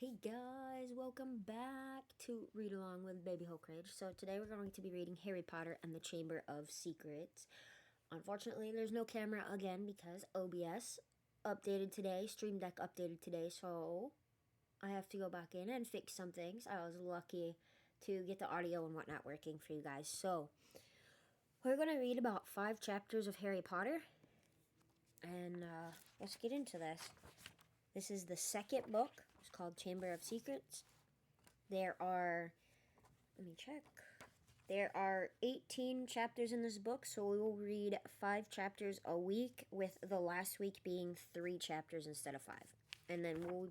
Hey guys, welcome back to Read Along with Baby Hoke Ridge. So today we're going to be reading Harry Potter and the Chamber of Secrets. Unfortunately, there's no camera again because OBS updated today, Stream Deck updated today, so I have to go back in and fix some things. I was lucky to get the audio and whatnot working for you guys. So we're going to read about 5 chapters of Harry Potter, and let's get into this. This is the second book. It's called Chamber of Secrets. There are, let me check. There are 18 chapters in this book, so we will read 5 chapters a week, with the last week being 3 chapters instead of 5. And then we'll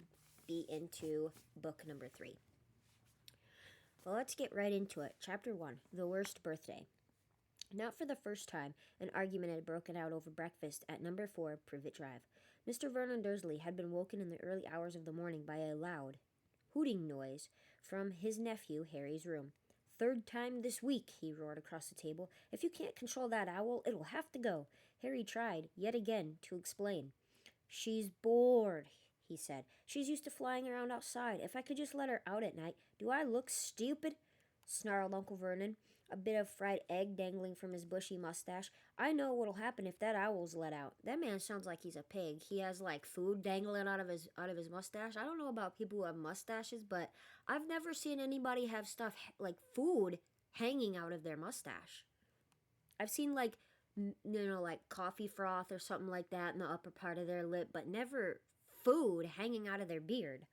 be into book number 3. Well, let's get right into it. Chapter 1, The Worst Birthday. Not for the first time, an argument had broken out over breakfast at number 4 Privet Drive. Mr. Vernon Dursley had been woken in the early hours of the morning by a loud hooting noise from his nephew Harry's room. "Third time this week," he roared across the table. "If you can't control that owl, it'll have to go." Harry tried, yet again, to explain. "She's bored," he said. "She's used to flying around outside. If I could just let her out at night. Do I look stupid?" snarled Uncle Vernon, a bit of fried egg dangling from his bushy mustache. "I know what'll happen if that owl's let out." That man sounds like he's a pig. He has like food dangling out of his mustache. I don't know about people who have mustaches, but I've never seen anybody have stuff like food hanging out of their mustache. I've seen like like coffee froth or something like that in the upper part of their lip, but never food hanging out of their beard.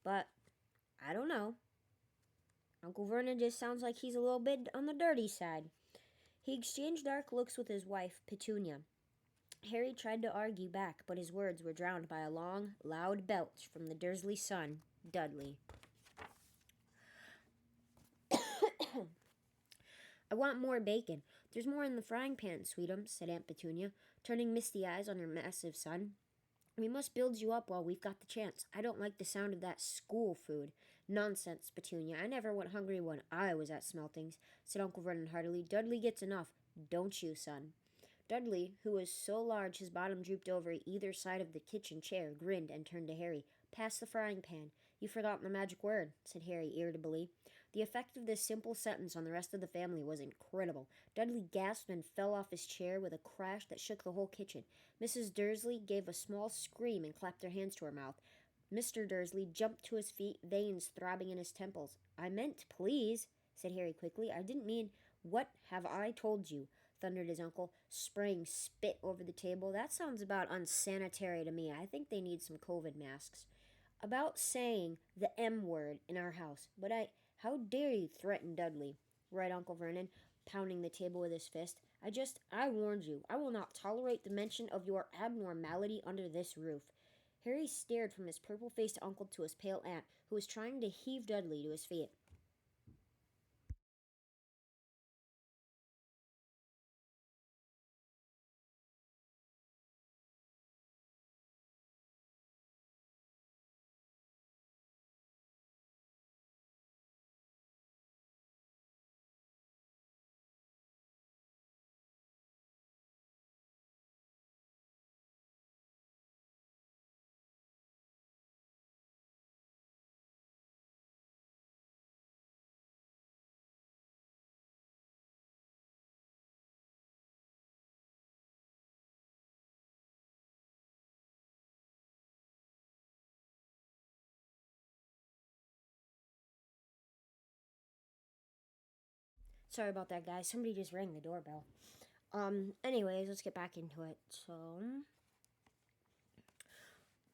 But I don't know. Uncle Vernon just sounds like he's a little bit on the dirty side. He exchanged dark looks with his wife, Petunia. Harry tried to argue back, but his words were drowned by a long, loud belch from the Dursley son, Dudley. "I want more bacon. There's more in the frying pan, sweetum," said Aunt Petunia, turning misty eyes on her massive son. "We must build you up while we've got the chance. I don't like the sound of that school food." "Nonsense, Petunia. I never went hungry when I was at Smeltings," said Uncle Vernon heartily. "Dudley gets enough. Don't you, son?" Dudley, who was so large his bottom drooped over either side of the kitchen chair, grinned and turned to Harry. "Pass the frying pan." "You've forgotten the magic word," said Harry irritably. The effect of this simple sentence on the rest of the family was incredible. Dudley gasped and fell off his chair with a crash that shook the whole kitchen. Mrs. Dursley gave a small scream and clapped her hands to her mouth. Mr. Dursley jumped to his feet, veins throbbing in his temples. "I meant please," said Harry quickly. "I didn't mean—" "What have I told you?" thundered his uncle, spraying spit over the table. "That sounds about unsanitary to me. I think they need some COVID masks." "About saying the M word in our house. But how dare you threaten Dudley?" "Right, Uncle Vernon," pounding the table with his fist. I warned you. I will not tolerate the mention of your abnormality under this roof." Harry stared from his purple-faced uncle to his pale aunt, who was trying to heave Dudley to his feet. Sorry about that, guys. Somebody just rang the doorbell. Anyways, let's get back into it.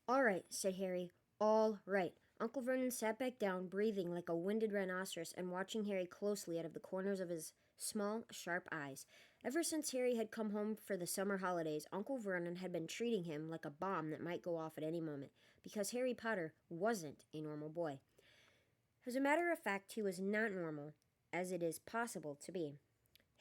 "All right," said Harry. "All right." Uncle Vernon sat back down, breathing like a winded rhinoceros and watching Harry closely out of the corners of his small, sharp eyes. Ever since Harry had come home for the summer holidays, Uncle Vernon had been treating him like a bomb that might go off at any moment, because Harry Potter wasn't a normal boy. As a matter of fact, he was not normal, as it is possible to be.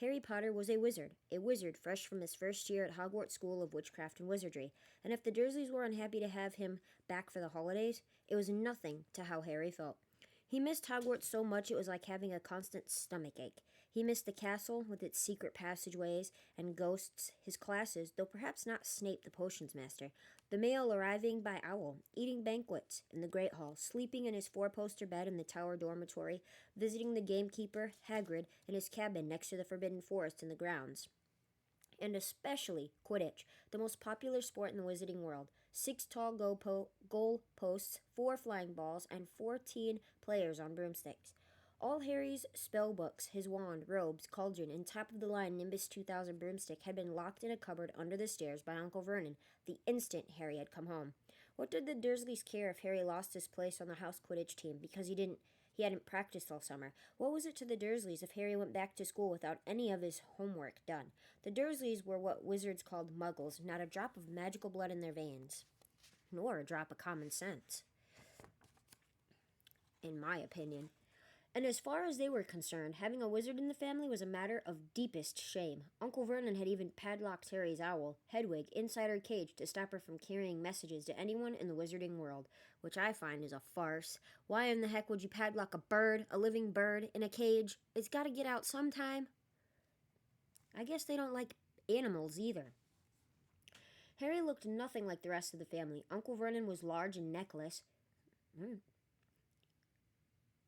Harry Potter was a wizard fresh from his first year at Hogwarts School of Witchcraft and Wizardry, and if the Dursleys were unhappy to have him back for the holidays, it was nothing to how Harry felt. He missed Hogwarts so much it was like having a constant stomach ache. He missed the castle with its secret passageways and ghosts, his classes, though perhaps not Snape the potions master, the mail arriving by owl, eating banquets in the Great Hall, sleeping in his four-poster bed in the Tower dormitory, visiting the gamekeeper, Hagrid, in his cabin next to the Forbidden Forest in the grounds. And especially Quidditch, the most popular sport in the wizarding world. 6 tall goal posts, 4 flying balls, and 14 players on broomsticks. All Harry's spell books, his wand, robes, cauldron, and top-of-the-line Nimbus 2000 broomstick had been locked in a cupboard under the stairs by Uncle Vernon the instant Harry had come home. What did the Dursleys care if Harry lost his place on the house Quidditch team because he hadn't practiced all summer? What was it to the Dursleys if Harry went back to school without any of his homework done? The Dursleys were what wizards called muggles, not a drop of magical blood in their veins, nor a drop of common sense, in my opinion. And as far as they were concerned, having a wizard in the family was a matter of deepest shame. Uncle Vernon had even padlocked Harry's owl, Hedwig, inside her cage to stop her from carrying messages to anyone in the wizarding world, which I find is a farce. Why in the heck would you padlock a living bird, in a cage? It's got to get out sometime. I guess they don't like animals either. Harry looked nothing like the rest of the family. Uncle Vernon was large and necklace,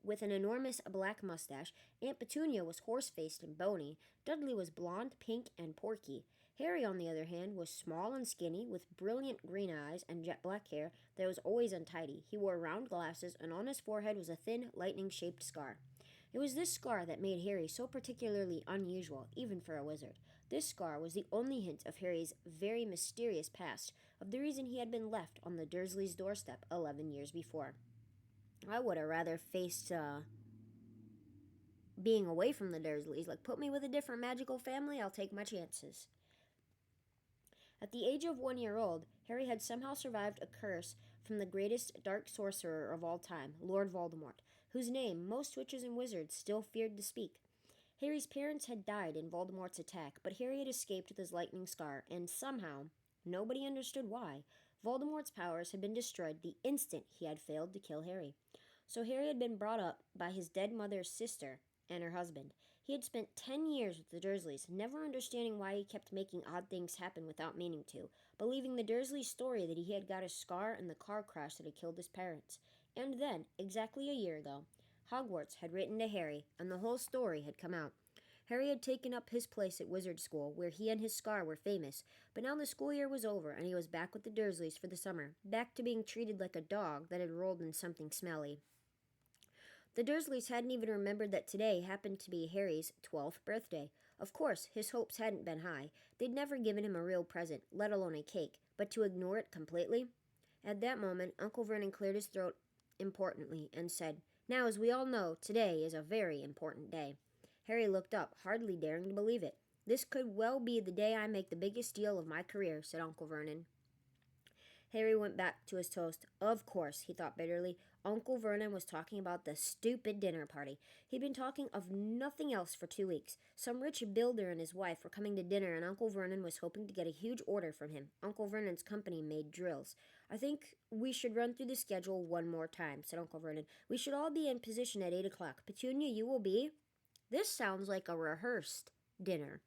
with an enormous black mustache. Aunt Petunia was horse-faced and bony. Dudley was blonde, pink, and porky. Harry, on the other hand, was small and skinny, with brilliant green eyes and jet black hair that was always untidy. He wore round glasses, and on his forehead was a thin, lightning-shaped scar. It was this scar that made Harry so particularly unusual, even for a wizard. This scar was the only hint of Harry's very mysterious past, of the reason he had been left on the Dursleys' doorstep 11 years before. I would have rather faced being away from the Dursleys. Like, put me with a different magical family, I'll take my chances. At the age of 1 year old, Harry had somehow survived a curse from the greatest dark sorcerer of all time, Lord Voldemort, whose name most witches and wizards still feared to speak. Harry's parents had died in Voldemort's attack, but Harry had escaped with his lightning scar, and somehow, nobody understood why, Voldemort's powers had been destroyed the instant he had failed to kill Harry. So Harry had been brought up by his dead mother's sister and her husband. He had spent 10 years with the Dursleys, never understanding why he kept making odd things happen without meaning to, believing the Dursley story that he had got a scar in the car crash that had killed his parents. And then, exactly a year ago, Hogwarts had written to Harry, and the whole story had come out. Harry had taken up his place at wizard school, where he and his scar were famous, but now the school year was over, and he was back with the Dursleys for the summer, back to being treated like a dog that had rolled in something smelly. The Dursleys hadn't even remembered that today happened to be Harry's 12th birthday. Of course, his hopes hadn't been high. They'd never given him a real present, let alone a cake, but to ignore it completely? At that moment, Uncle Vernon cleared his throat importantly and said, "Now, as we all know, today is a very important day." Harry looked up, hardly daring to believe it. "This could well be the day I make the biggest deal of my career," said Uncle Vernon. Harry went back to his toast. Of course, he thought bitterly. Uncle Vernon was talking about the stupid dinner party. He'd been talking of nothing else for 2 weeks. Some rich builder and his wife were coming to dinner, and Uncle Vernon was hoping to get a huge order from him. Uncle Vernon's company made drills. "I think we should run through the schedule one more time," said Uncle Vernon. "We should all be in position at 8 o'clock. Petunia, you will be..." This sounds like a rehearsed dinner.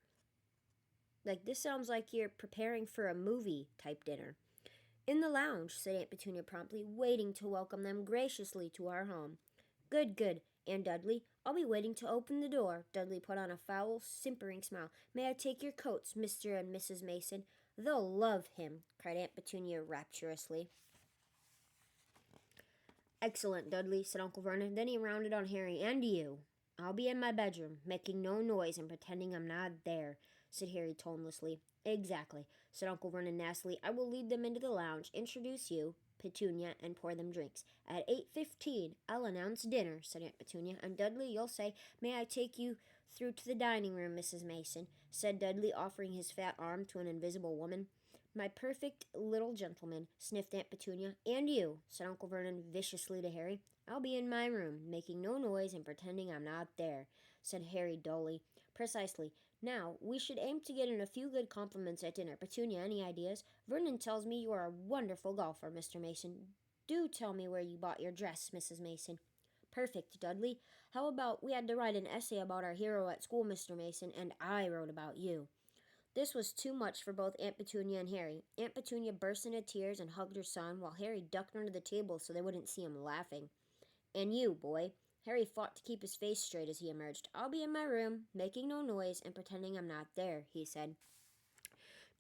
This sounds like you're preparing for a movie-type dinner. "In the lounge," said Aunt Petunia promptly, waiting to welcome them graciously to our home. Good, good, Aunt Dudley. I'll be waiting to open the door." Dudley put on a foul, simpering smile. "May I take your coats, Mr. and Mrs. Mason?" "They'll love him," cried Aunt Petunia rapturously. "Excellent, Dudley," said Uncle Vernon. Then he rounded on Harry. "And you." "I'll be in my bedroom, making no noise and pretending I'm not there," said Harry tonelessly. "Exactly," said Uncle Vernon nastily. "I will lead them into the lounge, introduce you, Petunia, and pour them drinks. At 8:15, I'll announce dinner," said Aunt Petunia. "And Dudley, you'll say, 'May I take you through to the dining room, Mrs. Mason?'" said Dudley, offering his fat arm to an invisible woman. "My perfect little gentleman," sniffed Aunt Petunia. "And you," said Uncle Vernon viciously to Harry. "I'll be in my room, making no noise and pretending I'm not there," said Harry dully. "Precisely. Now, we should aim to get in a few good compliments at dinner. Petunia, any ideas? Vernon tells me you are a wonderful golfer, Mr. Mason. Do tell me where you bought your dress, Mrs. Mason." Perfect, Dudley. How about we had to write an essay about our hero at school, Mr. Mason, and I wrote about you. This was too much for both Aunt Petunia and Harry. Aunt Petunia burst into tears and hugged her son, while Harry ducked under the table so they wouldn't see him laughing. And you, boy. Harry fought to keep his face straight as he emerged. I'll be in my room, making no noise and pretending I'm not there, he said.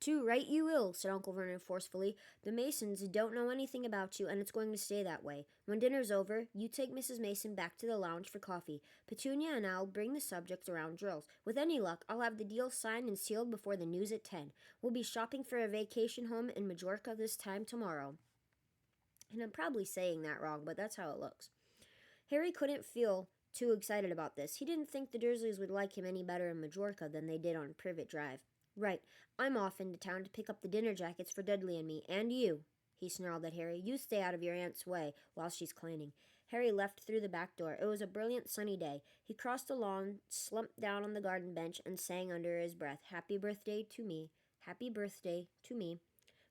Too right you will, said Uncle Vernon forcefully. The Masons don't know anything about you, and it's going to stay that way. When dinner's over, you take Mrs. Mason back to the lounge for coffee. Petunia and I'll bring the subject around drills. With any luck, I'll have the deal signed and sealed before the news at 10. We'll be shopping for a vacation home in Majorca this time tomorrow. And I'm probably saying that wrong, but that's how it looks. Harry couldn't feel too excited about this. He didn't think the Dursleys would like him any better in Majorca than they did on Privet Drive. Right, I'm off into town to pick up the dinner jackets for Dudley and me, and you, he snarled at Harry. You stay out of your aunt's way while she's cleaning. Harry left through the back door. It was a brilliant sunny day. He crossed the lawn, slumped down on the garden bench, and sang under his breath, Happy birthday to me, happy birthday to me.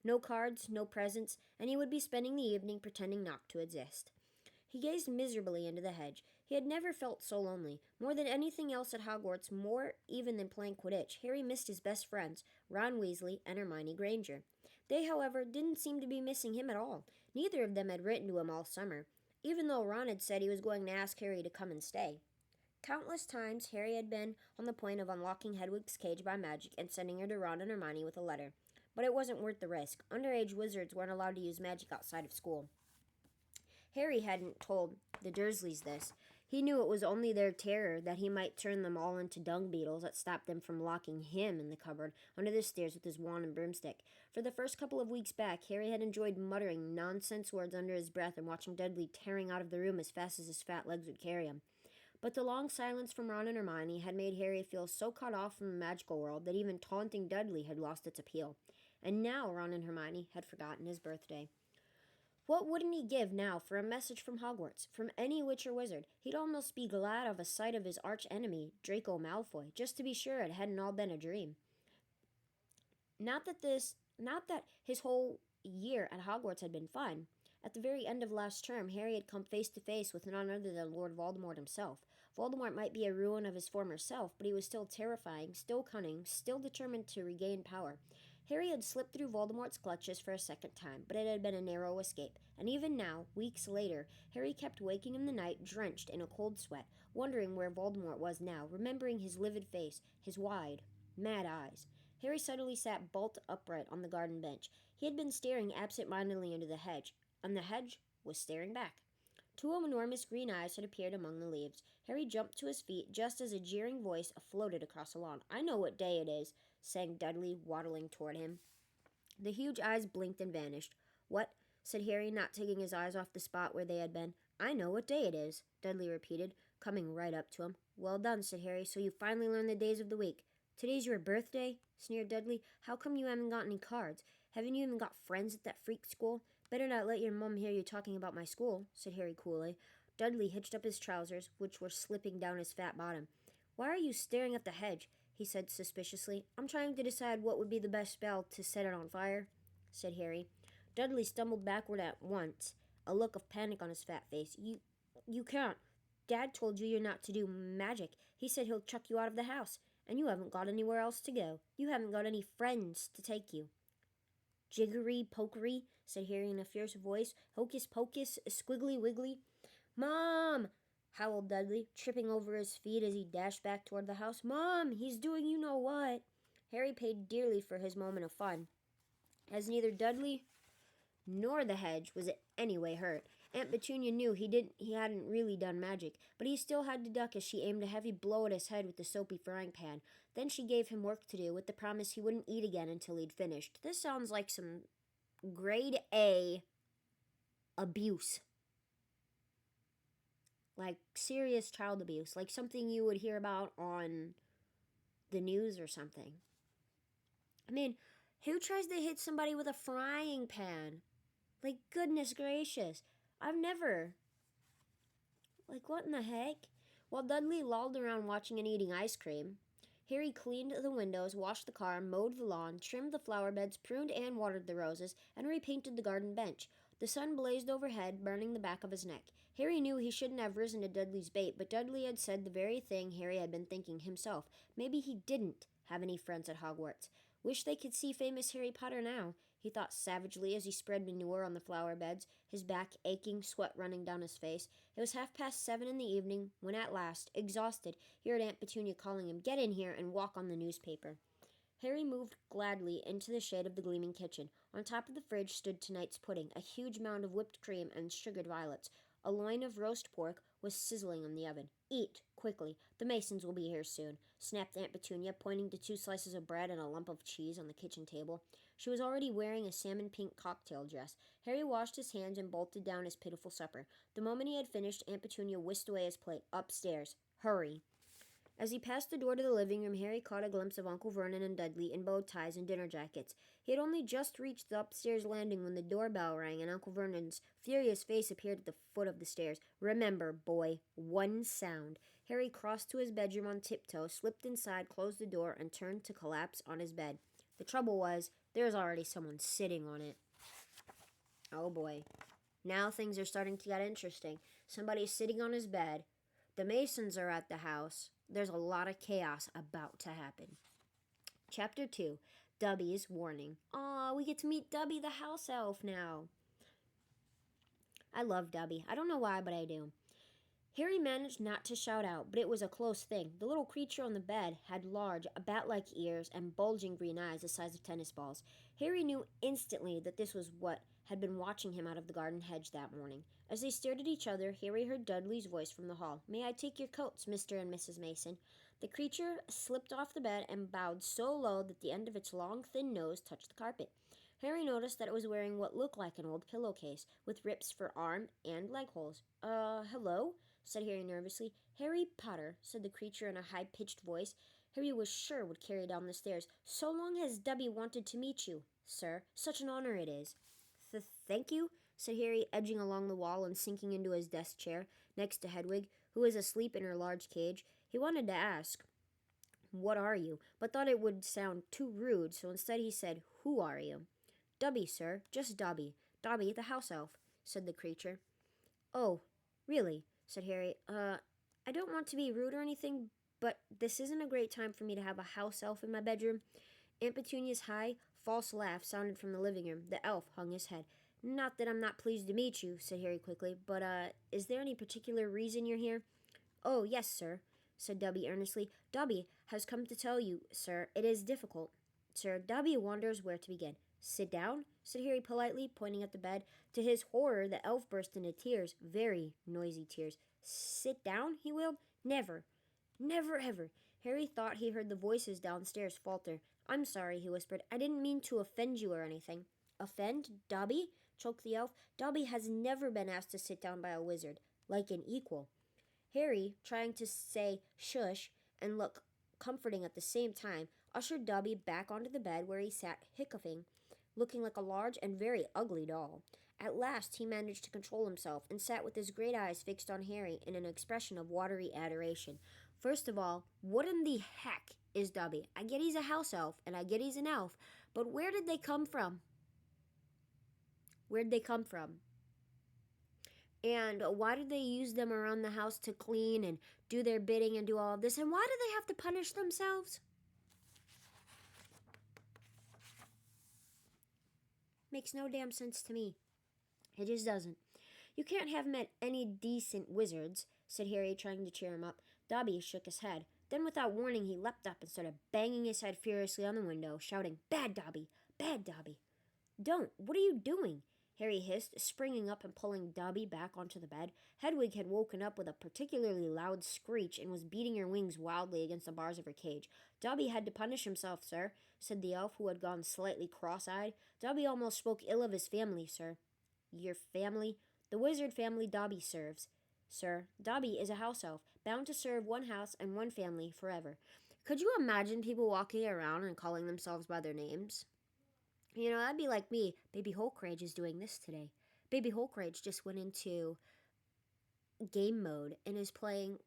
No cards, no presents, and he would be spending the evening pretending not to exist. He gazed miserably into the hedge. He had never felt so lonely. More than anything else at Hogwarts, more even than playing Quidditch, Harry missed his best friends, Ron Weasley and Hermione Granger. They, however, didn't seem to be missing him at all. Neither of them had written to him all summer, even though Ron had said he was going to ask Harry to come and stay. Countless times Harry had been on the point of unlocking Hedwig's cage by magic and sending her to Ron and Hermione with a letter. But it wasn't worth the risk. Underage wizards weren't allowed to use magic outside of school. Harry hadn't told the Dursleys this. He knew it was only their terror that he might turn them all into dung beetles that stopped them from locking him in the cupboard under the stairs with his wand and broomstick. For the first couple of weeks back, Harry had enjoyed muttering nonsense words under his breath and watching Dudley tearing out of the room as fast as his fat legs would carry him. But the long silence from Ron and Hermione had made Harry feel so cut off from the magical world that even taunting Dudley had lost its appeal. And now Ron and Hermione had forgotten his birthday. What wouldn't he give now for a message from Hogwarts, from any witch or wizard? He'd almost be glad of a sight of his arch-enemy, Draco Malfoy, just to be sure it hadn't all been a dream. Not that his whole year at Hogwarts had been fun. At the very end of last term, Harry had come face to face with none other than Lord Voldemort himself. Voldemort might be a ruin of his former self, but he was still terrifying, still cunning, still determined to regain power. Harry had slipped through Voldemort's clutches for a second time, but it had been a narrow escape. And even now, weeks later, Harry kept waking in the night drenched in a cold sweat, wondering where Voldemort was now, remembering his livid face, his wide, mad eyes. Harry suddenly sat bolt upright on the garden bench. He had been staring absent-mindedly into the hedge, and the hedge was staring back. Two enormous green eyes had appeared among the leaves. Harry jumped to his feet just as a jeering voice floated across the lawn. I know what day it is, sang Dudley, waddling toward him. The huge eyes blinked and vanished. What? Said Harry, not taking his eyes off the spot where they had been. I know what day it is, Dudley repeated, coming right up to him. Well done, said Harry, so you finally learned the days of the week. Today's your birthday? Sneered Dudley. How come you haven't got any cards? Haven't you even got friends at that freak school? Better not let your mum hear you talking about my school, said Harry coolly. Dudley hitched up his trousers, which were slipping down his fat bottom. Why are you staring at the hedge? He said suspiciously. I'm trying to decide what would be the best spell to set it on fire, said Harry. Dudley stumbled backward at once, a look of panic on his fat face. You can't. Dad told you you're not to do magic. He said he'll chuck you out of the house, and you haven't got anywhere else to go. You haven't got any friends to take you. Jiggery pokery, said Harry in a fierce voice. Hocus pocus, squiggly wiggly. Mom! Howled Dudley, tripping over his feet as he dashed back toward the house. Mom, he's doing you-know-what. Harry paid dearly for his moment of fun, as neither Dudley nor the hedge was in any way hurt. Aunt Petunia knew he hadn't really done magic, but he still had to duck as she aimed a heavy blow at his head with the soapy frying pan. Then she gave him work to do, with the promise he wouldn't eat again until he'd finished. This sounds like some grade A abuse. Like serious child abuse, like something you would hear about on the news or something. I mean, who tries to hit somebody with a frying pan? Like, goodness gracious. I've never. Like, what in the heck? While Dudley lolled around watching and eating ice cream, Harry cleaned the windows, washed the car, mowed the lawn, trimmed the flower beds, pruned and watered the roses, and repainted the garden bench. The sun blazed overhead, burning the back of his neck. Harry knew he shouldn't have risen to Dudley's bait, but Dudley had said the very thing Harry had been thinking himself. Maybe he didn't have any friends at Hogwarts. Wish they could see famous Harry Potter now, he thought savagely as he spread manure on the flower beds, his back aching, sweat running down his face. It was 7:30 in the evening when at last, exhausted, he heard Aunt Petunia calling him, "Get in here and walk on the newspaper." Harry moved gladly into the shade of the gleaming kitchen. On top of the fridge stood tonight's pudding, a huge mound of whipped cream and sugared violets. A loin of roast pork was sizzling in the oven. "Eat, quickly. The Masons will be here soon," snapped Aunt Petunia, pointing to 2 slices of bread and a lump of cheese on the kitchen table. She was already wearing a salmon-pink cocktail dress. Harry washed his hands and bolted down his pitiful supper. The moment he had finished, Aunt Petunia whisked away his plate. "Upstairs. Hurry." As he passed the door to the living room, Harry caught a glimpse of Uncle Vernon and Dudley in bow ties and dinner jackets. He had only just reached the upstairs landing when the doorbell rang and Uncle Vernon's furious face appeared at the foot of the stairs. "Remember, boy, one sound." Harry crossed to his bedroom on tiptoe, slipped inside, closed the door, and turned to collapse on his bed. The trouble was, there was already someone sitting on it. Oh boy. Now things are starting to get interesting. Somebody's sitting on his bed. The Masons are at the house. There's a lot of chaos about to happen. Chapter 2, Dobby's Warning. Aw, we get to meet Dobby the house elf now. I love Dobby. I don't know why, but I do. Harry managed not to shout out, but it was a close thing. The little creature on the bed had large, bat-like ears and bulging green eyes the size of tennis balls. Harry knew instantly that this was what had been watching him out of the garden hedge that morning. As they stared at each other, Harry heard Dudley's voice from the hall. "May I take your coats, Mr. and Mrs. Mason?" The creature slipped off the bed and bowed so low that the end of its long, thin nose touched the carpet. Harry noticed that it was wearing what looked like an old pillowcase, with rips for arm and leg holes. Hello?" said Harry nervously. "Harry Potter," said the creature in a high-pitched voice Harry was sure would carry down the stairs. "So long has Dobby wanted to meet you, sir. Such an honor it is." Thank you," said Harry, edging along the wall and sinking into his desk chair next to Hedwig, who was asleep in her large cage. He wanted to ask, "What are you?" but thought it would sound too rude, so instead he said, "Who are you?" "Dobby, sir. Just Dobby. Dobby, the house elf," said the creature. "Oh, really?" said Harry. I don't want to be rude or anything, but this isn't a great time for me to have a house elf in my bedroom." Aunt Petunia's high, false laugh sounded from the living room. The elf hung his head. "Not that I'm not pleased to meet you," said Harry quickly, "but, is there any particular reason you're here?" "Oh, yes, sir," said Dobby earnestly. "Dobby has come to tell you, sir, it is difficult. Sir, Dobby wonders where to begin." "Sit down," said Harry politely, pointing at the bed. To his horror, the elf burst into tears, very noisy tears. "Sit down?" he wailed. "Never. Never ever." Harry thought he heard the voices downstairs falter. "I'm sorry," he whispered. "I didn't mean to offend you or anything." "Offend? Dobby?" choked the elf. "Dobby has never been asked to sit down by a wizard, like an equal." Harry, trying to say shush and look comforting at the same time, ushered Dobby back onto the bed where he sat hiccoughing, looking like a large and very ugly doll. At last he managed to control himself and sat with his great eyes fixed on Harry in an expression of watery adoration. "First of all, what in the heck is Dobby? I get he's a house elf, and I get he's an elf, but where did they come from? Where'd they come from? And why do they use them around the house to clean and do their bidding and do all of this? And why do they have to punish themselves?" Makes no damn sense to me. It just doesn't. "You can't have met any decent wizards," said Harry, trying to cheer him up. Dobby shook his head. Then, without warning, he leapt up and started banging his head furiously on the window, shouting, "Bad Dobby! Bad Dobby!" "Don't! What are you doing?" Harry hissed, springing up and pulling Dobby back onto the bed. Hedwig had woken up with a particularly loud screech and was beating her wings wildly against the bars of her cage. "Dobby had to punish himself, sir," said the elf, who had gone slightly cross-eyed. "Dobby almost spoke ill of his family, sir." "Your family?" "The wizard family Dobby serves, sir. Dobby is a house elf, bound to serve one house and one family forever." Could you imagine people walking around and calling themselves by their names? You know, that'd be like me. Baby Holkrage is doing this today. Baby Holkrage just went into game mode and is playing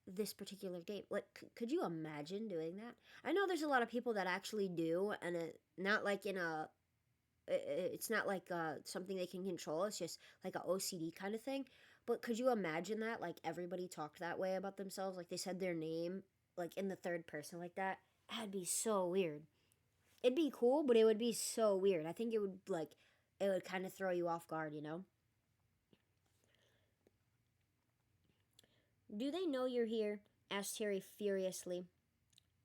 this particular game. Like, could you imagine doing that? I know there's a lot of people that actually do, and not like in a it's not like something they can control. It's just like a OCD kind of thing. But could you imagine that? Like everybody talked that way about themselves, like they said their name like in the third person like that. That'd be so weird. It'd be cool, but it would be so weird. I think it would kind of throw you off guard, you know? Do they know you're here? Asked Harry furiously.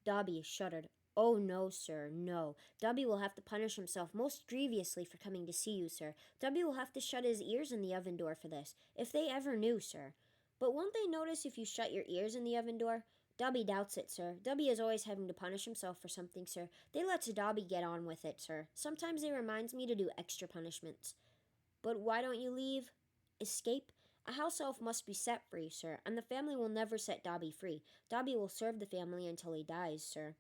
Dobby shuddered. Oh, no, sir, no. Dobby will have to punish himself most grievously for coming to see you, sir. Dobby will have to shut his ears in the oven door for this, if they ever knew, sir. But won't they notice if you shut your ears in the oven door? Dobby doubts it, sir. Dobby is always having to punish himself for something, sir. They let Dobby get on with it, sir. Sometimes they reminds me to do extra punishments. But why don't you leave? Escape? A house elf must be set free, sir, and the family will never set Dobby free. Dobby will serve the family until he dies, sir.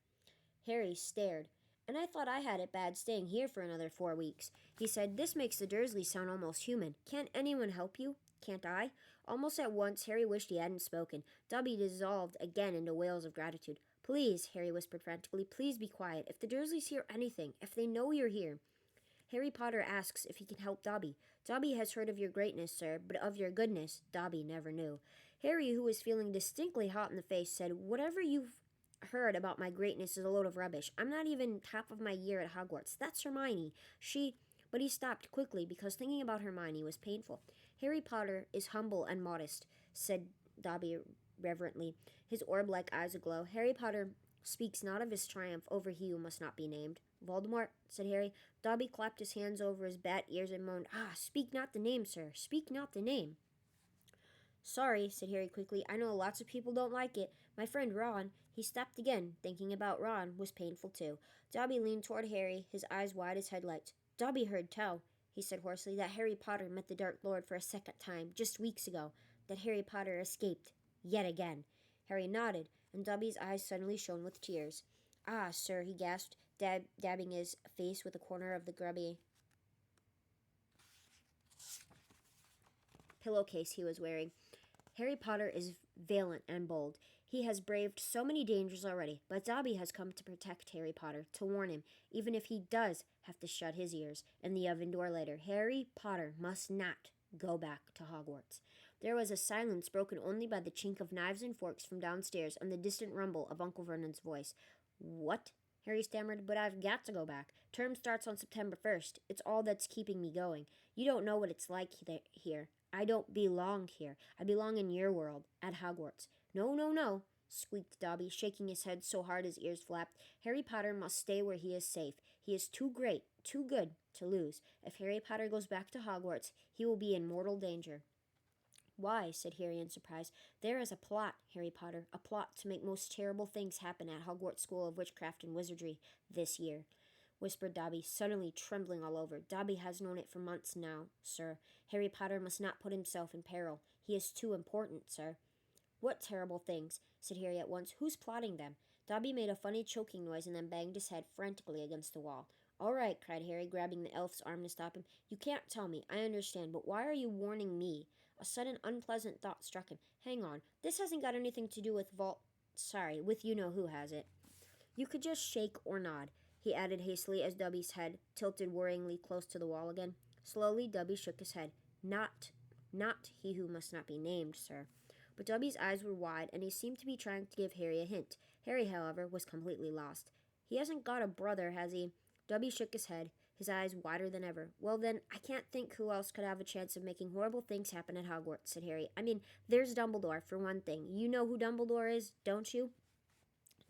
Harry stared. And I thought I had it bad staying here for another 4 weeks. He said, This makes the Dursleys sound almost human. Can't anyone help you? Can't I? Almost at once, Harry wished he hadn't spoken. Dobby dissolved again into wails of gratitude. Please, Harry whispered frantically, please be quiet. If the Dursleys hear anything, if they know you're here. Harry Potter asks if he can help Dobby. Dobby has heard of your greatness, sir, but of your goodness, Dobby never knew. Harry, who was feeling distinctly hot in the face, said, Whatever you've heard about my greatness is a load of rubbish. I'm not even half of my year at Hogwarts. That's Hermione. But he stopped quickly because thinking about Hermione was painful. Harry Potter is humble and modest, said Dobby reverently, his orb-like eyes aglow. Harry Potter speaks not of his triumph over he who must not be named. Voldemort, said Harry. Dobby clapped his hands over his bat ears and moaned, speak not the name, sir. Speak not the name. Sorry, said Harry quickly. I know lots of people don't like it. My friend Ron, he stopped again. Thinking about Ron was painful too. Dobby leaned toward Harry, his eyes wide as headlights. Dobby heard tell, he said hoarsely, that Harry Potter met the Dark Lord for a second time, just weeks ago. That Harry Potter escaped, yet again. Harry nodded, and Dobby's eyes suddenly shone with tears. Sir, he gasped, dabbing his face with a corner of the grubby pillowcase he was wearing. Harry Potter is valiant and bold. He has braved so many dangers already, but Dobby has come to protect Harry Potter, to warn him, even if he does have to shut his ears in the oven door later. Harry Potter must not go back to Hogwarts. There was a silence broken only by the chink of knives and forks from downstairs and the distant rumble of Uncle Vernon's voice. What? Harry stammered, but I've got to go back. Term starts on September 1st. It's all that's keeping me going. You don't know what it's like here. I don't belong here. I belong in your world, at Hogwarts. No, no, no, squeaked Dobby, shaking his head so hard his ears flapped. Harry Potter must stay where he is safe. He is too great, too good, to lose. If Harry Potter goes back to Hogwarts, he will be in mortal danger. Why, said Harry in surprise. There is a plot, Harry Potter, a plot to make most terrible things happen at Hogwarts School of Witchcraft and Wizardry this year, whispered Dobby, suddenly trembling all over. Dobby has known it for months now, sir. Harry Potter must not put himself in peril. He is too important, sir. What terrible things? Said Harry at once. Who's plotting them? Dobby made a funny choking noise and then banged his head frantically against the wall. All right, cried Harry, grabbing the elf's arm to stop him. You can't tell me, I understand, but why are you warning me? A sudden unpleasant thought struck him. Hang on, this hasn't got anything to do with with you-know-who, has it? You could just shake or nod, he added hastily as Dobby's head tilted worryingly close to the wall again. Slowly, Dobby shook his head. Not he who must not be named, sir. But Dobby's eyes were wide, and he seemed to be trying to give Harry a hint. Harry, however, was completely lost. He hasn't got a brother, has he? Dobby shook his head, his eyes wider than ever. Well then, I can't think who else could have a chance of making horrible things happen at Hogwarts, said Harry. I mean, there's Dumbledore, for one thing. You know who Dumbledore is, don't you?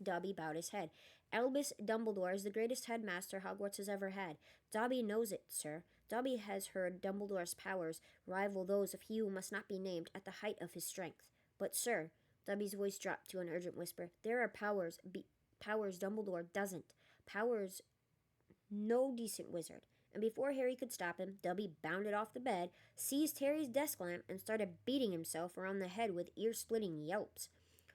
Dobby bowed his head. Albus Dumbledore is the greatest headmaster Hogwarts has ever had. Dobby knows it, sir. Dobby has heard Dumbledore's powers rival those of he who must not be named at the height of his strength. But, sir, Dobby's voice dropped to an urgent whisper, there are powers Dumbledore doesn't. Powers no decent wizard. And before Harry could stop him, Dobby bounded off the bed, seized Harry's desk lamp, and started beating himself around the head with ear-splitting yelps.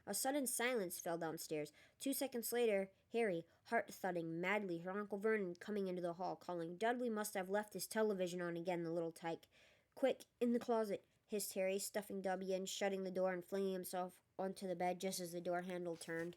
A sudden silence fell downstairs. 2 seconds later, Harry, heart thudding madly, heard Uncle Vernon coming into the hall, calling, Dudley must have left his television on again, the little tyke. Quick, in the closet, hissed Harry, stuffing Dobby in, shutting the door, and flinging himself onto the bed just as the door handle turned.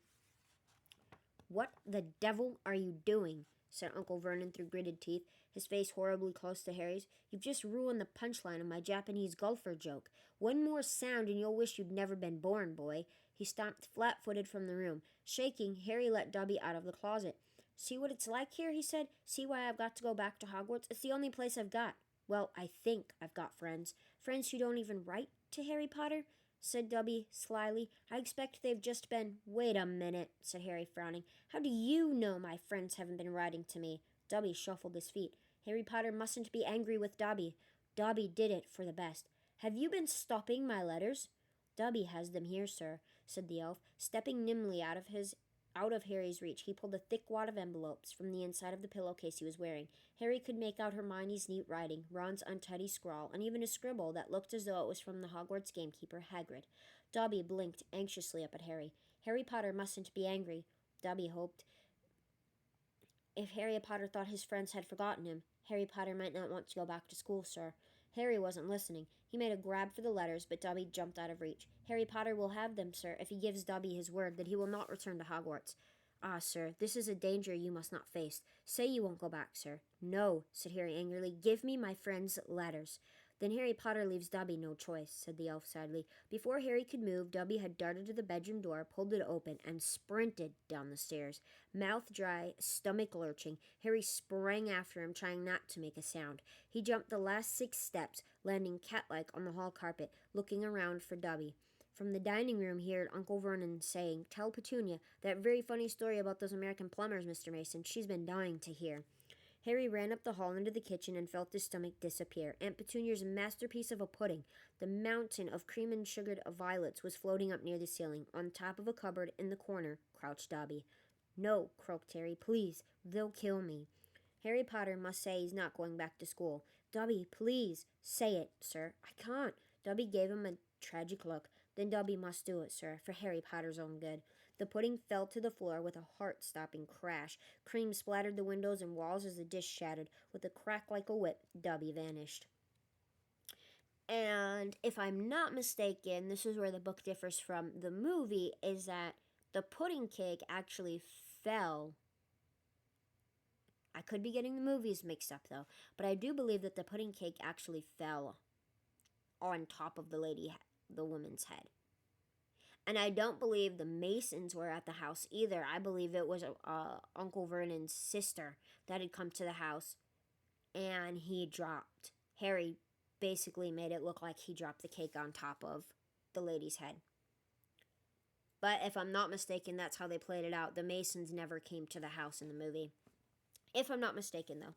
What the devil are you doing? Said Uncle Vernon through gritted teeth. his face horribly close to Harry's. "You've just ruined the punchline of my Japanese golfer joke. One more sound and you'll wish you'd never been born, boy." He stomped flat-footed from the room. Shaking, Harry let Dobby out of the closet. "See what it's like here?" he said. "See why I've got to go back to Hogwarts? It's the only place I've got. Well, I think I've got friends. Friends who don't even write to Harry Potter?" said Dobby slyly. "I expect they've just been—" "Wait a minute," said Harry, frowning. "How do you know my friends haven't been writing to me?" Dobby shuffled his feet. Harry Potter mustn't be angry with Dobby. Dobby did it for the best. "Have you been stopping my letters?" "Dobby has them here, sir," said the elf. Stepping nimbly out of Harry's reach, he pulled a thick wad of envelopes from the inside of the pillowcase he was wearing. Harry could make out Hermione's neat writing, Ron's untidy scrawl, and even a scribble that looked as though it was from the Hogwarts gamekeeper, Hagrid. Dobby blinked anxiously up at Harry. Harry Potter mustn't be angry, Dobby hoped. If Harry Potter thought his friends had forgotten him, Harry Potter might not want to go back to school, sir. Harry wasn't listening. He made a grab for the letters, but Dobby jumped out of reach. "Harry Potter will have them, sir, if he gives Dobby his word that he will not return to Hogwarts." "Ah, sir, this is a danger you must not face. Say you won't go back, sir." "No," said Harry angrily. "Give me my friend's letters." "Then Harry Potter leaves Dobby no choice," said the elf sadly. Before Harry could move, Dobby had darted to the bedroom door, pulled it open, and sprinted down the stairs. Mouth dry, stomach lurching, Harry sprang after him, trying not to make a sound. He jumped the last 6 steps, landing cat-like on the hall carpet, looking around for Dobby. From the dining room he heard Uncle Vernon saying, "Tell Petunia that very funny story about those American plumbers, Mr. Mason. She's been dying to hear." Harry ran up the hall into the kitchen and felt his stomach disappear. Aunt Petunia's masterpiece of a pudding, the mountain of cream and sugared violets, was floating up near the ceiling. On top of a cupboard in the corner crouched Dobby. "No," croaked Harry. "Please, they'll kill me." "Harry Potter must say he's not going back to school." "Dobby, please." "Say it, sir." "I can't." Dobby gave him a tragic look. "Then Dobby must do it, sir, for Harry Potter's own good." The pudding fell to the floor with a heart-stopping crash. Cream splattered the windows and walls as the dish shattered. With a crack like a whip, Dobby vanished. And if I'm not mistaken, this is where the book differs from the movie, is that the pudding cake actually fell. I could be getting the movies mixed up, though. But I do believe that the pudding cake actually fell on top of the woman's head. And I don't believe the Masons were at the house either. I believe it was Uncle Vernon's sister that had come to the house, and he dropped. Harry basically made it look like he dropped the cake on top of the lady's head. But if I'm not mistaken, that's how they played it out. The Masons never came to the house in the movie. If I'm not mistaken, though.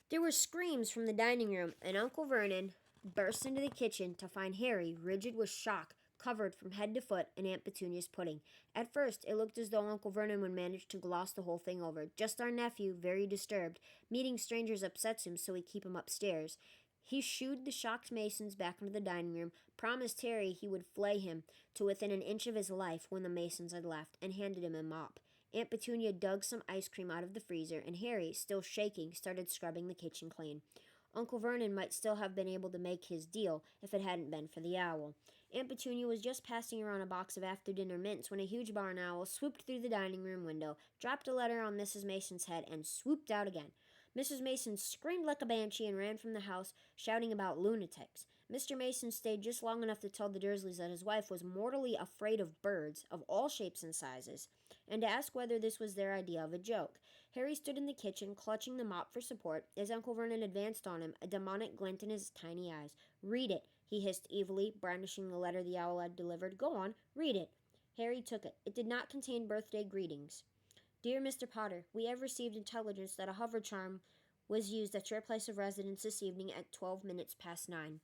There were screams from the dining room, and Uncle Vernon burst into the kitchen to find Harry, rigid with shock, covered from head to foot in Aunt Petunia's pudding. At first, it looked as though Uncle Vernon would manage to gloss the whole thing over. "Just our nephew, very disturbed. Meeting strangers upsets him, so we keep him upstairs." He shooed the shocked Masons back into the dining room, promised Harry he would flay him to within an inch of his life when the Masons had left, and handed him a mop. Aunt Petunia dug some ice cream out of the freezer, and Harry, still shaking, started scrubbing the kitchen clean. Uncle Vernon might still have been able to make his deal if it hadn't been for the owl. Aunt Petunia was just passing around a box of after-dinner mints when a huge barn owl swooped through the dining room window, dropped a letter on Mrs. Mason's head, and swooped out again. Mrs. Mason screamed like a banshee and ran from the house, shouting about lunatics. Mr. Mason stayed just long enough to tell the Dursleys that his wife was mortally afraid of birds of all shapes and sizes, and to ask whether this was their idea of a joke. Harry stood in the kitchen, clutching the mop for support, as Uncle Vernon advanced on him, a demonic glint in his tiny eyes. "Read it," he hissed evilly, brandishing the letter the owl had delivered. "Go on, read it." Harry took it. It did not contain birthday greetings. "Dear Mr. Potter, we have received intelligence that a hover charm was used at your place of residence this evening at 12 minutes past 9.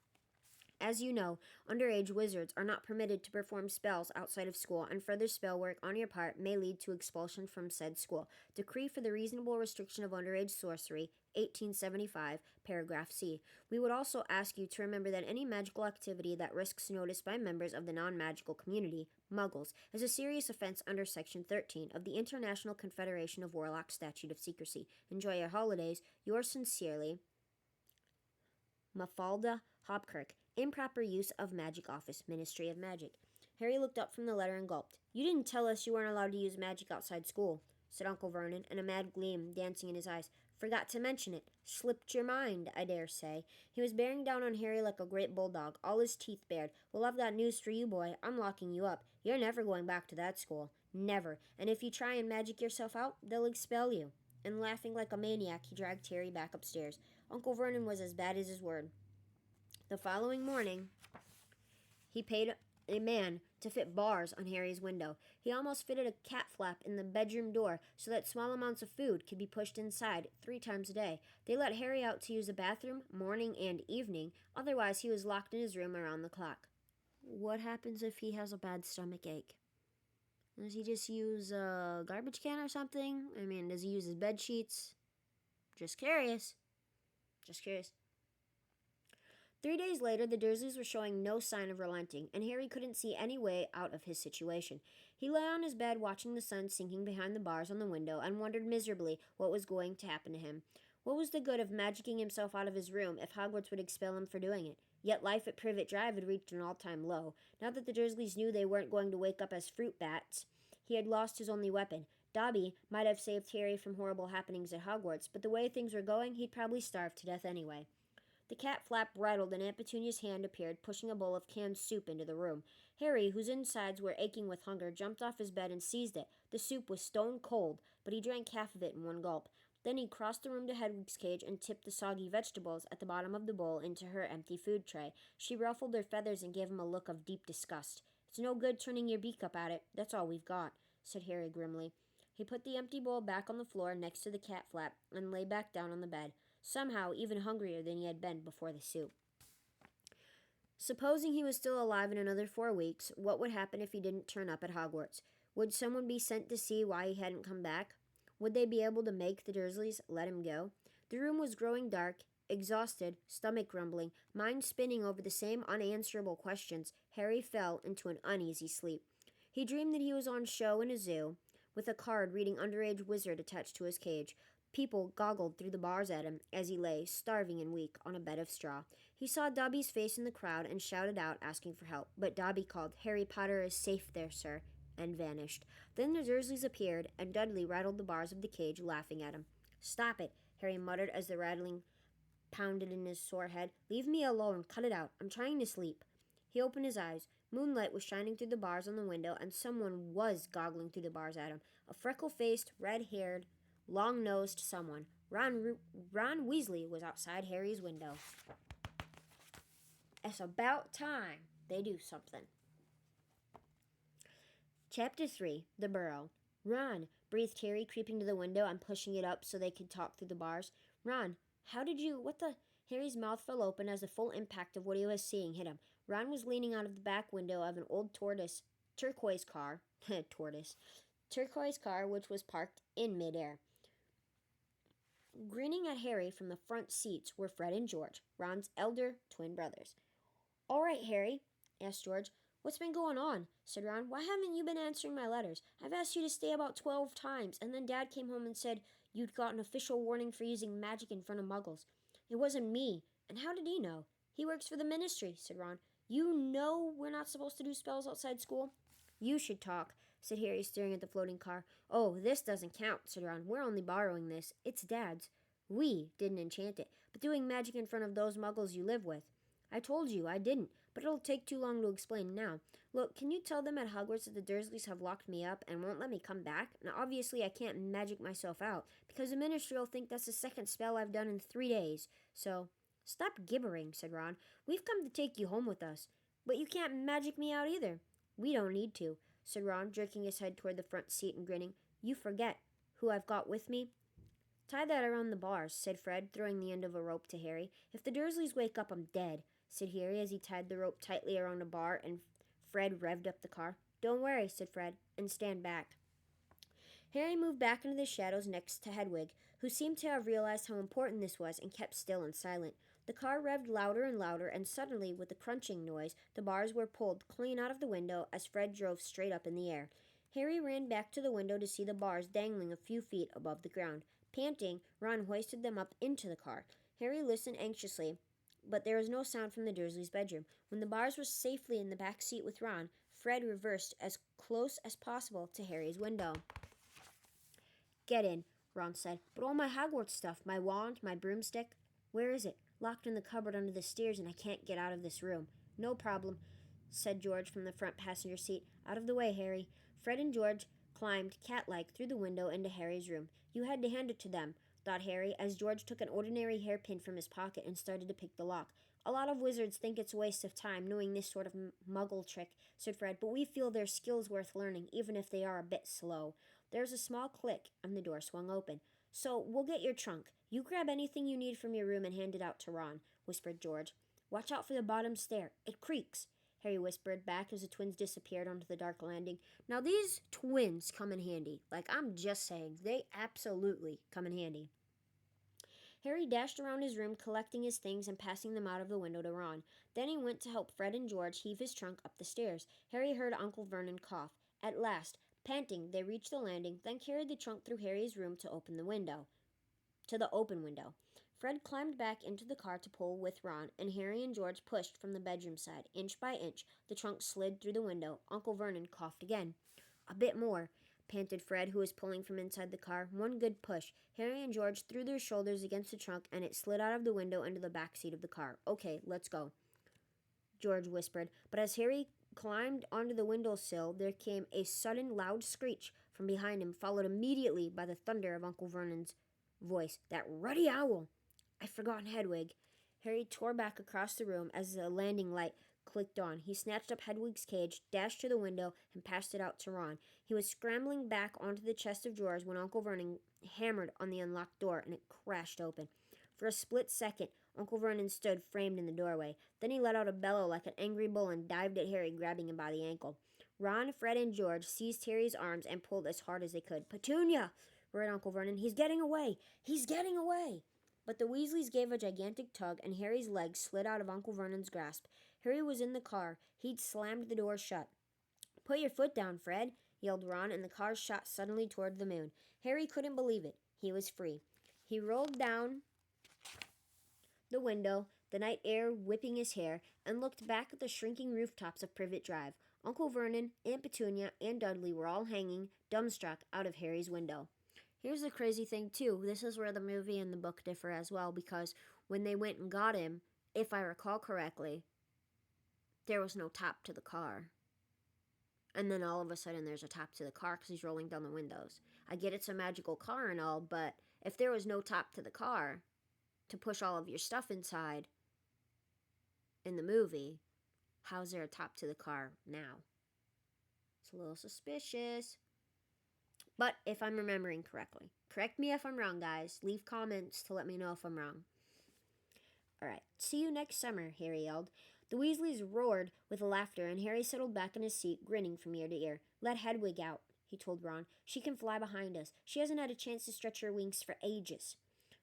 As you know, underage wizards are not permitted to perform spells outside of school, and further spell work on your part may lead to expulsion from said school. Decree for the reasonable restriction of underage sorcery, 1875, paragraph C. We would also ask you to remember that any magical activity that risks notice by members of the non-magical community, Muggles, is a serious offense under Section 13 of the International Confederation of Warlocks Statute of Secrecy. Enjoy your holidays. Yours sincerely, Mafalda Hopkirk. Improper use of magic office, Ministry of Magic. Harry looked up from the letter and gulped. "You didn't tell us you weren't allowed to use magic outside school," said Uncle Vernon, and a mad gleam dancing in his eyes. Forgot to mention it. Slipped your mind, I dare say. He was bearing down on Harry like a great bulldog, all his teeth bared. Well, I've got news for you, boy. I'm locking you up. You're never going back to that school. Never. And if you try and magic yourself out, they'll expel you. And laughing like a maniac, he dragged Harry back upstairs. Uncle Vernon was as bad as his word. The following morning, he paid a man to fit bars on Harry's window. He almost fitted a cat flap in the bedroom door so that small amounts of food could be pushed inside 3 times a day. They let Harry out to use the bathroom morning and evening, otherwise he was locked in his room around the clock. What happens if he has a bad stomach ache? Does he just use a garbage can or something? I mean, does he use his bed sheets? Just curious. 3 days later, the Dursleys were showing no sign of relenting, and Harry couldn't see any way out of his situation. He lay on his bed watching the sun sinking behind the bars on the window and wondered miserably what was going to happen to him. What was the good of magicking himself out of his room if Hogwarts would expel him for doing it? Yet life at Privet Drive had reached an all-time low. Now that the Dursleys knew they weren't going to wake up as fruit bats, he had lost his only weapon. Dobby might have saved Harry from horrible happenings at Hogwarts, but the way things were going, he'd probably starve to death anyway. The cat flap rattled and Aunt Petunia's hand appeared, pushing a bowl of canned soup into the room. Harry, whose insides were aching with hunger, jumped off his bed and seized it. The soup was stone cold, but he drank half of it in one gulp. Then he crossed the room to Hedwig's cage and tipped the soggy vegetables at the bottom of the bowl into her empty food tray. She ruffled her feathers and gave him a look of deep disgust. "It's no good turning your beak up at it. That's all we've got," said Harry grimly. He put the empty bowl back on the floor next to the cat flap and lay back down on the bed, somehow even hungrier than he had been before the soup. Supposing he was still alive in another 4 weeks, what would happen if he didn't turn up at Hogwarts? Would someone be sent to see why he hadn't come back? Would they be able to make the Dursleys let him go? The room was growing dark. Exhausted, stomach grumbling, mind spinning over the same unanswerable questions, Harry fell into an uneasy sleep. He dreamed that he was on show in a zoo, with a card reading underage wizard attached to his cage. People goggled through the bars at him as he lay, starving and weak, on a bed of straw. He saw Dobby's face in the crowd and shouted out, asking for help. But Dobby called, "Harry Potter is safe there, sir," and vanished. Then the Dursleys appeared, and Dudley rattled the bars of the cage, laughing at him. "Stop it," Harry muttered as the rattling pounded in his sore head. "Leave me alone. Cut it out. I'm trying to sleep." He opened his eyes. Moonlight was shining through the bars on the window, and someone was goggling through the bars at him. A freckle-faced, red-haired, long-nosed someone. Ron Weasley was outside Harry's window. It's about time they do something. Chapter 3, The Burrow. "Ron," breathed Harry, creeping to the window and pushing it up so they could talk through the bars. "Ron, how did you... what the..." Harry's mouth fell open as the full impact of what he was seeing hit him. Ron was leaning out of the back window of an old turquoise car, which was parked in midair. Grinning at Harry from the front seats were Fred and George, Ron's elder twin brothers. "All right, Harry," asked George. "What's been going on?" said Ron. "Why haven't you been answering my letters? I've asked you to stay about 12 times, and then Dad came home and said you'd got an official warning for using magic in front of Muggles. It wasn't me. And how did he know?" "He works for the Ministry," said Ron. "You know we're not supposed to do spells outside school?" "You should talk," said Harry, staring at the floating car. "Oh, this doesn't count," said Ron. "We're only borrowing this. It's Dad's. We didn't enchant it, but doing magic in front of those Muggles you live with." "I told you I didn't, but it'll take too long to explain now. Look, can you tell them at Hogwarts that the Dursleys have locked me up and won't let me come back? Now, obviously, I can't magic myself out, because the Ministry will think that's the second spell I've done in 3 days. So, stop gibbering," said Ron. "We've come to take you home with us. But you can't magic me out either." "We don't need to," said Ron, jerking his head toward the front seat and grinning. "You forget who I've got with me." "Tie that around the bars," said Fred, throwing the end of a rope to Harry. "If the Dursleys wake up, I'm dead," said Harry as he tied the rope tightly around a bar and Fred revved up the car. "Don't worry," said Fred, "and stand back." Harry moved back into the shadows next to Hedwig, who seemed to have realized how important this was and kept still and silent. The car revved louder and louder, and suddenly, with a crunching noise, the bars were pulled clean out of the window as Fred drove straight up in the air. Harry ran back to the window to see the bars dangling a few feet above the ground. Panting, Ron hoisted them up into the car. Harry listened anxiously, but there was no sound from the Dursleys' bedroom. When the bars were safely in the back seat with Ron, Fred reversed as close as possible to Harry's window. "Get in. Ron said. "But all my Hogwarts stuff, my wand, my broomstick, where is it? Locked in the cupboard under the stairs, and I can't get out of this room." "No problem," said George from the front passenger seat. "Out of the way, Harry." Fred and George climbed cat-like through the window into Harry's room. "You had to hand it to them," thought Harry, as George took an ordinary hairpin from his pocket and started to pick the lock. "A lot of wizards think it's a waste of time knowing this sort of muggle trick," said Fred, "but we feel their skills worth learning, even if they are a bit slow." There was a small click, and the door swung open. "So, we'll get your trunk. You grab anything you need from your room and hand it out to Ron," whispered George. "Watch out for the bottom stair. It creaks," Harry whispered back as the twins disappeared onto the dark landing. Now, these twins come in handy. Like, I'm just saying, they absolutely come in handy. Harry dashed around his room, collecting his things and passing them out of the window to Ron. Then he went to help Fred and George heave his trunk up the stairs. Harry heard Uncle Vernon cough. At last, panting, they reached the landing, then carried the trunk through Harry's room to the open window. Fred climbed back into the car to pull with Ron, and Harry and George pushed from the bedroom side. Inch by inch, the trunk slid through the window. Uncle Vernon coughed again. "A bit more," panted Fred, who was pulling from inside the car. One good push. Harry and George threw their shoulders against the trunk, and it slid out of the window into the back seat of the car. "Okay, let's go," George whispered. But as Harry climbed onto the windowsill, there came a sudden loud screech from behind him, followed immediately by the thunder of Uncle Vernon's voice. "That ruddy owl! I've forgotten Hedwig." Harry tore back across the room as the landing light clicked on. He snatched up Hedwig's cage, dashed to the window, and passed it out to Ron. He was scrambling back onto the chest of drawers when Uncle Vernon hammered on the unlocked door, and it crashed open. For a split second, Uncle Vernon stood framed in the doorway. Then he let out a bellow like an angry bull and dived at Harry, grabbing him by the ankle. Ron, Fred, and George seized Harry's arms and pulled as hard as they could. "Petunia!" roared Uncle Vernon. "He's getting away! He's getting away!" But the Weasleys gave a gigantic tug, and Harry's legs slid out of Uncle Vernon's grasp. Harry was in the car. He'd slammed the door shut. "Put your foot down, Fred," yelled Ron, and the car shot suddenly toward the moon. Harry couldn't believe it. He was free. He rolled down the window, the night air whipping his hair, and looked back at the shrinking rooftops of Privet Drive. Uncle Vernon, Aunt Petunia, and Dudley were all hanging, dumbstruck, out of Harry's window. Here's the crazy thing, too. This is where the movie and the book differ as well, because when they went and got him, if I recall correctly, there was no top to the car. And then all of a sudden there's a top to the car because he's rolling down the windows. I get it's a magical car and all, but if there was no top to the car to push all of your stuff inside in the movie, how's there a top to the car now? It's a little suspicious. But if I'm remembering correctly. Correct me if I'm wrong, guys. Leave comments to let me know if I'm wrong. Alright, "See you next summer," Harry yelled. The Weasleys roared with laughter, and Harry settled back in his seat, grinning from ear to ear. "Let Hedwig out," he told Ron. "She can fly behind us. She hasn't had a chance to stretch her wings for ages."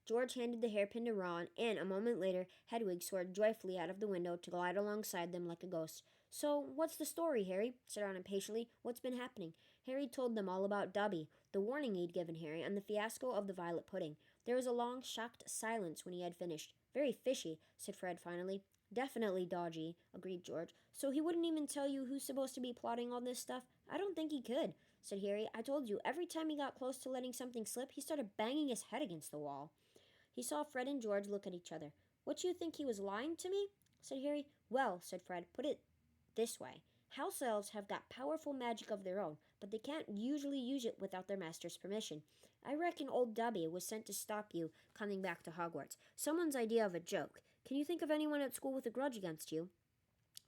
George handed the hairpin to Ron, and a moment later, Hedwig soared joyfully out of the window to glide alongside them like a ghost. "So, what's the story, Harry?" said Ron impatiently. "What's been happening?" Harry told them all about Dobby, the warning he'd given Harry, and the fiasco of the violet pudding. There was a long, shocked silence when he had finished. "Very fishy," said Fred finally. "Definitely dodgy," agreed George. "So he wouldn't even tell you who's supposed to be plotting all this stuff?" "I don't think he could," said Harry. "I told you, every time he got close to letting something slip, he started banging his head against the wall." He saw Fred and George look at each other. "What, you think he was lying to me?" said Harry. "Well," said Fred, "put it this way. House elves have got powerful magic of their own, but they can't usually use it without their master's permission. I reckon old Dobby was sent to stop you coming back to Hogwarts. Someone's idea of a joke. Can you think of anyone at school with a grudge against you?"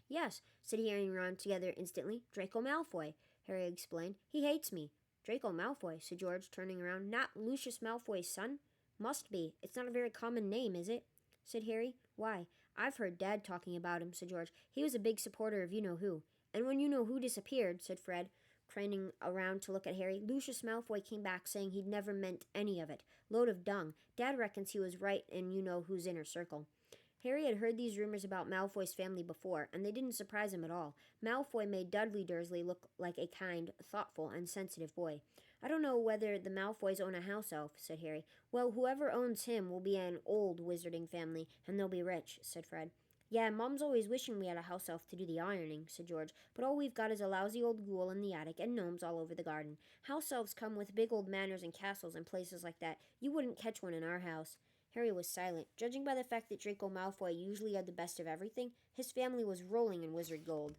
"Yes," said Harry and Ron together instantly. "Draco Malfoy," Harry explained. "He hates me." "Draco Malfoy," said George, turning around. "Not Lucius Malfoy's son?" "Must be. It's not a very common name, is it?" said Harry. "Why, I've heard Dad talking about him," said George. "He was a big supporter of you-know-who." "And when you-know-who disappeared," said Fred, craning around to look at Harry, "Lucius Malfoy came back saying he'd never meant any of it. Load of dung. Dad reckons he was right in you-know-who's inner circle." Harry had heard these rumors about Malfoy's family before, and they didn't surprise him at all. Malfoy made Dudley Dursley look like a kind, thoughtful, and sensitive boy. "I don't know whether the Malfoys own a house elf," said Harry. "Well, whoever owns him will be an old wizarding family, and they'll be rich," said Fred. Yeah, Mom's always wishing we had a house elf to do the ironing, said George, but all we've got is a lousy old ghoul in the attic and gnomes all over the garden. House elves come with big old manors and castles and places like that. You wouldn't catch one in our house. Harry was silent. Judging by the fact that Draco Malfoy usually had the best of everything, his family was rolling in wizard gold.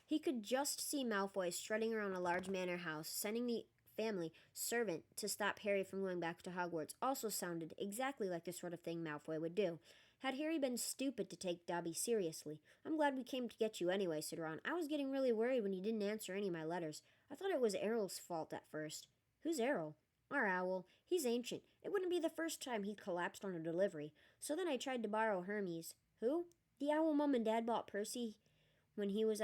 He could just see Malfoy strutting around a large manor house, sending the family servant to stop Harry from going back to Hogwarts also sounded exactly like the sort of thing Malfoy would do. Had Harry been stupid to take Dobby seriously? I'm glad we came to get you anyway, said Ron. I was getting really worried when you didn't answer any of my letters. I thought it was Errol's fault at first. Who's Errol? Our owl. He's ancient. It wouldn't be the first time he'd collapsed on a delivery. So then I tried to borrow Hermes. Who? The owl Mum and Dad bought Percy when he was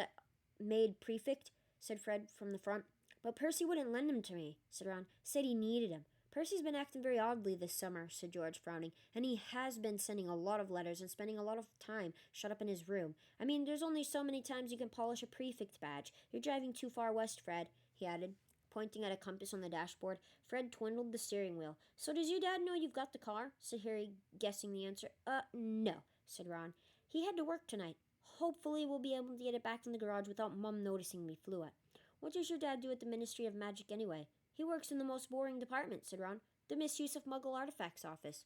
made prefect, said Fred from the front. But Percy wouldn't lend him to me, said Ron. Said he needed him. Percy's been acting very oddly this summer, said George, frowning, and he has been sending a lot of letters and spending a lot of time shut up in his room. I mean, there's only so many times you can polish a prefect badge. You're driving too far west, Fred, he added, pointing at a compass on the dashboard. Fred twindled the steering wheel. So does your dad know you've got the car? Said Harry, guessing the answer. No, said Ron. He had to work tonight. Hopefully we'll be able to get it back in the garage without Mum noticing we flew it. What does your dad do at the Ministry of Magic anyway? He works in the most boring department, said Ron. The Misuse of Muggle Artifacts office.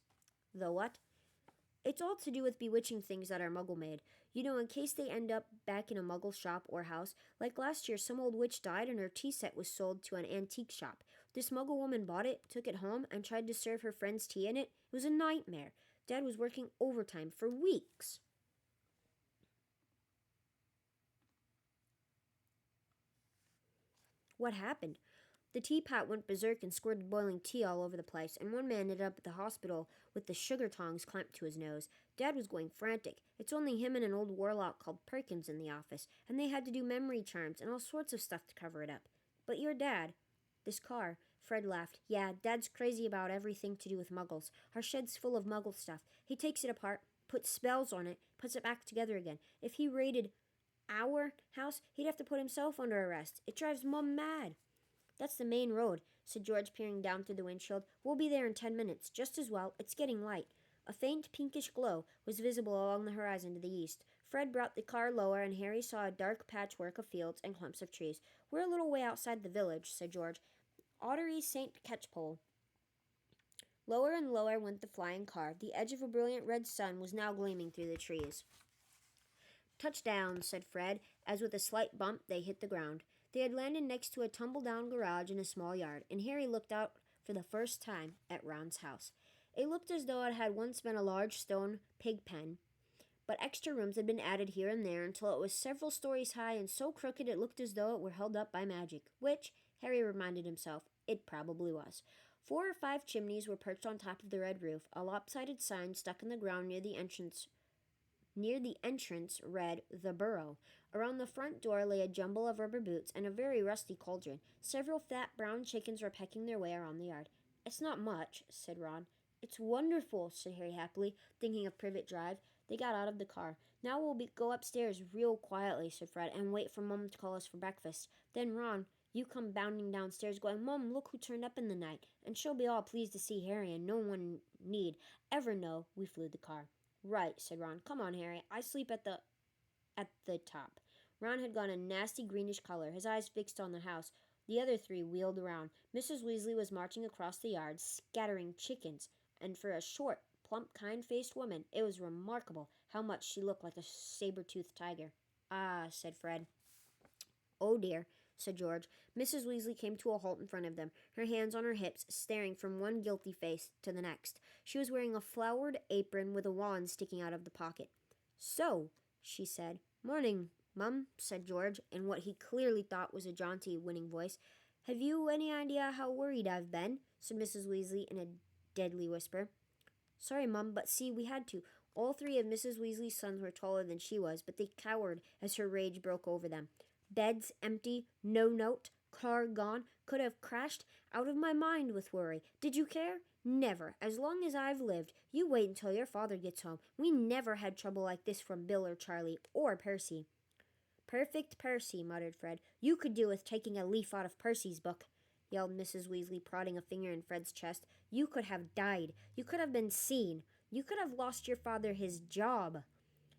The what? It's all to do with bewitching things that are Muggle-made. You know, in case they end up back in a Muggle shop or house. Like last year, some old witch died and her tea set was sold to an antique shop. This Muggle woman bought it, took it home, and tried to serve her friends tea in it. It was a nightmare. Dad was working overtime for weeks. What happened? The teapot went berserk and squirted boiling tea all over the place, and one man ended up at the hospital with the sugar tongs clamped to his nose. Dad was going frantic. It's only him and an old warlock called Perkins in the office, and they had to do memory charms and all sorts of stuff to cover it up. But your dad, this car, Fred laughed. Yeah, Dad's crazy about everything to do with muggles. Our shed's full of muggle stuff. He takes it apart, puts spells on it, puts it back together again. If he raided our house, he'd have to put himself under arrest. It drives Mum mad. That's the main road, said George, peering down through the windshield. We'll be there in 10 minutes. Just as well. It's getting light. A faint pinkish glow was visible along the horizon to the east. Fred brought the car lower, and Harry saw a dark patchwork of fields and clumps of trees. We're a little way outside the village, said George. Ottery St. Catchpole. Lower and lower went the flying car. The edge of a brilliant red sun was now gleaming through the trees. Touchdown, said Fred, as with a slight bump they hit the ground. They had landed next to a tumble-down garage in a small yard, and Harry looked out for the first time at Ron's house. It looked as though it had once been a large stone pig pen, but extra rooms had been added here and there until it was several stories high and so crooked it looked as though it were held up by magic, which, Harry reminded himself, it probably was. 4 or 5 chimneys were perched on top of the red roof. A lopsided sign stuck in the ground near the entrance read, "The Burrow." Around the front door lay a jumble of rubber boots and a very rusty cauldron. Several fat brown chickens were pecking their way around the yard. It's not much, said Ron. It's wonderful, said Harry happily, thinking of Privet Drive. They got out of the car. Now we'll go upstairs real quietly, said Fred, and wait for Mum to call us for breakfast. Then, Ron, you come bounding downstairs going, Mum, look who turned up in the night. And she'll be all pleased to see Harry, and no one need ever know we flew the car. Right, said Ron. Come on, Harry. I sleep at the top. Ron had gone a nasty greenish color, his eyes fixed on the house. The other 3 wheeled around. Mrs. Weasley was marching across the yard, scattering chickens, and for a short, plump, kind-faced woman, it was remarkable how much she looked like a saber-toothed tiger. Ah, said Fred. Oh, dear, said George. Mrs. Weasley came to a halt in front of them, her hands on her hips, staring from one guilty face to the next. She was wearing a flowered apron with a wand sticking out of the pocket. So, she said. Morning, Mum, said George, in what he clearly thought was a jaunty, winning voice. Have you any idea how worried I've been? Said Mrs. Weasley in a deadly whisper. Sorry, Mum, but see, we had to. All 3 of Mrs. Weasley's sons were taller than she was, but they cowered as her rage broke over them. Beds empty, no note, car gone, could have crashed out of my mind with worry. Did you care? Never. As long as I've lived. You wait until your father gets home. We never had trouble like this from Bill or Charlie or Percy. Perfect Percy, muttered Fred. You could do with taking a leaf out of Percy's book, yelled Mrs. Weasley, prodding a finger in Fred's chest. You could have died. You could have been seen. You could have lost your father his job.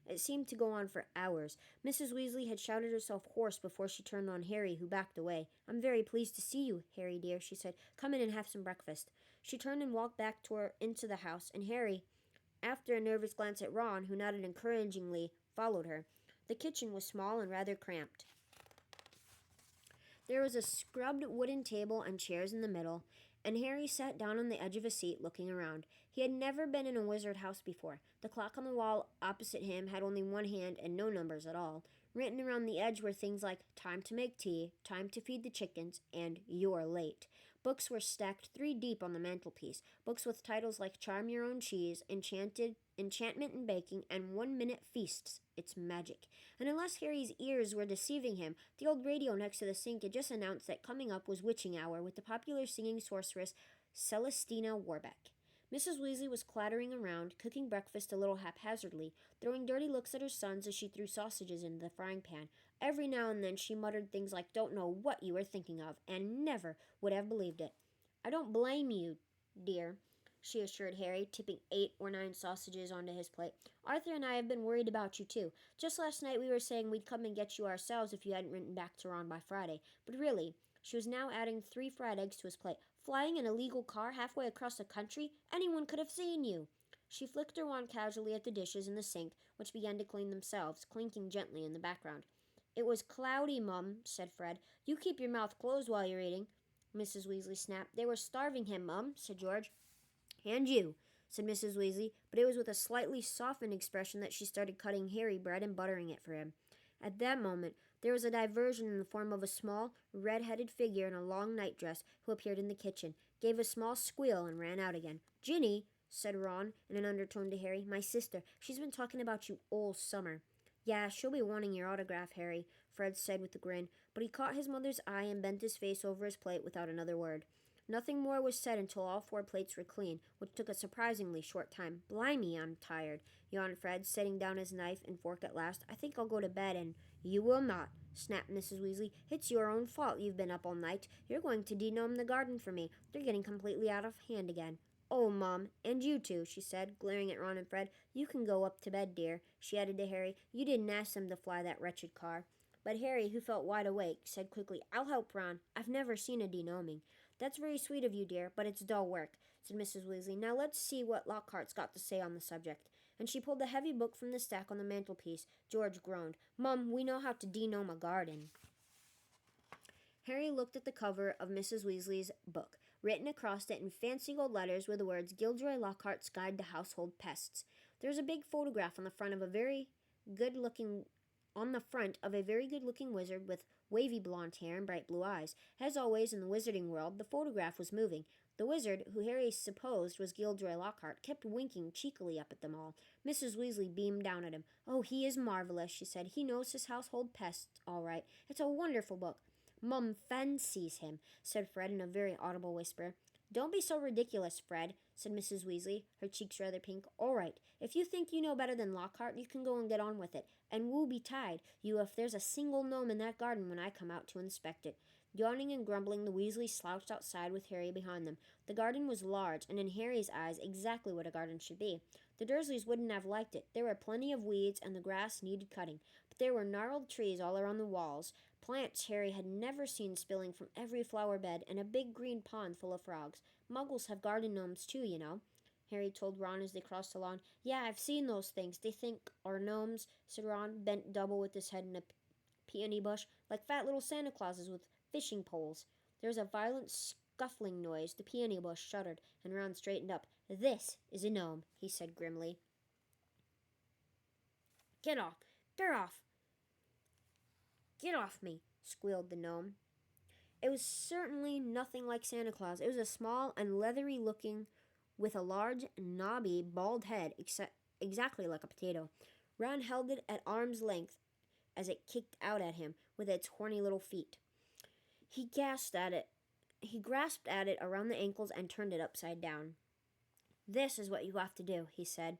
It seemed to go on for hours. Mrs. Weasley had shouted herself hoarse before she turned on Harry, who backed away. "I'm very pleased to see you, Harry dear," she said. "Come in and have some breakfast." She turned and walked back into the house, and Harry, after a nervous glance at Ron, who nodded encouragingly, followed her. The kitchen was small and rather cramped. There was a scrubbed wooden table and chairs in the middle, and Harry sat down on the edge of a seat, looking around. He had never been in a wizard house before. The clock on the wall opposite him had only one hand and no numbers at all. Written around the edge were things like "Time to make tea," "Time to feed the chickens," and "You're late." Books were stacked 3 deep on the mantelpiece, books with titles like "Charm Your Own Cheese," "Enchantment in Baking," and "1 Minute Feasts. It's Magic." And unless Harry's ears were deceiving him, the old radio next to the sink had just announced that coming up was Witching Hour with the popular singing sorceress Celestina Warbeck. Mrs. Weasley was clattering around, cooking breakfast a little haphazardly, throwing dirty looks at her sons as she threw sausages into the frying pan. Every now and then she muttered things like "Don't know what you were thinking of," and never would have believed it. "I don't blame you, dear," she assured Harry, tipping 8 or 9 sausages onto his plate. "Arthur and I have been worried about you, too. Just last night we were saying we'd come and get you ourselves if you hadn't written back to Ron by Friday. But really," she was now adding 3 fried eggs to his plate, "flying in a legal car halfway across the country? Anyone could have seen you." She flicked her wand casually at the dishes in the sink, which began to clean themselves, clinking gently in the background. "It was cloudy, Mum," said Fred. "You keep your mouth closed while you're eating," Mrs. Weasley snapped. "They were starving him, Mum," said George. "And you," said Mrs. Weasley, but it was with a slightly softened expression that she started cutting Harry bread and buttering it for him. At that moment, there was a diversion in the form of a small, red-headed figure in a long nightdress who appeared in the kitchen, gave a small squeal, and ran out again. "Ginny," said Ron in an undertone to Harry, "my sister. She's been talking about you all summer." "Yeah, she'll be wanting your autograph, Harry," Fred said with a grin, but he caught his mother's eye and bent his face over his plate without another word. Nothing more was said until all 4 plates were clean, which took a surprisingly short time. "Blimey, I'm tired," yawned Fred, setting down his knife and fork at last. "I think I'll go to bed and—" "You will not," snapped Mrs. Weasley. "It's your own fault you've been up all night. You're going to denome the garden for me. They're getting completely out of hand again." "Oh, Mom, and you too," she said, glaring at Ron and Fred. "You can go up to bed, dear," she added to Harry. "You didn't ask them to fly that wretched car." But Harry, who felt wide awake, said quickly, "I'll help Ron. I've never seen a denoming." "That's very sweet of you, dear, but it's dull work," said Mrs. Weasley. "Now let's see what Lockhart's got to say on the subject." And she pulled a heavy book from the stack on the mantelpiece. George groaned. "Mum, we know how to denome a garden." Harry looked at the cover of Mrs. Weasley's book. Written across it in fancy gold letters were the words "Gilderoy Lockhart's Guide to Household Pests." There was a big photograph on the front of a very good-looking wizard with wavy blonde hair and bright blue eyes. As always in the wizarding world, the photograph was moving. The wizard, who Harry supposed was Gilderoy Lockhart, kept winking cheekily up at them all. Mrs. Weasley beamed down at him. "Oh, he is marvelous," she said. "He knows his household pests, all right. It's a wonderful book." "Mum fancies him," said Fred in a very audible whisper. "Don't be so ridiculous, Fred," said Mrs. Weasley, her cheeks rather pink. "All right, if you think you know better than Lockhart, you can go and get on with it. And woe betide you if there's a single gnome in that garden when I come out to inspect it." Yawning and grumbling, the Weasleys slouched outside with Harry behind them. The garden was large, and in Harry's eyes exactly what a garden should be. The Dursleys wouldn't have liked it. There were plenty of weeds, and the grass needed cutting. But there were gnarled trees all around the walls, plants Harry had never seen spilling from every flower bed, and a big green pond full of frogs. "Muggles have garden gnomes too, you know," Harry told Ron as they crossed the lawn. "Yeah, I've seen those things. They think are gnomes," said Ron, bent double with his head in a peony bush, "like fat little Santa Clauses with fishing poles." There was a violent scuffling noise. The peony bush shuddered, and Ron straightened up. "This is a gnome," he said grimly. "Get off! Get off! Get off me!" squealed the gnome. It was certainly nothing like Santa Claus. It was a small and leathery looking, with a large, knobby, bald head, exactly like a potato. Ron held it at arm's length as it kicked out at him with its horny little feet. He grasped at it around the ankles and turned it upside down. "This is what you have to do," he said.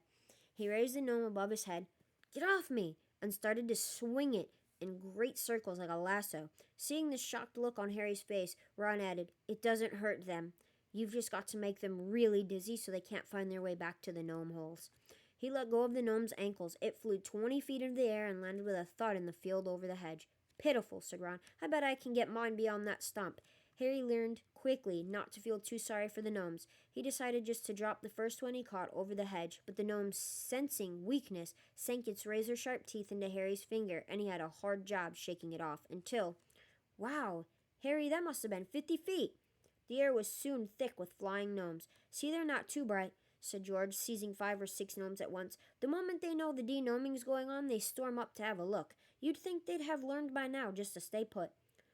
He raised the gnome above his head. "Get off me!" and started to swing it in great circles like a lasso. Seeing the shocked look on Harry's face, Ron added, "It doesn't hurt them. You've just got to make them really dizzy so they can't find their way back to the gnome holes." He let go of the gnome's ankles. It flew 20 feet into the air and landed with a thud in the field over the hedge. Pitiful, said Ron. I bet I can get mine beyond that stump. Harry learned quickly not to feel too sorry for the gnomes. He decided just to drop the first one he caught over the hedge, but the gnome, sensing weakness, sank its razor-sharp teeth into Harry's finger, and he had a hard job shaking it off until... Wow, Harry, that must have been 50 feet. The air was soon thick with flying gnomes. See, they're not too bright, said George, seizing 5 or 6 gnomes at once. The moment they know the de-gnoming's going on, they storm up to have a look. You'd think they'd have learned by now just to stay put.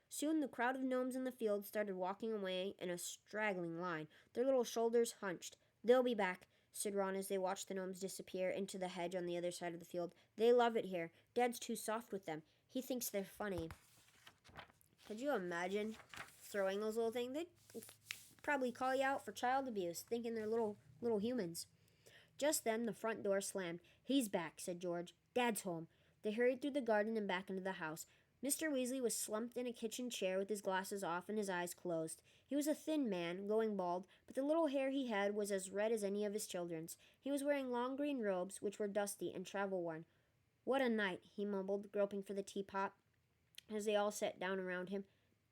Soon the crowd of gnomes in the field started walking away in a straggling line, their little shoulders hunched. They'll be back, said Ron as they watched the gnomes disappear into the hedge on the other side of the field. They love it here. Dad's too soft with them. He thinks they're funny. Could you imagine throwing those little things? They'd probably call you out for child abuse, thinking they're little humans. Just then the front door slammed. He's back, said George. Dad's home. They hurried through the garden and back into the house. Mr. Weasley was slumped in a kitchen chair with his glasses off and his eyes closed. He was a thin man, going bald, but the little hair he had was as red as any of his children's. He was wearing long green robes, which were dusty and travel-worn. What a night, he mumbled, groping for the teapot, as they all sat down around him.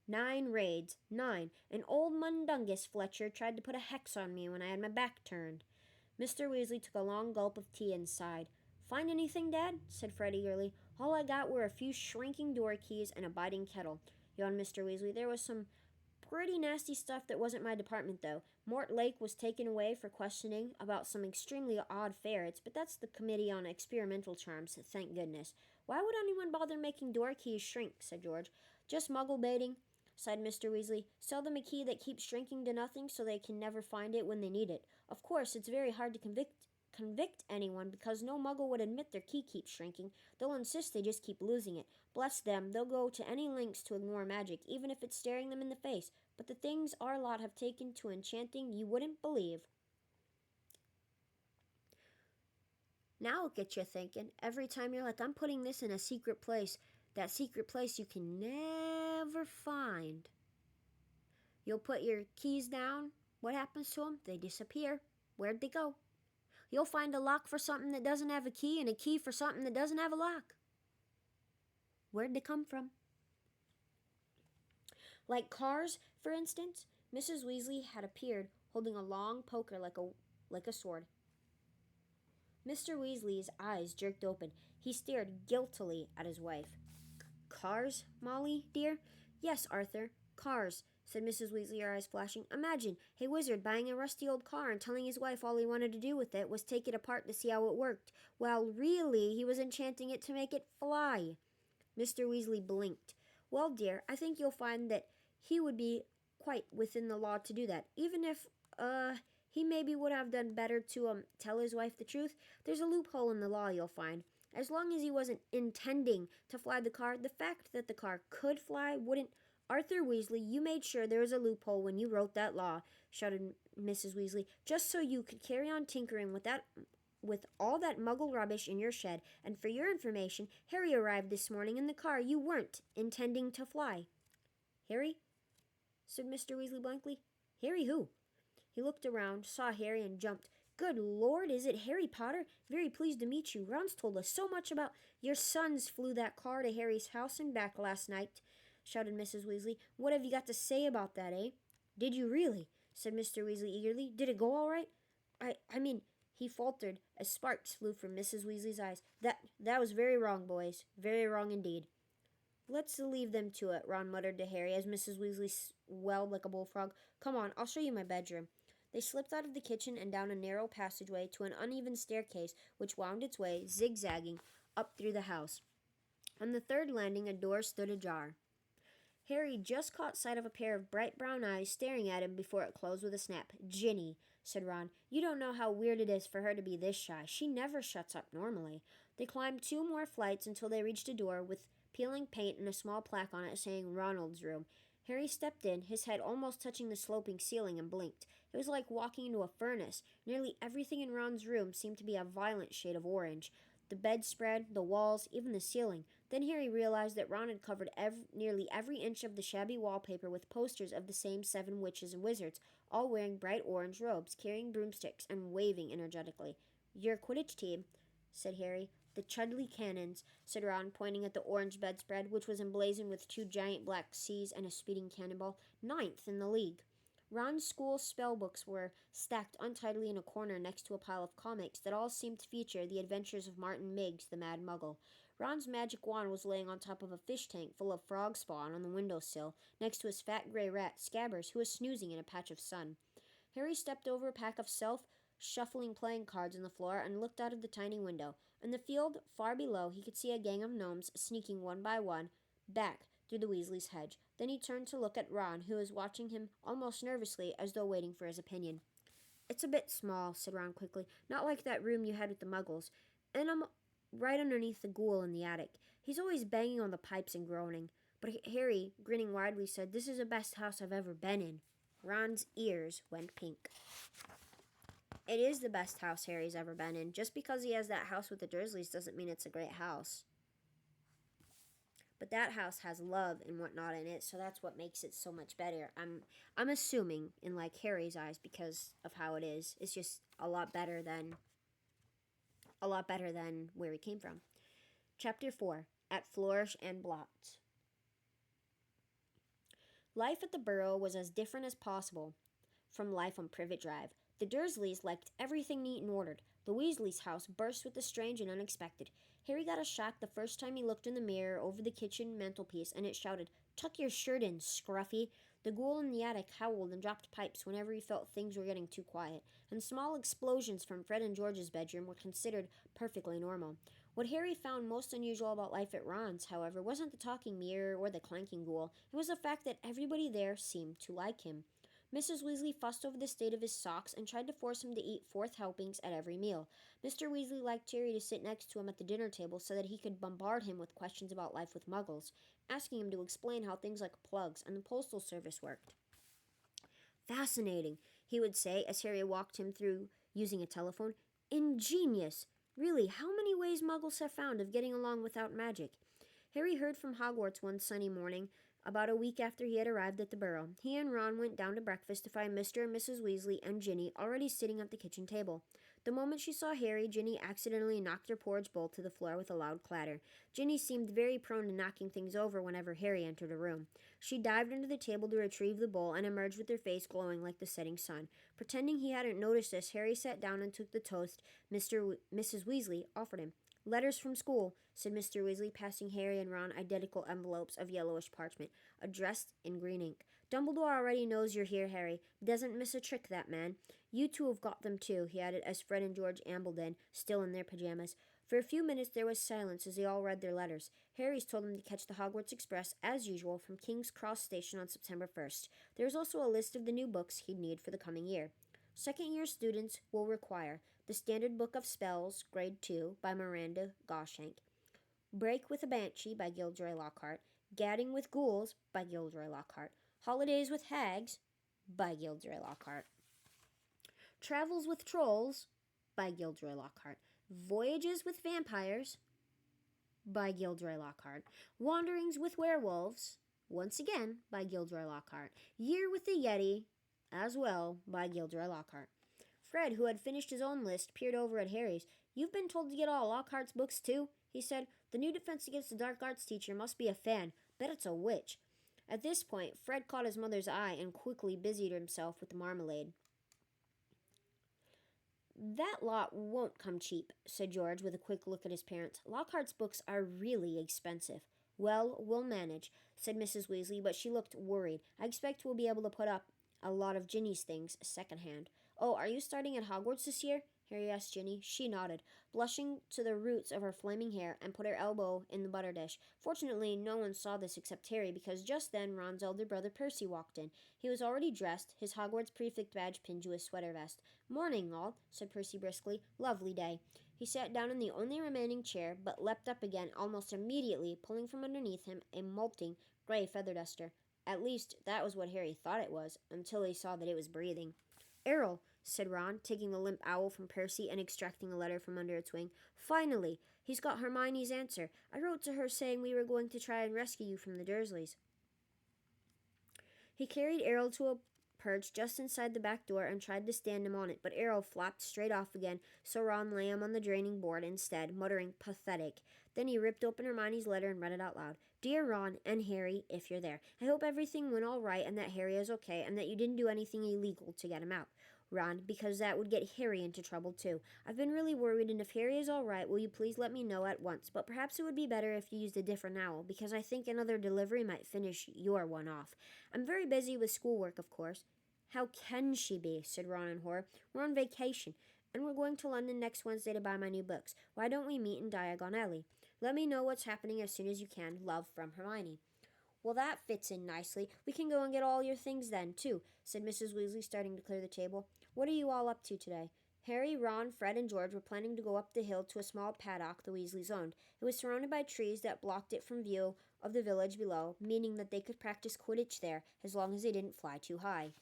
9 raids. 9. And old Mundungus Fletcher tried to put a hex on me when I had my back turned. Mr. Weasley took a long gulp of tea and sighed. Find anything, Dad? Said Fred eagerly. All I got were a few shrinking door keys and a biting kettle, yawned Mr. Weasley. There was some pretty nasty stuff that wasn't my department, though. Mort Lake was taken away for questioning about some extremely odd ferrets, but that's the Committee on Experimental Charms, thank goodness. Why would anyone bother making door keys shrink? Said George. Just muggle baiting, sighed Mr. Weasley. Sell them a key that keeps shrinking to nothing so they can never find it when they need it. Of course, it's very hard to convict anyone because no muggle would admit their key keeps shrinking. They'll insist they just keep losing it. Bless them, they'll go to any lengths to ignore magic, even if it's staring them in the face. But the things our lot have taken to enchanting you wouldn't believe. Now it'll get you thinking. Every time you're like, I'm putting this in a secret place, that secret place you can never find. You'll put your keys down. What happens to them? They disappear. Where'd they go? You'll find a lock for something that doesn't have a key and a key for something that doesn't have a lock. Where'd they come from? Like cars, for instance, Mrs. Weasley had appeared holding a long poker like a sword. Mr. Weasley's eyes jerked open. He stared guiltily at his wife. Cars, Molly, dear? Yes, Arthur, cars, said Mrs. Weasley, her eyes flashing. Imagine a wizard buying a rusty old car and telling his wife all he wanted to do with it was take it apart to see how it worked, while really he was enchanting it to make it fly. Mr. Weasley blinked. Well, dear, I think you'll find that he would be quite within the law to do that, even if, he maybe would have done better to, tell his wife the truth. There's a loophole in the law, you'll find. As long as he wasn't intending to fly the car, the fact that the car could fly wouldn't... Arthur Weasley, you made sure there was a loophole when you wrote that law, shouted Mrs. Weasley, just so you could carry on tinkering with all that muggle rubbish in your shed. And for your information, Harry arrived this morning in the car you weren't intending to fly. Harry? Said Mr. Weasley blankly. Harry who? He looked around, saw Harry, and jumped. Good Lord, is it Harry Potter? Very pleased to meet you. Ron's told us so much about... Your sons flew that car to Harry's house and back last night, shouted Mrs. Weasley. What have you got to say about that, eh? Did you really? Said Mr. Weasley eagerly. Did it go all right? I mean, he faltered as sparks flew from Mrs. Weasley's eyes. That was very wrong, boys. Very wrong indeed. Let's leave them to it, Ron muttered to Harry as Mrs. Weasley swelled like a bullfrog. Come on, I'll show you my bedroom. They slipped out of the kitchen and down a narrow passageway to an uneven staircase which wound its way, zigzagging, up through the house. On the third landing, a door stood ajar. Harry just caught sight of a pair of bright brown eyes staring at him before it closed with a snap. Ginny, said Ron, you don't know how weird it is for her to be this shy. She never shuts up normally. They climbed 2 more flights until they reached a door with peeling paint and a small plaque on it saying Ronald's room. Harry stepped in, his head almost touching the sloping ceiling, and blinked. It was like walking into a furnace. Nearly everything in Ron's room seemed to be a violent shade of orange. The bedspread, the walls, even the ceiling. Then Harry realized that Ron had covered nearly every inch of the shabby wallpaper with posters of the same 7 witches and wizards, all wearing bright orange robes, carrying broomsticks, and waving energetically. "Your Quidditch team," said Harry. "The Chudley Cannons," said Ron, pointing at the orange bedspread, which was emblazoned with 2 giant black C's and a speeding cannonball. "Ninth in the league." Ron's school spell books were stacked untidily in a corner next to a pile of comics that all seemed to feature the adventures of Martin Miggs, the Mad Muggle. Ron's magic wand was laying on top of a fish tank full of frog spawn on the windowsill, next to his fat gray rat, Scabbers, who was snoozing in a patch of sun. Harry stepped over a pack of self-shuffling playing cards on the floor and looked out of the tiny window. In the field far below, he could see a gang of gnomes sneaking one by one back through the Weasley's hedge. Then he turned to look at Ron, who was watching him almost nervously, as though waiting for his opinion. "It's a bit small," said Ron quickly. "Not like that room you had with the Muggles. And I'm right underneath the ghoul in the attic. He's always banging on the pipes and groaning." But Harry, grinning widely, said, "This is the best house I've ever been in." Ron's ears went pink. "It is the best house Harry's ever been in. Just because he has that house with the Dursleys doesn't mean it's a great house. But that house has love and whatnot in it, so that's what makes it so much better. I'm assuming in like Harry's eyes because of how it is. It's just a lot better than where he came from." Chapter 4: At Flourish and Blotts. Life at the Burrow was as different as possible from life on Privet Drive. The Dursleys liked everything neat and ordered. The Weasleys' house burst with the strange and unexpected. Harry got a shock the first time he looked in the mirror over the kitchen mantelpiece, and it shouted, "Tuck your shirt in, Scruffy." The ghoul in the attic howled and dropped pipes whenever he felt things were getting too quiet, and small explosions from Fred and George's bedroom were considered perfectly normal. What Harry found most unusual about life at Ron's, however, wasn't the talking mirror or the clanking ghoul. It was the fact that everybody there seemed to like him. Mrs. Weasley fussed over the state of his socks and tried to force him to eat 4th helpings at every meal. Mr. Weasley liked Harry to sit next to him at the dinner table so that he could bombard him with questions about life with Muggles, asking him to explain how things like plugs and the postal service worked. "Fascinating," he would say as Harry walked him through using a telephone. "Ingenious. Really, how many ways Muggles have found of getting along without magic?" Harry heard from Hogwarts one sunny morning, about a week after he had arrived at the Burrow. He and Ron went down to breakfast to find Mr. and Mrs. Weasley and Ginny already sitting at the kitchen table. The moment she saw Harry, Ginny accidentally knocked her porridge bowl to the floor with a loud clatter. Ginny seemed very prone to knocking things over whenever Harry entered a room. She dived under the table to retrieve the bowl and emerged with her face glowing like the setting sun. Pretending he hadn't noticed this, Harry sat down and took the toast Mrs. Weasley offered him. "Letters from school," said Mr. Weasley, passing Harry and Ron identical envelopes of yellowish parchment, addressed in green ink. "Dumbledore already knows you're here, Harry. Doesn't miss a trick, that man. You two have got them, too," he added as Fred and George ambled in, still in their pajamas. For a few minutes there was silence as they all read their letters. Harry's told them to catch the Hogwarts Express, as usual, from King's Cross Station on September 1st. There was also a list of the new books he'd need for the coming year. Second-year students will require The Standard Book of Spells, Grade 2, by Miranda Goshank, Break with a Banshee by Gilderoy Lockhart, Gadding with Ghouls by Gilderoy Lockhart, Holidays with Hags by Gilderoy Lockhart, Travels with Trolls by Gilderoy Lockhart, Voyages with Vampires by Gilderoy Lockhart, Wanderings with Werewolves, once again by Gilderoy Lockhart, Year with the Yeti, as well by Gilderoy Lockhart. Fred, who had finished his own list, peered over at Harry's. "You've been told to get all Lockhart's books, too?" he said. "The new Defense Against the Dark Arts teacher must be a fan. Bet it's a witch." At this point, Fred caught his mother's eye and quickly busied himself with the marmalade. "That lot won't come cheap," said George with a quick look at his parents. "Lockhart's books are really expensive." "Well, we'll manage," said Mrs. Weasley, but she looked worried. "I expect we'll be able to put up a lot of Ginny's things secondhand." "Oh, are you starting at Hogwarts this year?" Harry asked Ginny. She nodded, blushing to the roots of her flaming hair, and put her elbow in the butter dish. Fortunately, no one saw this except Harry, because just then Ron's elder brother Percy walked in. He was already dressed, his Hogwarts prefect badge pinned to his sweater vest. "Morning, all," said Percy briskly. "Lovely day." He sat down in the only remaining chair, but leapt up again almost immediately, pulling from underneath him a molting gray feather duster. At least, that was what Harry thought it was, until he saw that it was breathing. "Errol," said Ron, taking the limp owl from Percy and extracting a letter from under its wing. "Finally! He's got Hermione's answer. I wrote to her saying we were going to try and rescue you from the Dursleys." He carried Errol to a perched just inside the back door and tried to stand him on it, but Arrow flapped straight off again, so Ron lay him on the draining board instead, muttering, "Pathetic." Then he ripped open Hermione's letter and read it out loud. "Dear Ron and Harry, if you're there, I hope everything went all right and that Harry is okay and that you didn't do anything illegal to get him out. Ron, because that would get Harry into trouble too. I've been really worried, and if Harry is all right, will you please let me know at once? But perhaps it would be better if you used a different owl, because I think another delivery might finish your one off. I'm very busy with schoolwork, of course." "How can she be?" said Ron in horror. "We're on vacation, and we're going to London next Wednesday to buy my new books. Why don't we meet in Diagon Alley? Let me know what's happening as soon as you can. Love, from Hermione." "Well, that fits in nicely. We can go and get all your things then, too," said Mrs. Weasley, starting to clear the table. "What are you all up to today?" Harry, Ron, Fred, and George were planning to go up the hill to a small paddock the Weasleys owned. It was surrounded by trees that blocked it from view of the village below, meaning that they could practice Quidditch there as long as they didn't fly too high.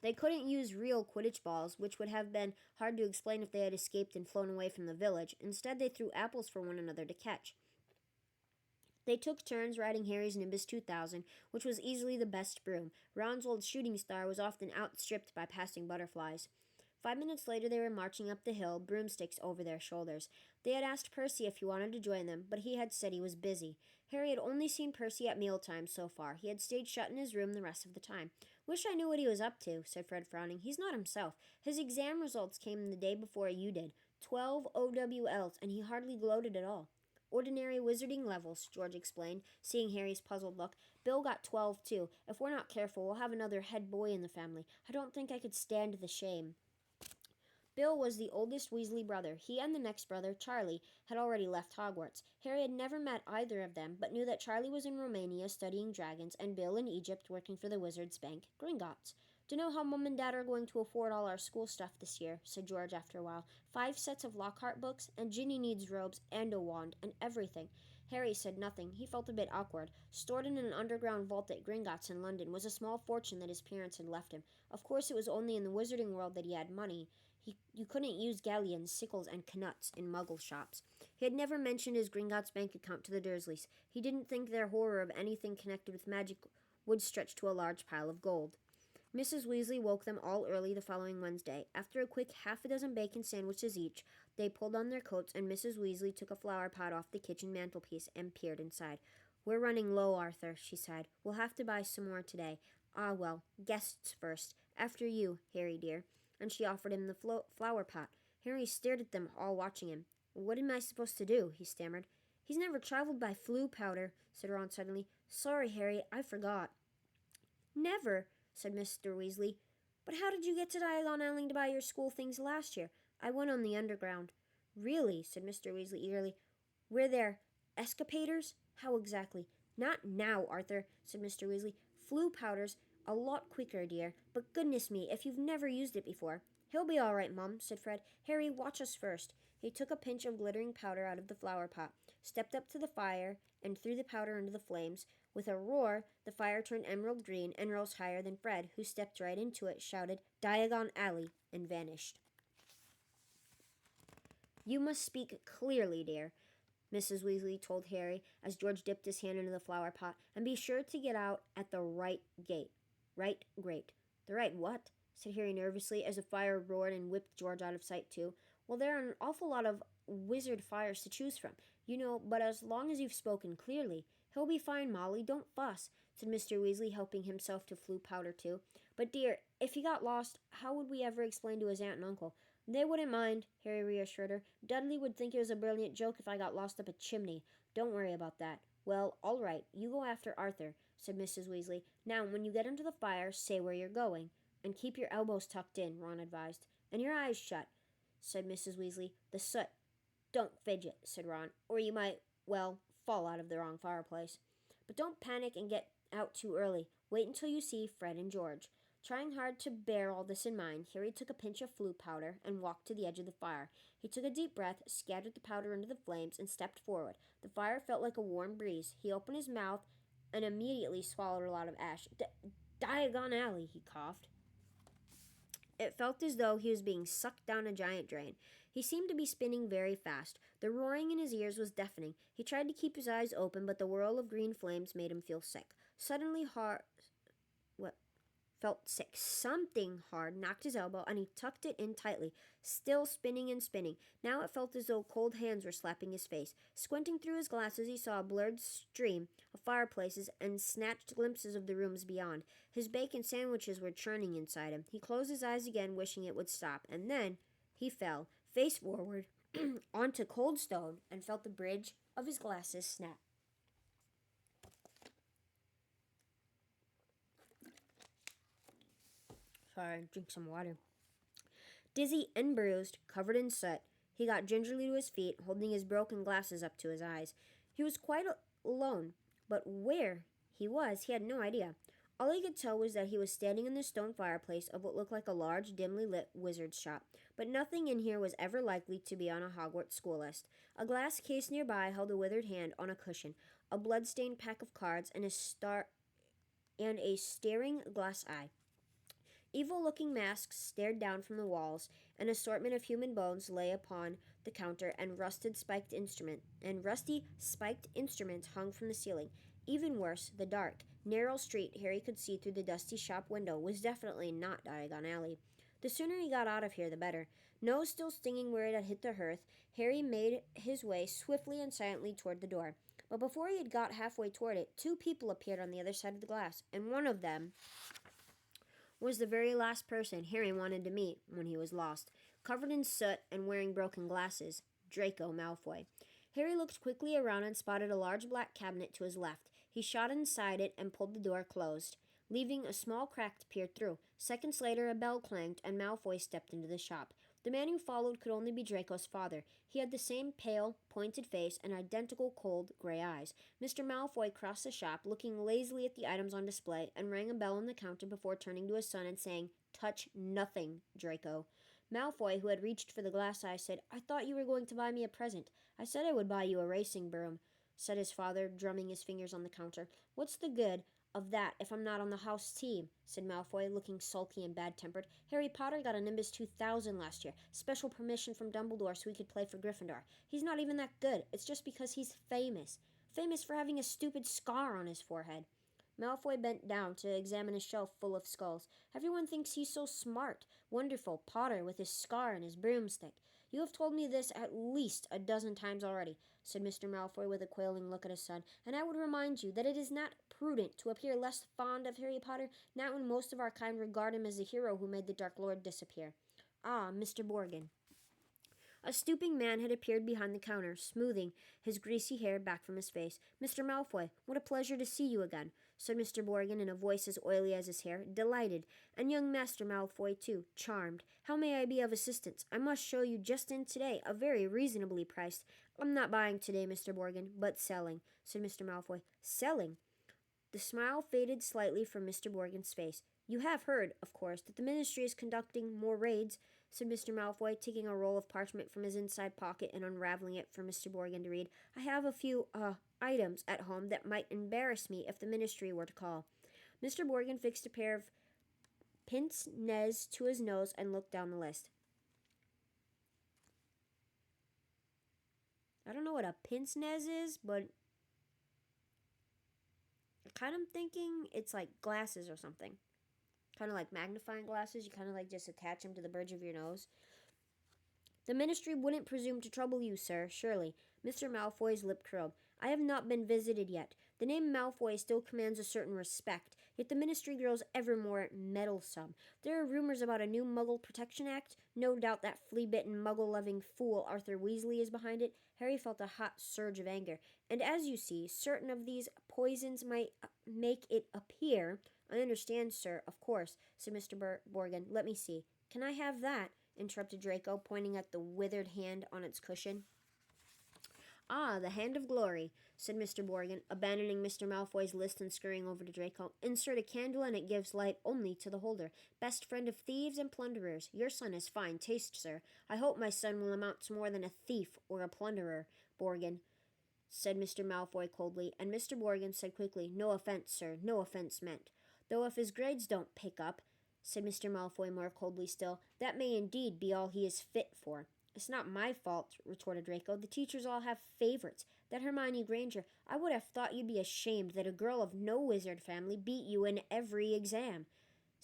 They couldn't use real Quidditch balls, which would have been hard to explain if they had escaped and flown away from the village. Instead, they threw apples for one another to catch. They took turns riding Harry's Nimbus 2000, which was easily the best broom. Ron's old shooting star was often outstripped by passing butterflies. 5 minutes later, they were marching up the hill, broomsticks over their shoulders. They had asked Percy if he wanted to join them, but he had said he was busy. Harry had only seen Percy at mealtime so far. He had stayed shut in his room the rest of the time. "Wish I knew what he was up to," said Fred, frowning. "He's not himself. His exam results came the day before you did. 12 OWLs, and he hardly gloated at all." "Ordinary wizarding levels," George explained, seeing Harry's puzzled look. "Bill got 12, too. If we're not careful, we'll have another head boy in the family. I don't think I could stand the shame." Bill was the oldest Weasley brother. He and the next brother, Charlie, had already left Hogwarts. Harry had never met either of them, but knew that Charlie was in Romania studying dragons, and Bill in Egypt working for the Wizards' Bank, Gringotts. "Dunno how Mum and Dad are going to afford all our school stuff this year," said George after a while. "5 sets of Lockhart books, and Ginny needs robes and a wand, and everything." Harry said nothing. He felt a bit awkward. Stored in an underground vault at Gringotts in London was a small fortune that his parents had left him. Of course, it was only in the wizarding world that he had money. You couldn't use galleons, sickles, and knuts in Muggle shops. He had never mentioned his Gringotts bank account to the Dursleys. He didn't think their horror of anything connected with magic would stretch to a large pile of gold. Mrs. Weasley woke them all early the following Wednesday. After a quick half-a-dozen bacon sandwiches each, they pulled on their coats, and Mrs. Weasley took a flower pot off the kitchen mantelpiece and peered inside. "We're running low, Arthur," she sighed. "We'll have to buy some more today. Ah, well, guests first. After you, Harry dear." And she offered him the flower pot. Harry stared at them, all watching him. "What am I supposed to do?" he stammered. "He's never traveled by Floo powder," said Ron suddenly. "Sorry, Harry, I forgot." "Never," said Mr. Weasley. "But how did you get to Diagon Alley to buy your school things last year?" "I went on the underground." "Really?" said Mr. Weasley eagerly. "Were there escapadors? How exactly?" "Not now, Arthur," said Mr. Weasley. "Floo powder's a lot quicker, dear. But goodness me, if you've never used it before." "He'll be all right, Mum," said Fred. "Harry, watch us first." He took a pinch of glittering powder out of the flower pot, stepped up to the fire, and threw the powder into the flames. With a roar, the fire turned emerald green and rose higher than Fred, who stepped right into it, shouted, "Diagon Alley," and vanished. "You must speak clearly, dear," Mrs. Weasley told Harry as George dipped his hand into the flower pot, "and be sure to get out at the right gate." "Right, great." "The right what?" said Harry nervously as the fire roared and whipped George out of sight too. "Well, there are an awful lot of wizard fires to choose from, you know, but as long as you've spoken clearly." "He'll be fine, Molly, don't fuss," said Mr. Weasley, helping himself to Floo powder too. "But, dear, if he got lost, how would we ever explain to his aunt and uncle?" "They wouldn't mind," Harry reassured her. "Dudley would think it was a brilliant joke if I got lost up a chimney. Don't worry about that." "Well, all right, you go after Arthur," said Mrs. Weasley. "Now, when you get into the fire, say where you're going. And keep your elbows tucked in," Ron advised. "And your eyes shut," said Mrs. Weasley. "The soot—" "Don't fidget," said Ron, "or you might, well, fall out of the wrong fireplace. But don't panic and get out too early. Wait until you see Fred and George." Trying hard to bear all this in mind, Harry took a pinch of Floo powder and walked to the edge of the fire. He took a deep breath, scattered the powder into the flames, and stepped forward. The fire felt like a warm breeze. He opened his mouth and immediately swallowed a lot of ash. "Diagon Alley," he coughed. It felt as though he was being sucked down a giant drain. He seemed to be spinning very fast. The roaring in his ears was deafening. He tried to keep his eyes open, but the whirl of green flames made him feel sick. Suddenly, felt sick. Something hard knocked his elbow, and he tucked it in tightly, still spinning and spinning. Now it felt as though cold hands were slapping his face. Squinting through his glasses, he saw a blurred stream of fireplaces and snatched glimpses of the rooms beyond. His bacon sandwiches were churning inside him. He closed his eyes again, wishing it would stop, and then he fell, face forward, onto cold stone and felt the bridge of his glasses snap. Sorry, drink some water. Dizzy and bruised, covered in soot, he got gingerly to his feet, holding his broken glasses up to his eyes. He was quite alone, but where he was, he had no idea. All he could tell was that he was standing in the stone fireplace of what looked like a large, dimly lit wizard's shop, but nothing in here was ever likely to be on a Hogwarts school list. A glass case nearby held a withered hand on a cushion, a blood-stained pack of cards, and a staring glass eye. Evil-looking masks stared down from the walls. An assortment of human bones lay upon the counter, and rusty spiked instruments hung from the ceiling. Even worse, the dark, narrow street Harry could see through the dusty shop window was definitely not Diagon Alley. The sooner he got out of here, the better. Nose still stinging where it had hit the hearth, Harry made his way swiftly and silently toward the door. But before he had got halfway toward it, two people appeared on the other side of the glass, and one of them was the very last person Harry wanted to meet when he was lost. Covered in soot and wearing broken glasses, Draco Malfoy. Harry looked quickly around and spotted a large black cabinet to his left. He shot inside it and pulled the door closed, leaving a small crack to peer through. Seconds later, a bell clanged, and Malfoy stepped into the shop. The man who followed could only be Draco's father. He had the same pale, pointed face and identical cold gray eyes. Mr. Malfoy crossed the shop, looking lazily at the items on display, and rang a bell on the counter before turning to his son and saying, "Touch nothing, Draco." Malfoy, who had reached for the glass eye, said, "I thought you were going to buy me a present." "I said I would buy you a racing broom," said his father, drumming his fingers on the counter. "What's the good of that if I'm not on the house team?" said Malfoy, looking sulky and bad-tempered. "Harry Potter got a Nimbus 2000 last year. Special permission from Dumbledore so he could play for Gryffindor. He's not even that good. It's just because he's famous. Famous for having a stupid scar on his forehead." Malfoy bent down to examine a shelf full of skulls. "Everyone thinks he's so smart. Wonderful Potter with his scar and his broomstick. You have told me this at least a dozen times already," said Mr. Malfoy with a quailing look at his son, "and I would remind you that it is not prudent to appear less fond of Harry Potter, not when most of our kind regard him as the hero who made the Dark Lord disappear. Ah, Mr. Borgin." A stooping man had appeared behind the counter, smoothing his greasy hair back from his face. "Mr. Malfoy, what a pleasure to see you again," said Mr. Borgin in a voice as oily as his hair. "Delighted. And young Master Malfoy, too. Charmed. How may I be of assistance? I must show you just in today, a very reasonably priced—" "I'm not buying today, Mr. Borgin, but selling," said Mr. Malfoy. "Selling?" The smile faded slightly from Mr. Borgin's face. "You have heard, of course, that the Ministry is conducting more raids," said Mr. Malfoy, taking a roll of parchment from his inside pocket and unraveling it for Mr. Borgin to read. "I have a few, items at home that might embarrass me if the Ministry were to call." Mr. Borgin fixed a pair of pince-nez to his nose and looked down the list. I don't know what a pince-nez is, but I kind of thinking it's like glasses or something. Kind of like magnifying glasses. You kind of like just attach them to the bridge of your nose. "The Ministry wouldn't presume to trouble you, sir, surely." Mr. Malfoy's lip curled. "I have not been visited yet. The name Malfoy still commands a certain respect, yet the Ministry grows ever more meddlesome. There are rumors about a new Muggle Protection Act. No doubt that flea-bitten, Muggle-loving fool Arthur Weasley is behind it." Harry felt a hot surge of anger. "And as you see, certain of these poisons might make it appear—" "I understand, sir, of course," said Mr. Borgin. "Let me see." "Can I have that?" interrupted Draco, pointing at the withered hand on its cushion. "Ah, the Hand of Glory," said Mr. Borgin, abandoning Mr. Malfoy's list and scurrying over to Draco. "Insert a candle and it gives light only to the holder. Best friend of thieves and plunderers. Your son has fine taste, sir. I hope my son will amount to more than a thief or a plunderer, Borgin," said Mr. Malfoy coldly, and Mr. Borgin said quickly, "No offense, sir, no offense meant. Though if his grades don't pick up," said Mr. Malfoy more coldly still, "that may indeed be all he is fit for." "It's not my fault," retorted Draco. "The teachers all have favorites. That Hermione Granger, I would have thought you'd be ashamed that a girl of no wizard family beat you in every exam,"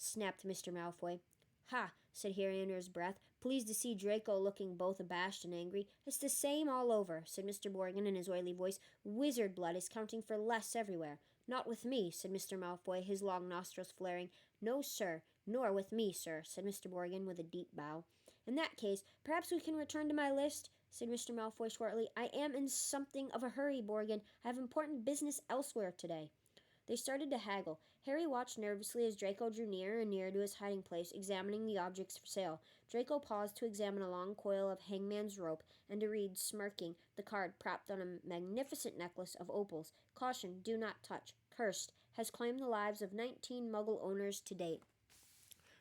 snapped Mr. Malfoy. "Ha," said Harry under his breath, pleased to see Draco looking both abashed and angry. "It's the same all over," said Mr. Morgan in his oily voice. "Wizard blood is counting for less everywhere." "Not with me," said Mr. Malfoy, his long nostrils flaring. "No, sir, nor with me, sir," said Mr. Morgan with a deep bow. "In that case, perhaps we can return to my list," said Mr. Malfoy shortly. "I am in something of a hurry, Morgan. I have important business elsewhere today." They started to haggle. Harry watched nervously as Draco drew nearer and nearer to his hiding place, examining the objects for sale. Draco paused to examine a long coil of hangman's rope and to read, smirking, the card propped on a magnificent necklace of opals. "Caution, do not touch. Cursed. Has claimed the lives of 19 Muggle owners to date."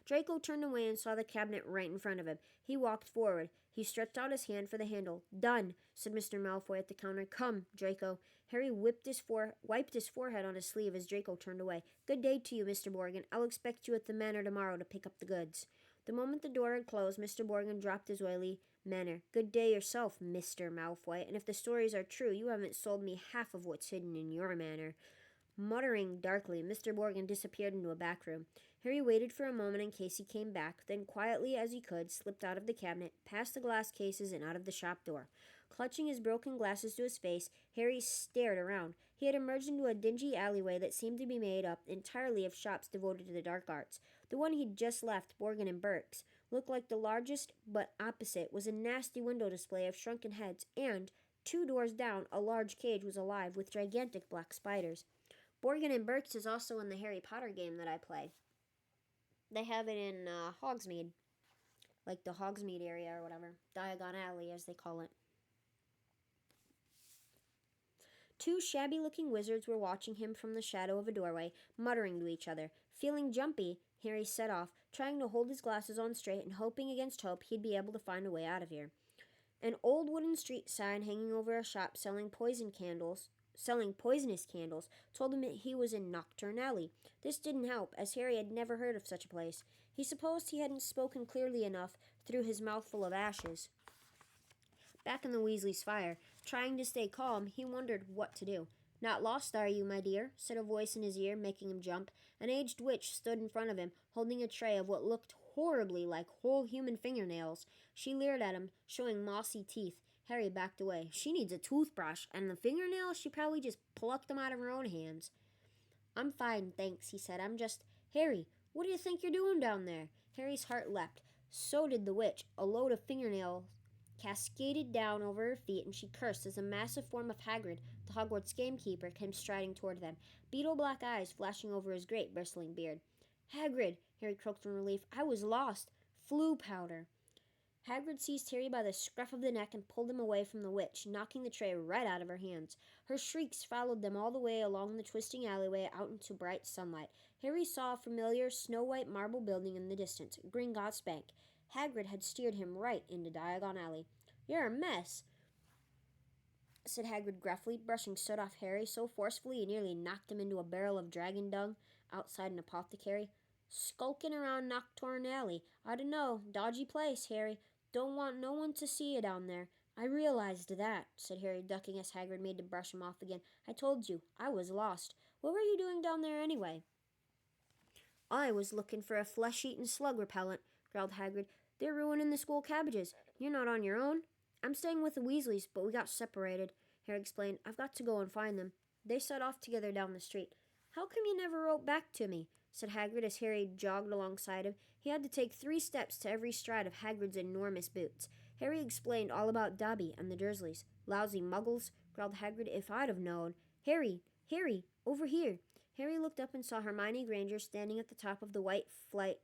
Draco turned away and saw the cabinet right in front of him. He walked forward. He stretched out his hand for the handle. "Done," said Mr. Malfoy at the counter. "Come, Draco." Harry wiped his forehead on his sleeve as Draco turned away. "Good day to you, Mr. Morgan. I'll expect you at the manor tomorrow to pick up the goods." The moment the door had closed, Mr. Morgan dropped his oily manner. "Good day yourself, Mr. Malfoy, and if the stories are true, you haven't sold me half of what's hidden in your manor." Muttering darkly, Mr. Morgan disappeared into a back room. Harry waited for a moment in case he came back, then quietly as he could, slipped out of the cabinet, past the glass cases, and out of the shop door. Clutching his broken glasses to his face, Harry stared around. He had emerged into a dingy alleyway that seemed to be made up entirely of shops devoted to the dark arts. The one he'd just left, Borgin and Burke's, looked like the largest, but opposite was a nasty window display of shrunken heads, and, 2 doors down, a large cage was alive with gigantic black spiders. Borgin and Burke's is also in the Harry Potter game that I play. They have it in Hogsmeade, like the Hogsmeade area or whatever. Diagon Alley, as they call it. 2 shabby-looking wizards were watching him from the shadow of a doorway, muttering to each other. Feeling jumpy, Harry set off, trying to hold his glasses on straight and hoping against hope he'd be able to find a way out of here. An old wooden street sign hanging over a shop selling poisonous candles, told him that he was in Knockturn Alley. This didn't help, as Harry had never heard of such a place. He supposed he hadn't spoken clearly enough through his mouthful of ashes. Back in the Weasley's fire, trying to stay calm, he wondered what to do. "Not lost, are you, my dear?" said a voice in his ear, making him jump. An aged witch stood in front of him, holding a tray of what looked horribly like whole human fingernails. She leered at him, showing mossy teeth. Harry backed away. She needs a toothbrush, and the fingernails, she probably just plucked them out of her own hands. "I'm fine, thanks," he said. "I'm just... Harry, what do you think you're doing down there?" Harry's heart leapt. So did the witch. A load of fingernails cascaded down over her feet, and she cursed as a massive form of Hagrid, the Hogwarts gamekeeper, came striding toward them, beetle-black eyes flashing over his great bristling beard. "Hagrid," Harry croaked in relief. "I was lost. Floo powder." Hagrid seized Harry by the scruff of the neck and pulled him away from the witch, knocking the tray right out of her hands. Her shrieks followed them all the way along the twisting alleyway out into bright sunlight. Harry saw a familiar snow-white marble building in the distance, Gringotts Bank. Hagrid had steered him right into Diagon Alley. "You're a mess," said Hagrid gruffly, brushing soot off Harry so forcefully he nearly knocked him into a barrel of dragon dung outside an apothecary. "Skulking around Knockturn Alley. I dunno. Dodgy place, Harry. Don't want no one to see you down there." "I realized that," said Harry, ducking as Hagrid made to brush him off again. "I told you, I was lost. What were you doing down there anyway?" "I was looking for a flesh-eating slug repellent," growled Hagrid. "They're ruining the school cabbages. You're not on your own." "I'm staying with the Weasleys, but we got separated," Harry explained. "I've got to go and find them." They set off together down the street. "How come you never wrote back to me?" said Hagrid as Harry jogged alongside him. He had to take 3 steps to every stride of Hagrid's enormous boots. Harry explained all about Dobby and the Dursleys. "Lousy muggles," growled Hagrid. "If I'd have known." Harry, over here." Harry looked up and saw Hermione Granger standing at the top of the white flight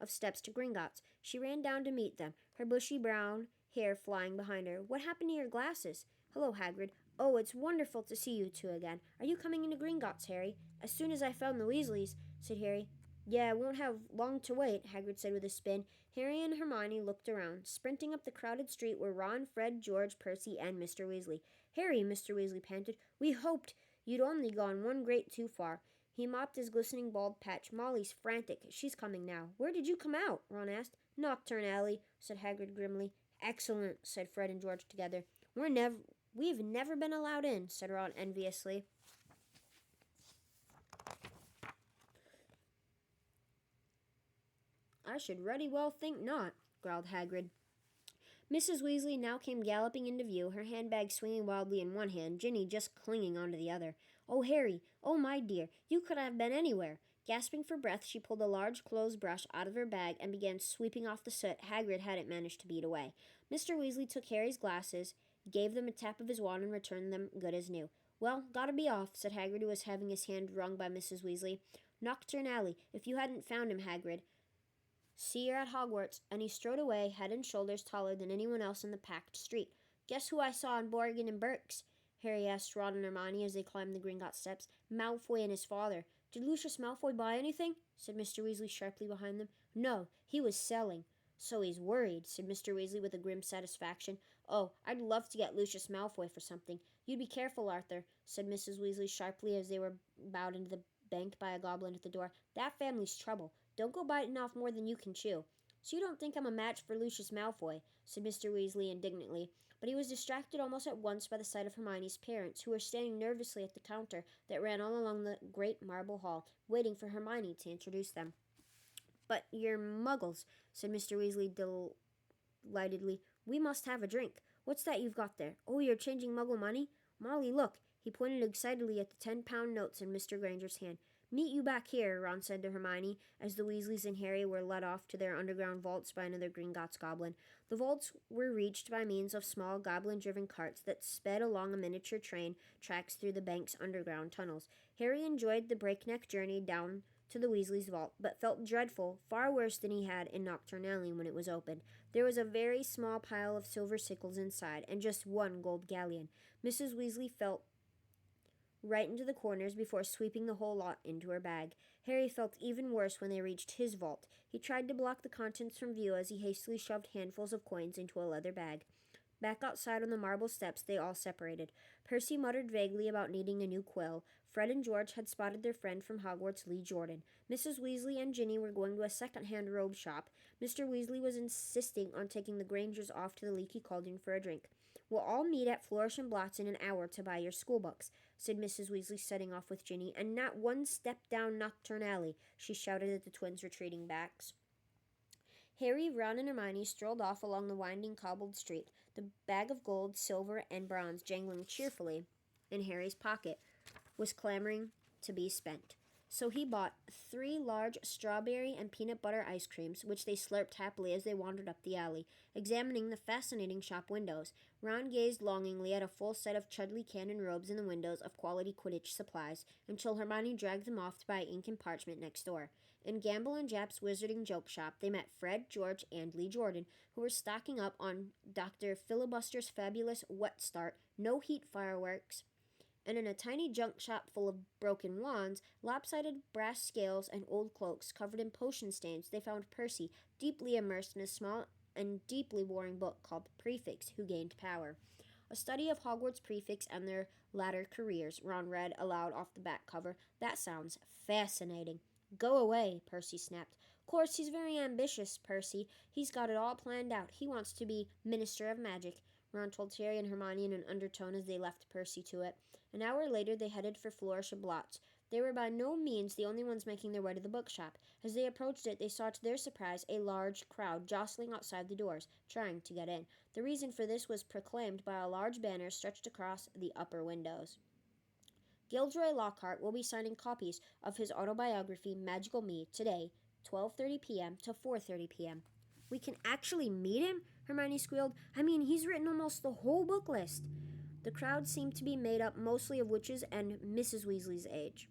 of steps to Gringotts. She ran down to meet them, her bushy brown hair flying behind her. "What happened to your glasses?" "Hello, Hagrid." "Oh, it's wonderful to see you two again. Are you coming into Gringotts, Harry?" "As soon as I found the Weasleys," said Harry. "Yeah, I won't have long to wait," Hagrid said with a spin. Harry and Hermione looked around. Sprinting up the crowded street were Ron, Fred, George, Percy, and Mr. Weasley. "Harry," Mr. Weasley panted, "we hoped you'd only gone one grade too far." He mopped his glistening bald patch. "Molly's frantic. She's coming now." "Where did you come out?" Ron asked. "Knockturn Alley," said Hagrid grimly. "Excellent," said Fred and George together. We've never been allowed in," said Ron enviously. I should ruddy well think not, growled Hagrid. Mrs. Weasley now came galloping into view, her handbag swinging wildly in one hand, Ginny just clinging onto the other. "Oh, Harry! Oh, my dear! You could have been anywhere!" Gasping for breath, she pulled a large clothes brush out of her bag and began sweeping off the soot Hagrid hadn't managed to beat away. Mr. Weasley took Harry's glasses, gave them a tap of his wand, and returned them good as new. "Well, gotta be off," said Hagrid, who was having his hand wrung by Mrs. Weasley. "Knockturn Alley, if you hadn't found him, Hagrid. See you at Hogwarts," and he strode away, head and shoulders taller than anyone else in the packed street. "Guess who I saw in Borgin and Burke's?" Harry asked Ron and Hermione as they climbed the Gringotts steps. "Malfoy and his father." "Did Lucius Malfoy buy anything?" said Mr. Weasley sharply behind them. "No, he was selling." "So he's worried," said Mr. Weasley with a grim satisfaction. "Oh, I'd love to get Lucius Malfoy for something." "You'd be careful, Arthur," said Mrs. Weasley sharply as they were bowed into the bank by a goblin at the door. "That family's trouble. Don't go biting off more than you can chew." "So you don't think I'm a match for Lucius Malfoy?" said Mr. Weasley indignantly, but he was distracted almost at once by the sight of Hermione's parents, who were standing nervously at the counter that ran all along the great marble hall, waiting for Hermione to introduce them. "But you're muggles," said Mr. Weasley delightedly. "We must have a drink. What's that you've got there? Oh, you're changing muggle money? Molly, look." He pointed excitedly at the 10-pound notes in Mr. Granger's hand. "Meet you back here," Ron said to Hermione, as the Weasleys and Harry were led off to their underground vaults by another Gringotts goblin. The vaults were reached by means of small goblin-driven carts that sped along a miniature train tracks through the bank's underground tunnels. Harry enjoyed the breakneck journey down to the Weasleys' vault, but felt dreadful, far worse than he had in Knockturn Alley when it was opened. There was a very small pile of silver sickles inside, and just one gold galleon. Mrs. Weasley felt right into the corners before sweeping the whole lot into her bag. Harry felt even worse when they reached his vault. He tried to block the contents from view as he hastily shoved handfuls of coins into a leather bag. Back outside on the marble steps, they all separated. Percy muttered vaguely about needing a new quill. Fred and George had spotted their friend from Hogwarts, Lee Jordan. Mrs. Weasley and Ginny were going to a second-hand robe shop. Mr. Weasley was insisting on taking the Grangers off to the Leaky Cauldron for a drink. "We'll all meet at Flourish and Blott's in an hour to buy your schoolbooks," said Mrs. Weasley, setting off with Ginny. "And not one step down Knockturn Alley," she shouted at the twins' retreating backs. Harry, Ron, and Hermione strolled off along the winding cobbled street, the bag of gold, silver, and bronze jangling cheerfully in Harry's pocket was clamoring to be spent. So he bought 3 large strawberry and peanut butter ice creams, which they slurped happily as they wandered up the alley, examining the fascinating shop windows. Ron gazed longingly at a full set of Chudley cannon robes in the windows of quality Quidditch supplies, until Hermione dragged them off to buy ink and parchment next door. In Gamble and Japp's Wizarding Joke Shop, they met Fred, George, and Lee Jordan, who were stocking up on Dr. Filibuster's fabulous Wet Start, no heat fireworks, and in a tiny junk shop full of broken wands, lopsided brass scales, and old cloaks covered in potion stains, they found Percy, deeply immersed in a small and deeply boring book called Prefects Who Gained Power. A study of Hogwarts prefects and their latter careers, Ron read aloud off the back cover. "That sounds fascinating." "Go away," Percy snapped. "Course, he's very ambitious, Percy. He's got it all planned out. He wants to be Minister of Magic," Ron told Harry and Hermione in an undertone as they left Percy to it. An hour later, they headed for Flourish and Blott's. They were by no means the only ones making their way to the bookshop. As they approached it, they saw to their surprise a large crowd jostling outside the doors, trying to get in. The reason for this was proclaimed by a large banner stretched across the upper windows. "Gilderoy Lockhart will be signing copies of his autobiography, Magical Me, today, 12:30 p.m. to 4:30 p.m. "We can actually meet him?" Hermione squealed. "I mean, he's written almost the whole book list." The crowd seemed to be made up mostly of witches and Mrs. Weasley's age.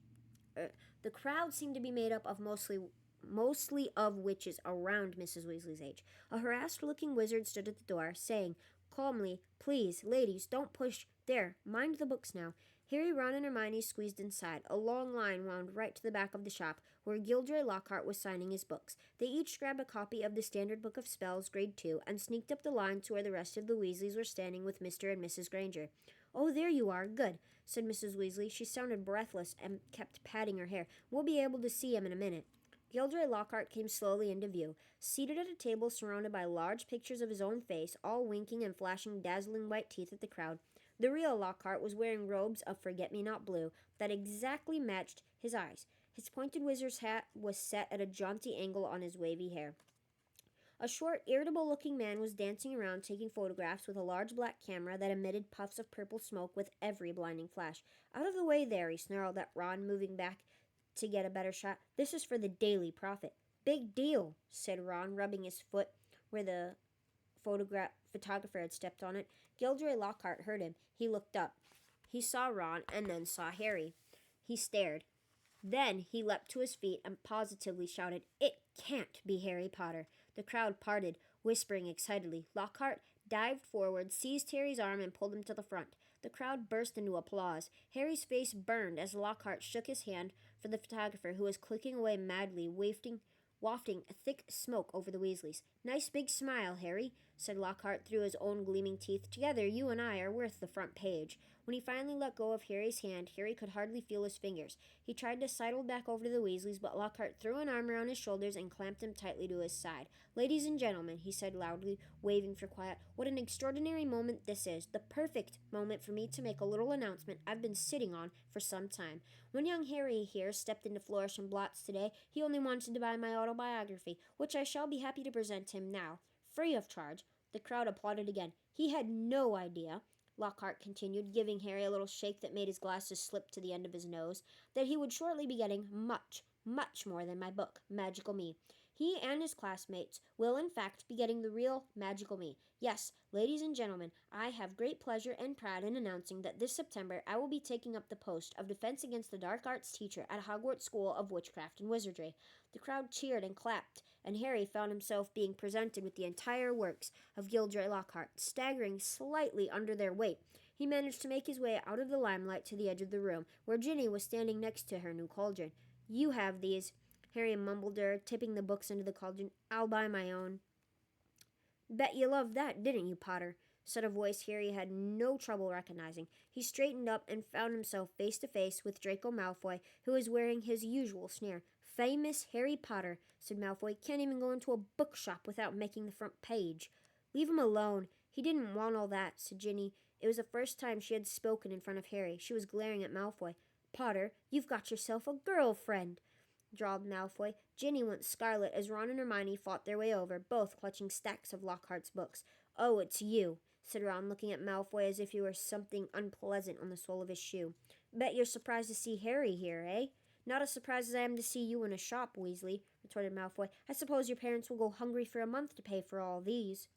The crowd seemed to be made up of mostly of witches around Mrs. Weasley's age. A harassed-looking wizard stood at the door, saying calmly, "Please, ladies, don't push. There, mind the books now." Harry, Ron, and Hermione squeezed inside. A long line wound right to the back of the shop, where Gilderoy Lockhart was signing his books. They each grabbed a copy of the Standard Book of Spells, Grade 2, and sneaked up the line to where the rest of the Weasleys were standing with Mr. and Mrs. Granger. "Oh, there you are. Good," said Mrs. Weasley. She sounded breathless and kept patting her hair. "We'll be able to see him in a minute." Gilderoy Lockhart came slowly into view. Seated at a table surrounded by large pictures of his own face, all winking and flashing dazzling white teeth at the crowd, the real Lockhart was wearing robes of forget-me-not blue that exactly matched his eyes. His pointed wizard's hat was set at a jaunty angle on his wavy hair. A short, irritable-looking man was dancing around taking photographs with a large black camera that emitted puffs of purple smoke with every blinding flash. "Out of the way there," he snarled at Ron, moving back to get a better shot. "This is for the Daily Prophet." "Big deal," said Ron, rubbing his foot where the photographer had stepped on it. Gilderoy Lockhart heard him. He looked up. He saw Ron and then saw Harry. He stared. Then he leapt to his feet and positively shouted, "It can't be Harry Potter." The crowd parted, whispering excitedly. Lockhart dived forward, seized Harry's arm, and pulled him to the front. The crowd burst into applause. Harry's face burned as Lockhart shook his hand for the photographer, who was clicking away madly, wafting a thick smoke over the Weasleys. "Nice big smile, Harry," said Lockhart through his own gleaming teeth. "Together, you and I are worth the front page." When he finally let go of Harry's hand, Harry could hardly feel his fingers. He tried to sidle back over to the Weasleys, but Lockhart threw an arm around his shoulders and clamped him tightly to his side. "Ladies and gentlemen," he said loudly, waving for quiet, "what an extraordinary moment this is. The perfect moment for me to make a little announcement I've been sitting on for some time. When young Harry here stepped into Flourish and Blots today, he only wanted to buy my autobiography, which I shall be happy to present him now, free of charge." The crowd applauded again. "He had no idea," Lockhart continued, giving Harry a little shake that made his glasses slip to the end of his nose, "that he would shortly be getting much, much more than my book, Magical Me. He and his classmates will, in fact, be getting the real Magical Me. Yes, ladies and gentlemen, I have great pleasure and pride in announcing that this September I will be taking up the post of Defense Against the Dark Arts teacher at Hogwarts School of Witchcraft and Wizardry." The crowd cheered and clapped, and Harry found himself being presented with the entire works of Gilderoy Lockhart. Staggering slightly under their weight, he managed to make his way out of the limelight to the edge of the room, where Ginny was standing next to her new cauldron. "You have these," Harry mumbled her, tipping the books into the cauldron. "I'll buy my own." "Bet you loved that, didn't you, Potter?" said a voice Harry had no trouble recognizing. He straightened up and found himself face to face with Draco Malfoy, who was wearing his usual sneer. "Famous Harry Potter," said Malfoy. "Can't even go into a bookshop without making the front page." "Leave him alone. He didn't want all that," said Ginny. It was the first time she had spoken in front of Harry. She was glaring at Malfoy. "Potter, you've got yourself a girlfriend," drawled Malfoy. Ginny went scarlet as Ron and Hermione fought their way over, both clutching stacks of Lockhart's books. "Oh, it's you," said Ron, looking at Malfoy as if he were something unpleasant on the sole of his shoe. "Bet you're surprised to see Harry here, eh?" "Not as surprised as I am to see you in a shop, Weasley," retorted Malfoy. "I suppose your parents will go hungry for a month to pay for all these."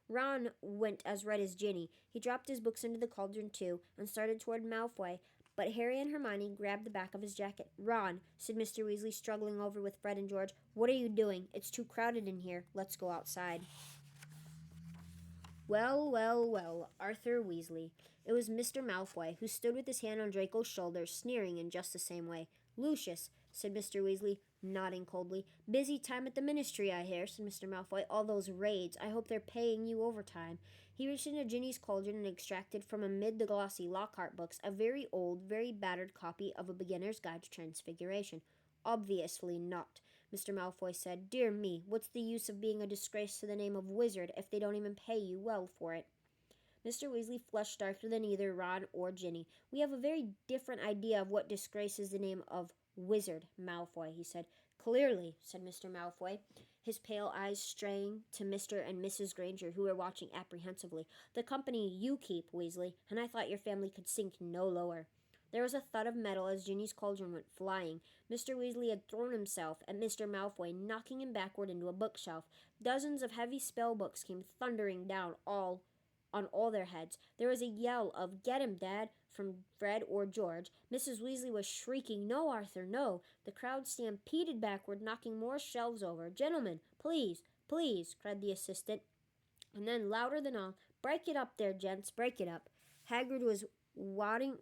Ron went as red as Ginny. He dropped his books into the cauldron, too, and started toward Malfoy, but Harry and Hermione grabbed the back of his jacket. "Ron," said Mr. Weasley, struggling over with Fred and George, "what are you doing? It's too crowded in here. Let's go outside." Well, well, well, Arthur Weasley. It was Mr. Malfoy, who stood with his hand on Draco's shoulder, sneering in just the same way. "Lucius," said Mr. Weasley, nodding coldly. "Busy time at the Ministry, I hear," said Mr. Malfoy. "All those raids. I hope they're paying you overtime." He reached into Ginny's cauldron and extracted from amid the glossy Lockhart books a very old, very battered copy of A Beginner's Guide to Transfiguration. "Obviously not," Mr. Malfoy said. "Dear me, what's the use of being a disgrace to the name of wizard if they don't even pay you well for it?" Mr. Weasley flushed darker than either Ron or Ginny. "We have a very different idea of what disgraces the name of wizard, Malfoy," he said. "Clearly," said Mr. Malfoy, his pale eyes straying to Mr. and Mrs. Granger, who were watching apprehensively. "The company you keep, Weasley, and I thought your family could sink no lower." There was a thud of metal as Ginny's cauldron went flying. Mr. Weasley had thrown himself at Mr. Malfoy, knocking him backward into a bookshelf. Dozens of heavy spell books came thundering down on all their heads. There was a yell of "Get him, Dad!" from Fred or George. Mrs. Weasley was shrieking, "No, Arthur, no!" The crowd stampeded backward, knocking more shelves over. "Gentlemen, please, please!" cried the assistant. And then, louder than all, "Break it up there, gents, break it up." Hagrid was wading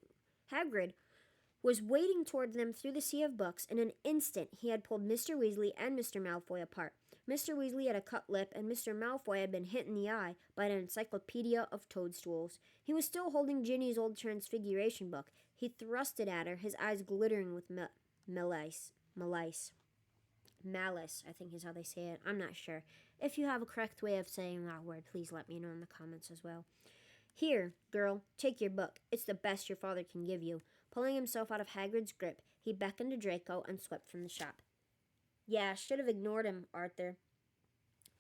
toward them through the sea of books. In an instant, he had pulled Mr. Weasley and Mr. Malfoy apart. Mr. Weasley had a cut lip, and Mr. Malfoy had been hit in the eye by an encyclopedia of toadstools. He was still holding Ginny's old Transfiguration book. He thrust it at her, his eyes glittering with malice, I think is how they say it. I'm not sure. If you have a correct way of saying that word, please let me know in the comments as well. "Here, girl, take your book. It's the best your father can give you." Pulling himself out of Hagrid's grip, he beckoned to Draco and swept from the shop. "Yeah, should have ignored him, Arthur."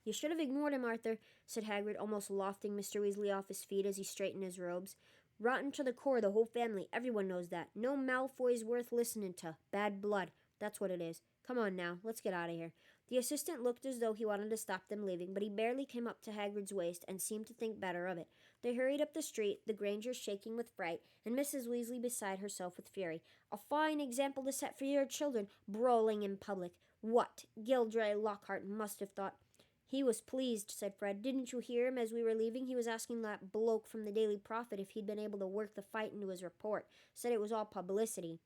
"You should have ignored him, Arthur," said Hagrid, almost lofting Mr. Weasley off his feet as he straightened his robes. "Rotten to the core, the whole family. Everyone knows that. No Malfoy's worth listening to. Bad blood. That's what it is. Come on now, let's get out of here." The assistant looked as though he wanted to stop them leaving, but he barely came up to Hagrid's waist and seemed to think better of it. They hurried up the street, the Grangers shaking with fright, and Mrs. Weasley beside herself with fury. "A fine example to set for your children, brawling in public. What Gilderoy Lockhart must have thought." "He was pleased," said Fred. "Didn't you hear him as we were leaving? He was asking that bloke from the Daily Prophet if he'd been able to work the fight into his report. Said it was all publicity."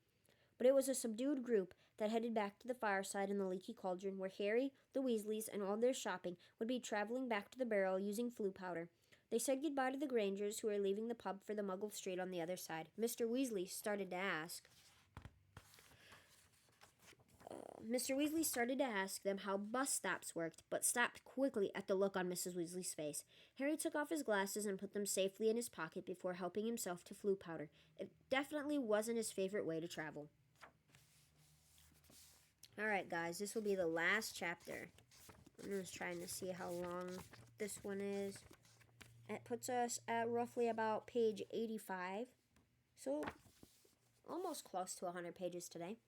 But it was a subdued group that headed back to the fireside in the Leaky Cauldron, where Harry, the Weasleys, and all their shopping would be traveling back to the barrel using Floo powder. They said goodbye to the Grangers, who were leaving the pub for the Muggle Street on the other side. Mr. Weasley started to ask them how bus stops worked, but stopped quickly at the look on Mrs. Weasley's face. Harry took off his glasses and put them safely in his pocket before helping himself to Floo powder. It definitely wasn't his favorite way to travel. Alright, guys, this will be the last chapter. I'm just trying to see how long this one is. It puts us at roughly about page 85. So, almost close to 100 pages today.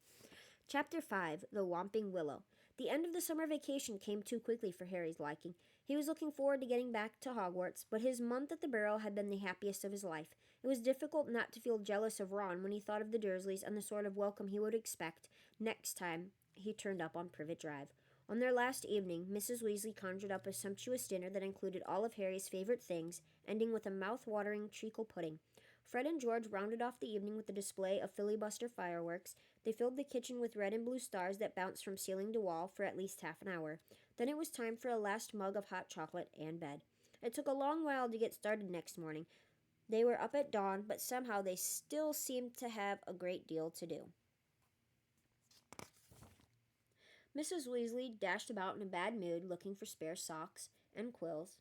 Chapter 5, The Whomping Willow. The end of the summer vacation came too quickly for Harry's liking. He was looking forward to getting back to Hogwarts, but his month at the Barrow had been the happiest of his life. It was difficult not to feel jealous of Ron when he thought of the Dursleys and the sort of welcome he would expect next time he turned up on Privet Drive. On their last evening, Mrs. Weasley conjured up a sumptuous dinner that included all of Harry's favorite things, ending with a mouth-watering treacle pudding. Fred and George rounded off the evening with a display of filibuster fireworks. They filled the kitchen with red and blue stars that bounced from ceiling to wall for at least half an hour. Then it was time for a last mug of hot chocolate and bed. It took a long while to get started next morning. They were up at dawn, but somehow they still seemed to have a great deal to do. Mrs. Weasley dashed about in a bad mood, looking for spare socks and quills.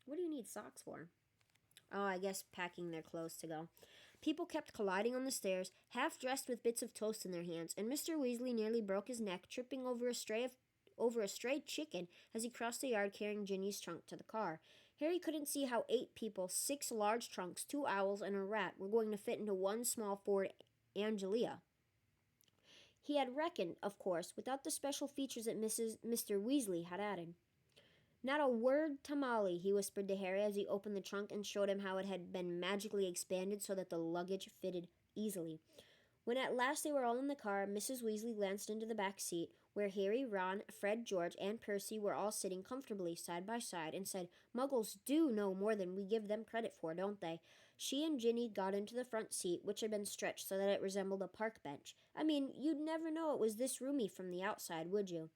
What do you need socks for? Oh, I guess packing their clothes to go. People kept colliding on the stairs, half dressed with bits of toast in their hands, and Mr. Weasley nearly broke his neck tripping over a stray chicken as he crossed the yard carrying Ginny's trunk to the car. Harry couldn't see how 8 people, 6 large trunks, 2 owls, and a rat were going to fit into one small Ford Anglia. He had reckoned, of course, without the special features that Mr. Weasley had added. "Not a word to Molly," he whispered to Harry as he opened the trunk and showed him how it had been magically expanded so that the luggage fitted easily. When at last they were all in the car, Mrs. Weasley glanced into the back seat, where Harry, Ron, Fred, George, and Percy were all sitting comfortably side by side, and said, "Muggles do know more than we give them credit for, don't they?" She and Ginny got into the front seat, which had been stretched so that it resembled a park bench. I mean, you'd never know it was this roomy from the outside, would you?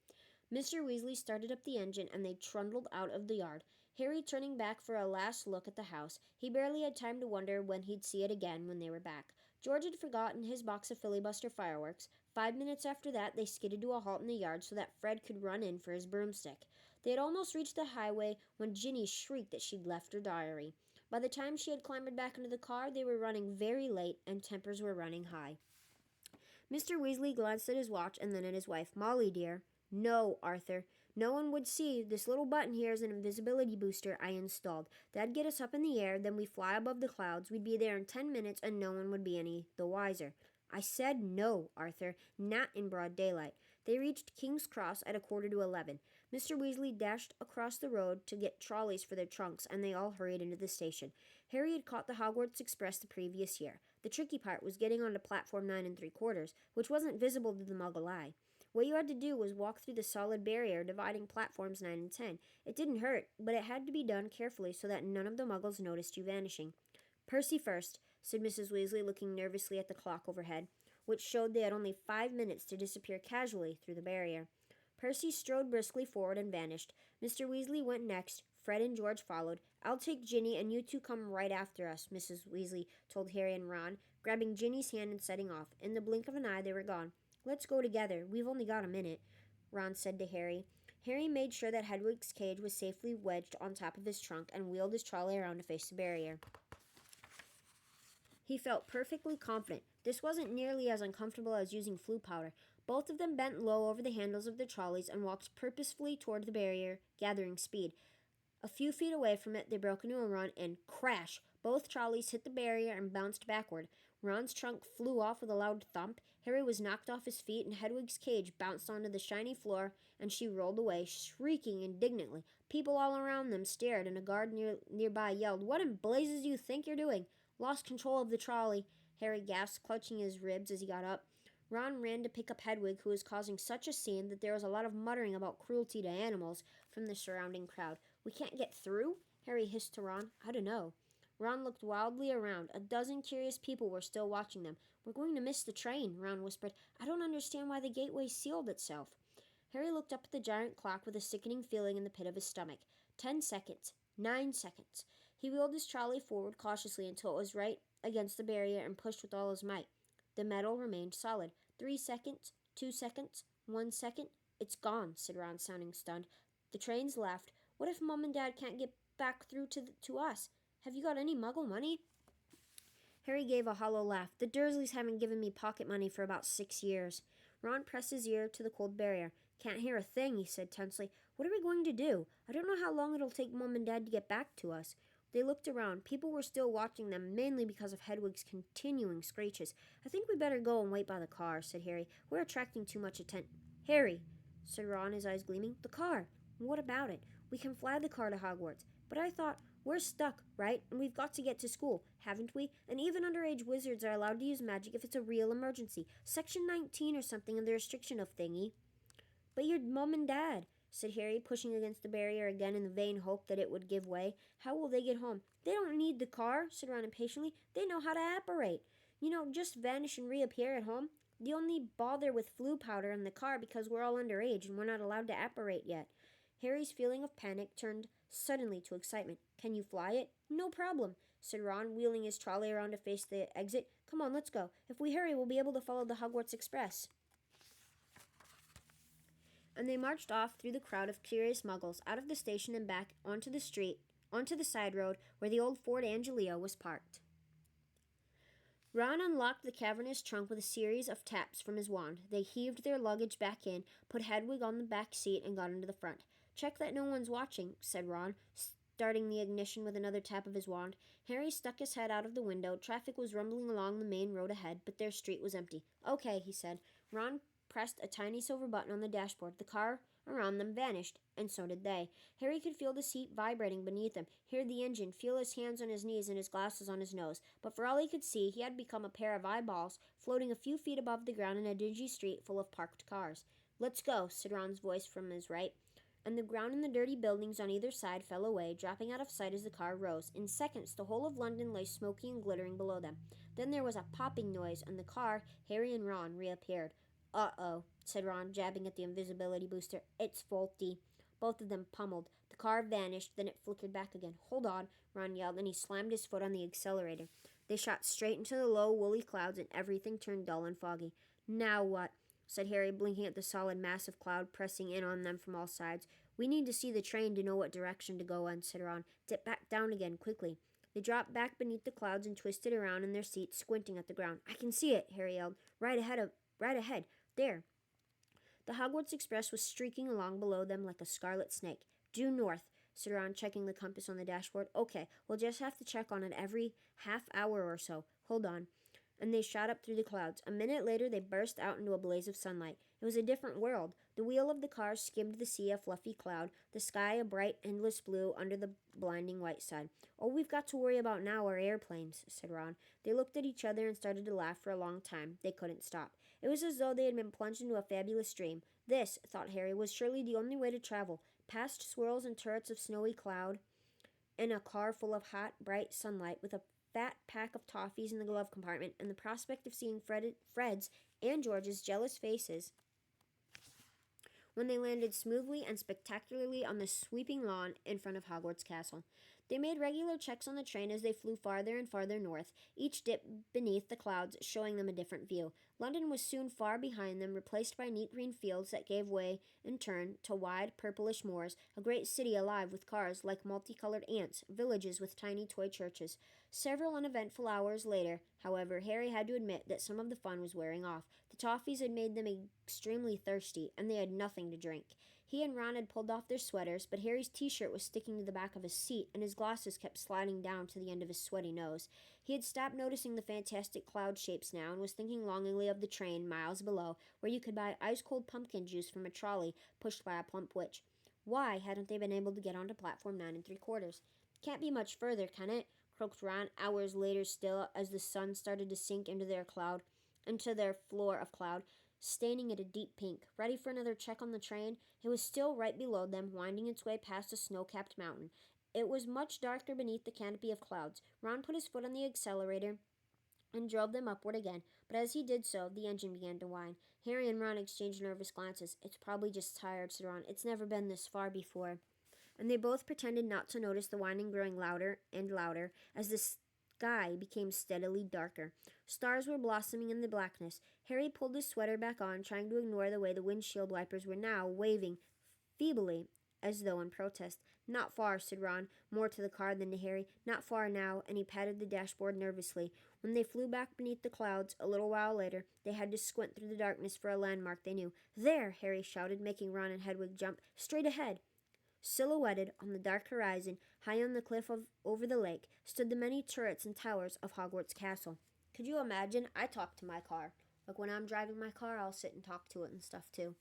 Mr. Weasley started up the engine, and they trundled out of the yard, Harry turning back for a last look at the house. He barely had time to wonder when he'd see it again when they were back. George had forgotten his box of filibuster fireworks. 5 minutes after that, they skidded to a halt in the yard so that Fred could run in for his broomstick. They had almost reached the highway when Ginny shrieked that she'd left her diary. By the time she had clambered back into the car, they were running very late, and tempers were running high. Mr. Weasley glanced at his watch and then at his wife. "Molly, dear." "No, Arthur. No one would see. This little button here is an invisibility booster I installed. That'd get us up in the air, then we fly above the clouds. We'd be there in 10 minutes, and no one would be any the wiser." "I said no, Arthur. Not in broad daylight." They reached King's Cross at 11:15. Mr. Weasley dashed across the road to get trolleys for their trunks, and they all hurried into the station. Harry had caught the Hogwarts Express the previous year. The tricky part was getting onto platform 9 3/4, which wasn't visible to the Muggle eye. What you had to do was walk through the solid barrier dividing platforms 9 and 10. It didn't hurt, but it had to be done carefully so that none of the Muggles noticed you vanishing. "Percy first," said Mrs. Weasley, looking nervously at the clock overhead, which showed they had only 5 minutes to disappear casually through the barrier. Percy strode briskly forward and vanished. Mr. Weasley went next. Fred and George followed. "I'll take Ginny, and you two come right after us," Mrs. Weasley told Harry and Ron, grabbing Ginny's hand and setting off. In the blink of an eye, they were gone. "Let's go together. We've only got a minute," Ron said to Harry. Harry made sure that Hedwig's cage was safely wedged on top of his trunk and wheeled his trolley around to face the barrier. He felt perfectly confident. This wasn't nearly as uncomfortable as using Floo powder. Both of them bent low over the handles of their trolleys and walked purposefully toward the barrier, gathering speed. A few feet away from it, they broke into a run and crash! Both trolleys hit the barrier and bounced backward. Ron's trunk flew off with a loud thump. Harry was knocked off his feet, and Hedwig's cage bounced onto the shiny floor, and she rolled away, shrieking indignantly. People all around them stared, and a guard nearby yelled, "What in blazes do you think you're doing?" "Lost control of the trolley," Harry gasped, clutching his ribs as he got up. Ron ran to pick up Hedwig, who was causing such a scene that there was a lot of muttering about cruelty to animals from the surrounding crowd. "We can't get through?" Harry hissed to Ron. "I don't know." Ron looked wildly around. A dozen curious people were still watching them. "We're going to miss the train," Ron whispered. "I don't understand why the gateway sealed itself." Harry looked up at the giant clock with a sickening feeling in the pit of his stomach. 10 seconds. 9 seconds. He wheeled his trolley forward cautiously until it was right against the barrier and pushed with all his might. The metal remained solid. 3 seconds. 2 seconds. 1 second. "It's gone," said Ron, sounding stunned. "The train's left. What if Mom and Dad can't get back through to us? Have you got any Muggle money?" Harry gave a hollow laugh. "The Dursleys haven't given me pocket money for about 6 years." Ron pressed his ear to the cold barrier. "Can't hear a thing," he said tensely. "What are we going to do? I don't know how long it'll take Mom and Dad to get back to us." They looked around. People were still watching them, mainly because of Hedwig's continuing screeches. "I think we better go and wait by the car," said Harry. "We're attracting too much attention." "Harry," said Ron, his eyes gleaming. "The car." "What about it?" "We can fly the car to Hogwarts." "But I thought—" "We're stuck, right? And we've got to get to school, haven't we? And even underage wizards are allowed to use magic if it's a real emergency. Section 19 or something of the restriction of thingy." "But your Mom and Dad," said Harry, pushing against the barrier again in the vain hope that it would give way. "How will they get home?" "They don't need the car," said Ron impatiently. "They know how to apparate. Just vanish and reappear at home. The only bother with Floo powder in the car because we're all underage and we're not allowed to apparate yet." Harry's feeling of panic turned suddenly to excitement. "Can you fly it?" "No problem," said Ron, wheeling his trolley around to face the exit. "Come on, let's go. If we hurry, we'll be able to follow the Hogwarts Express." And they marched off through the crowd of curious muggles, out of the station and back onto the side road where the old Ford Angelio was parked. Ron unlocked the cavernous trunk with a series of taps from his wand. They heaved their luggage back in, put Hedwig on the back seat, and got into the front. "Check that no one's watching," said Ron, starting the ignition with another tap of his wand. Harry stuck his head out of the window. Traffic was rumbling along the main road ahead, but their street was empty. "Okay," he said. Ron pressed a tiny silver button on the dashboard. The car around them vanished, and so did they. Harry could feel the seat vibrating beneath him, hear the engine, feel his hands on his knees and his glasses on his nose. But for all he could see, he had become a pair of eyeballs floating a few feet above the ground in a dingy street full of parked cars. "Let's go," said Ron's voice from his right. And the ground and the dirty buildings on either side fell away, dropping out of sight as the car rose. In seconds, the whole of London lay smoky and glittering below them. Then there was a popping noise, and the car, Harry and Ron, reappeared. "Uh-oh," said Ron, jabbing at the invisibility booster. "It's faulty." Both of them pummeled. The car vanished, then it flickered back again. "Hold on," Ron yelled, and he slammed his foot on the accelerator. They shot straight into the low, woolly clouds, and everything turned dull and foggy. "Now what?" said Harry, blinking at the solid mass of cloud pressing in on them from all sides. "We need to see the train to know what direction to go in," said Ron. "Dip back down again, quickly." They dropped back beneath the clouds and twisted around in their seats, squinting at the ground. "I can see it," Harry yelled. Right ahead. There." The Hogwarts Express was streaking along below them like a scarlet snake. "Due north," said Ron, checking the compass on the dashboard. "Okay, we'll just have to check on it every half hour or so. Hold on." And they shot up through the clouds. A minute later, they burst out into a blaze of sunlight. It was a different world. The wheel of the car skimmed the sea a fluffy cloud, the sky a bright, endless blue under the blinding white sun. "All we've got to worry about now are airplanes," said Ron. They looked at each other and started to laugh for a long time. They couldn't stop. It was as though they had been plunged into a fabulous dream. This, thought Harry, was surely the only way to travel, past swirls and turrets of snowy cloud, in a car full of hot, bright sunlight, with a fat pack of toffees in the glove compartment, and the prospect of seeing Fred's and George's jealous faces when they landed smoothly and spectacularly on the sweeping lawn in front of Hogwarts Castle. They made regular checks on the train as they flew farther and farther north, each dip beneath the clouds showing them a different view. London was soon far behind them, replaced by neat green fields that gave way, in turn, to wide, purplish moors, a great city alive with cars like multicolored ants, villages with tiny toy churches. Several uneventful hours later, however, Harry had to admit that some of the fun was wearing off. The toffees had made them extremely thirsty, and they had nothing to drink. He and Ron had pulled off their sweaters, but Harry's t-shirt was sticking to the back of his seat, and his glasses kept sliding down to the end of his sweaty nose. He had stopped noticing the fantastic cloud shapes now, and was thinking longingly of the train, miles below, where you could buy ice-cold pumpkin juice from a trolley pushed by a plump witch. Why hadn't they been able to get onto platform 9 3/4? "Can't be much further, can it?" croaked Ron, hours later still, as the sun started to sink into their floor of cloud, staining it a deep pink. Ready for another check on the train? It was still right below them, winding its way past a snow-capped mountain. It was much darker beneath the canopy of clouds. Ron put his foot on the accelerator and drove them upward again, but as he did so, the engine began to whine. Harry and Ron exchanged nervous glances. "It's probably just tired," said Ron. "It's never been this far before." And they both pretended not to notice the whining growing louder and louder as the sky became steadily darker. Stars were blossoming in the blackness. Harry pulled his sweater back on, trying to ignore the way the windshield wipers were now waving feebly, as though in protest. "Not far," said Ron, more to the car than to Harry. "Not far now," and he patted the dashboard nervously. When they flew back beneath the clouds, a little while later, they had to squint through the darkness for a landmark they knew. "There!" Harry shouted, making Ron and Hedwig jump. "Straight ahead!" Silhouetted on the dark horizon, high on the cliff over the lake, stood the many turrets and towers of Hogwarts Castle. Could you imagine? I talk to my car. Like when I'm driving my car, I'll sit and talk to it and stuff too.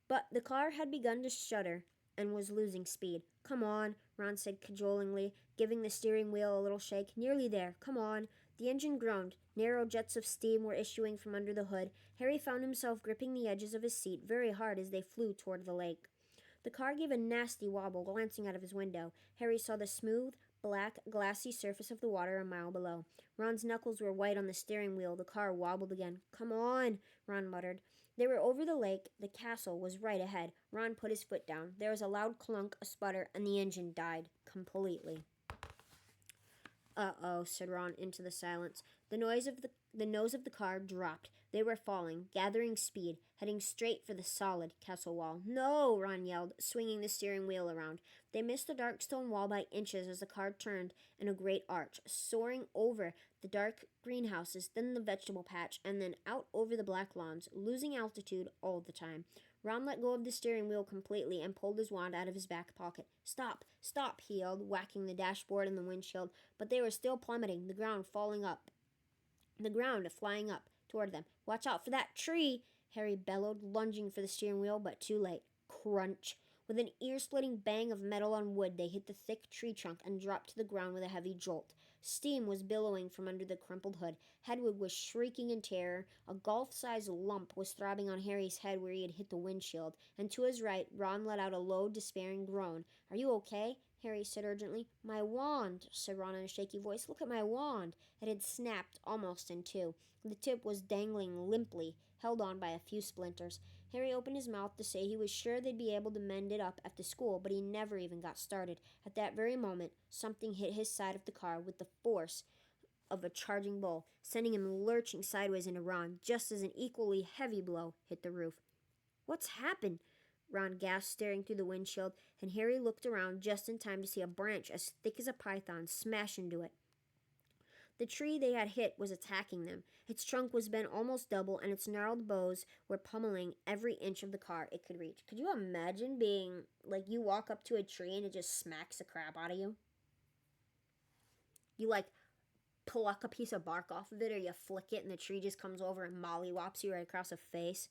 But the car had begun to shudder and was losing speed. "Come on," Ron said cajolingly, giving the steering wheel a little shake. "Nearly there. Come on." The engine groaned. Narrow jets of steam were issuing from under the hood. Harry found himself gripping the edges of his seat very hard as they flew toward the lake. The car gave a nasty wobble, glancing out of his window. Harry saw the smooth, black, glassy surface of the water a mile below. Ron's knuckles were white on the steering wheel. The car wobbled again. "Come on," Ron muttered. They were over the lake. The castle was right ahead. Ron put his foot down. There was a loud clunk, a sputter, and the engine died completely. "Uh-oh," said Ron into the silence. The nose of the car dropped. They were falling, gathering speed, heading straight for the solid castle wall. "No!" Ron yelled, swinging the steering wheel around. They missed the dark stone wall by inches as the car turned in a great arch, soaring over the dark greenhouses, then the vegetable patch, and then out over the black lawns, losing altitude all the time. Ron let go of the steering wheel completely and pulled his wand out of his back pocket. "Stop! Stop!" he yelled, whacking the dashboard and the windshield. But they were still plummeting, the ground flying up toward them. "Watch out for that tree!" Harry bellowed, lunging for the steering wheel, but too late. Crunch! With an ear-splitting bang of metal on wood, they hit the thick tree trunk and dropped to the ground with a heavy jolt. Steam was billowing from under the crumpled hood. Hedwig was shrieking in terror. A golf-sized lump was throbbing on Harry's head where he had hit the windshield, and to his right, Ron let out a low, despairing groan. "Are you okay?" Harry said urgently. "My wand," said Ron in a shaky voice. "Look at my wand." It had snapped almost in two. The tip was dangling limply, held on by a few splinters. Harry opened his mouth to say he was sure they'd be able to mend it up at the school, but he never even got started. At that very moment, something hit his side of the car with the force of a charging bull, sending him lurching sideways into Ron, just as an equally heavy blow hit the roof. "What's happened?" Ron gasped, staring through the windshield, and Harry looked around just in time to see a branch as thick as a python smash into it. The tree they had hit was attacking them. Its trunk was bent almost double, and its gnarled boughs were pummeling every inch of the car it could reach. Could you imagine being, like, you walk up to a tree and it just smacks the crap out of you? You, like, pluck a piece of bark off of it, or you flick it and the tree just comes over and mollywops you right across the face.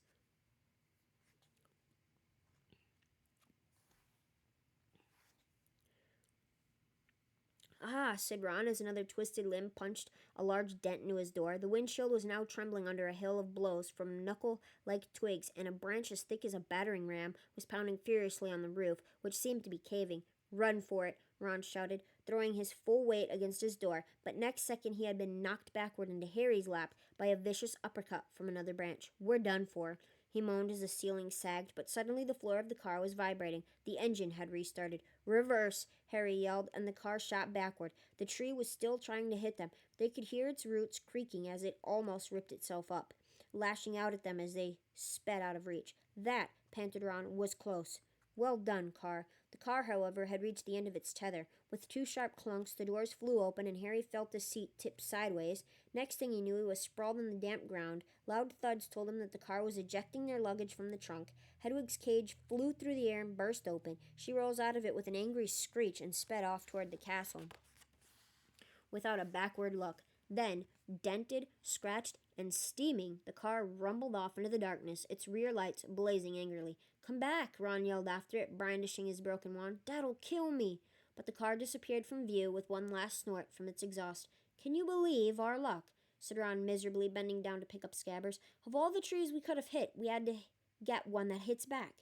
"Ah," said Ron as another twisted limb punched a large dent into his door. The windshield was now trembling under a hail of blows from knuckle-like twigs, and a branch as thick as a battering ram was pounding furiously on the roof, which seemed to be caving. "Run for it," Ron shouted, throwing his full weight against his door, but next second he had been knocked backward into Harry's lap by a vicious uppercut from another branch. "We're done for," he moaned as the ceiling sagged, but suddenly the floor of the car was vibrating. The engine had restarted. "Reverse," Harry yelled, and the car shot backward. The tree was still trying to hit them. They could hear its roots creaking as it almost ripped itself up, lashing out at them as they sped out of reach. That, panted Ron, was close. Well done, car. The car, however, had reached the end of its tether. With two sharp clunks, the doors flew open, and Harry felt the seat tip sideways. Next thing he knew, he was sprawled on the damp ground. Loud thuds told him that the car was ejecting their luggage from the trunk. Hedwig's cage flew through the air and burst open. She rose out of it with an angry screech and sped off toward the castle without a backward look. Then, dented, scratched, and steaming, the car rumbled off into the darkness, its rear lights blazing angrily. "Come back!" Ron yelled after it, brandishing his broken wand. "Dad'll kill me!" But the car disappeared from view with one last snort from its exhaust. "Can you believe our luck?" said Ron miserably, bending down to pick up Scabbers. "Of all the trees we could have hit, we had to get one that hits back."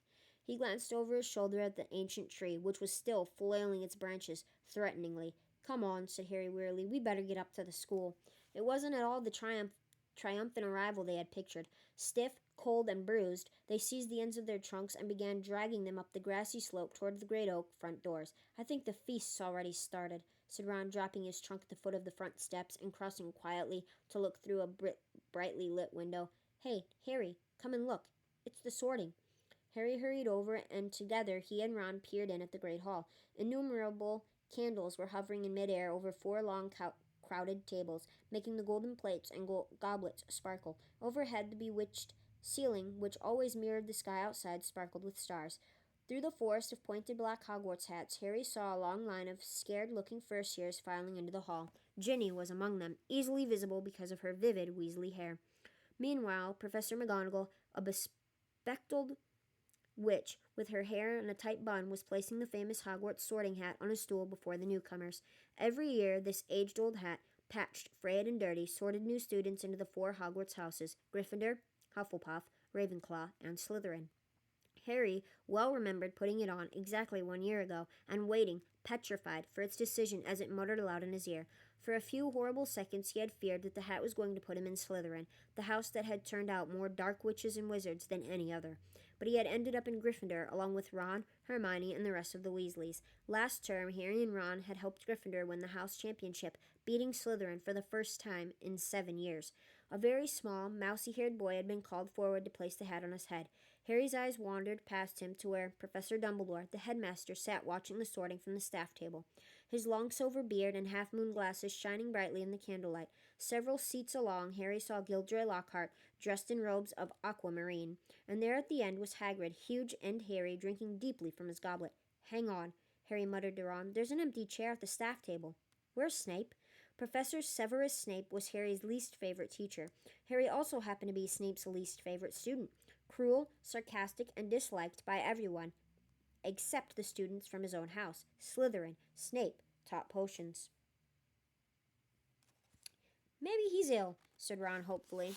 He glanced over his shoulder at the ancient tree, which was still flailing its branches threateningly. "Come on," said Harry wearily. "We better get up to the school." It wasn't at all the triumphant arrival they had pictured. Stiff, cold, and bruised, they seized the ends of their trunks and began dragging them up the grassy slope toward the great oak front doors. "I think the feast's already started," said Ron, dropping his trunk at the foot of the front steps and crossing quietly to look through a brightly lit window. "Hey, Harry, come and look. It's the sorting." Harry hurried over, and together he and Ron peered in at the great hall. Innumerable candles were hovering in midair over four long crowded tables, making the golden plates and goblets sparkle. Overhead, the bewitched ceiling, which always mirrored the sky outside, sparkled with stars. Through the forest of pointed black Hogwarts hats, Harry saw a long line of scared-looking first-years filing into the hall. Ginny was among them, easily visible because of her vivid Weasley hair. Meanwhile, Professor McGonagall, a bespectacled witch, with her hair in a tight bun, was placing the famous Hogwarts sorting hat on a stool before the newcomers. Every year, this age-old hat, patched, frayed, and dirty, sorted new students into the four Hogwarts houses: Gryffindor, Hufflepuff, Ravenclaw, and Slytherin. Harry well remembered putting it on exactly 1 year ago and waiting, petrified, for its decision as it muttered aloud in his ear. For a few horrible seconds he had feared that the hat was going to put him in Slytherin, the house that had turned out more dark witches and wizards than any other. But he had ended up in Gryffindor, along with Ron, Hermione, and the rest of the Weasleys. Last term, Harry and Ron had helped Gryffindor win the house championship, beating Slytherin for the first time in 7 years. A very small, mousy-haired boy had been called forward to place the hat on his head. Harry's eyes wandered past him to where Professor Dumbledore, the headmaster, sat watching the sorting from the staff table, his long silver beard and half-moon glasses shining brightly in the candlelight. Several seats along, Harry saw Gilderoy Lockhart, dressed in robes of aquamarine, and there at the end was Hagrid, huge and hairy, drinking deeply from his goblet. "Hang on," Harry muttered to Ron. "There's an empty chair at the staff table." "Where's Snape?" Professor Severus Snape was Harry's least favorite teacher. Harry also happened to be Snape's least favorite student. Cruel, sarcastic, and disliked by everyone, except the students from his own house, Slytherin. Snape taught potions. "Maybe he's ill," said Ron hopefully.